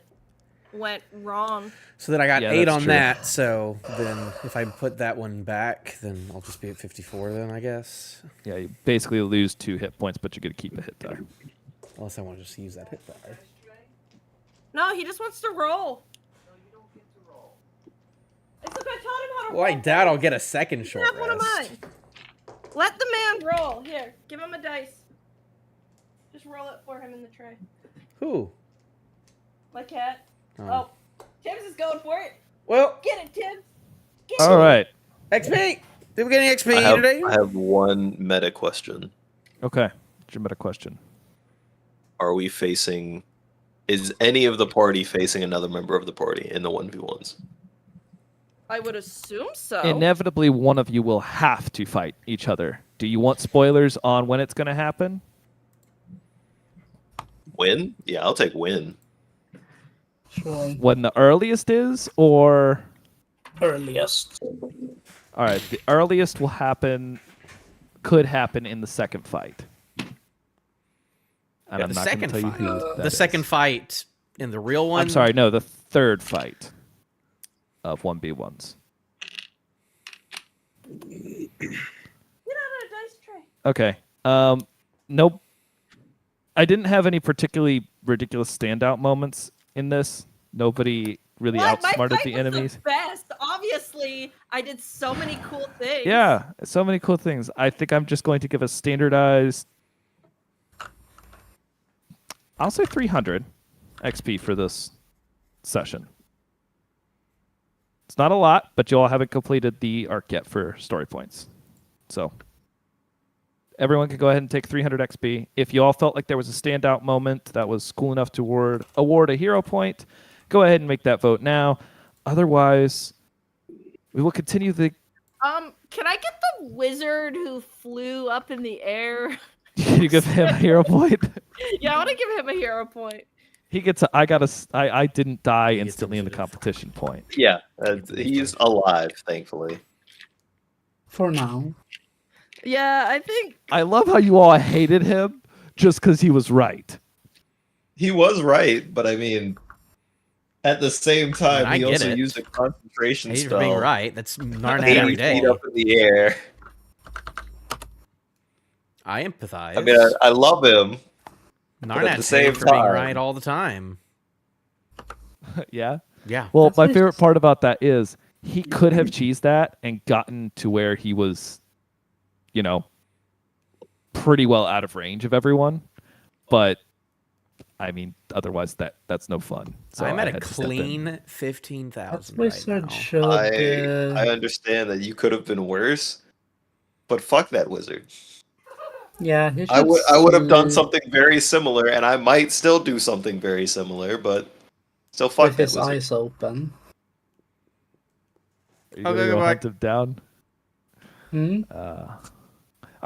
went wrong.
So then I got
Yeah,
8
that's
on
true.
that. So then if I put that one back, then I'll just be at 54 then, I guess.
Yeah, you basically lose 2 hit points, but you get to keep a hit die.
Unless I want to just use that hit die.
No, he just wants to roll. It's okay, I taught him how to
Well, I
roll.
doubt I'll get a second
You
short
have one of
rest.
mine. Let the man roll. Here, give him a dice. Just roll it for him in the tray.
Who?
My cat.
Oh.
Oh, Tibbs is going for it.
Well,
Get it, Tibbs. Get
All
it.
Oh.
right.
XP! Did we get any XP
I
today?
have one meta question.
Okay. What's your meta question?
Are we facing? Is any of the party facing another member of the party in the 1v1s?
I would assume so.
Inevitably, one of you will have to fight each other. Do you want spoilers on when it's going to happen?
Win? Yeah, I'll take win.
Sure.
When the earliest is, or
Earliest.
all right, the earliest will happen, could happen in the second fight. And I'm
The
not going to
second
tell you
fight.
who. that
The
is.
second fight in the real one?
I'm sorry, no, the third fight of 1v1s.
Get out of the dice tray.
Okay. Nope. I didn't have any particularly ridiculous standout moments in this. Nobody really
What? My
outsmarted
fight
the
was
enemies.
the best. Obviously, I did so many cool things.
Yeah, so many cool things. I think I'm just going to give a standardized. I'll say 300 XP for this session. It's not a lot, but you all haven't completed the arc yet for story points. So everyone can go ahead and take 300 XP. If you all felt like there was a standout moment that was cool enough to award a hero point, go ahead and make that vote now. Otherwise, we will continue the.
Can I get the wizard who flew up in the air?
You give him a hero point.
Yeah, I want to give him a hero point.
He gets a. I didn't die
gets
instantly in the
initiative.
competition point.
Yeah, he's alive, thankfully.
For now.
Yeah, I think.
I love how you all hated him just because he was right.
He was right, but I mean, at the same time,
I
he
get
also
it.
used a concentration
He's
spell.
being right. That's Narnat
80
every
feet
day.
up in the air.
I empathize.
I mean, I love him.
Narnat's
the same
hated for being
time-
right all the time.
Yeah.
Yeah.
Well,
That's
my
what
favorite
it's-
part about that is he could have cheesed that and gotten to where he was, pretty well out of range of everyone. But I mean, otherwise that's no fun. So
I'm
I
at a
had to step in.
clean 15,000 right
Wizard
now.
should.
I understand that you could have been worse, but fuck that wizard.
Yeah, he
I would have done
should
something very similar, and I might still do something very similar, but still fuck
with
that
his
wizard.
eyes open.
Are you
Okay,
gonna go
goodbye.
hunt him down?
Hmm?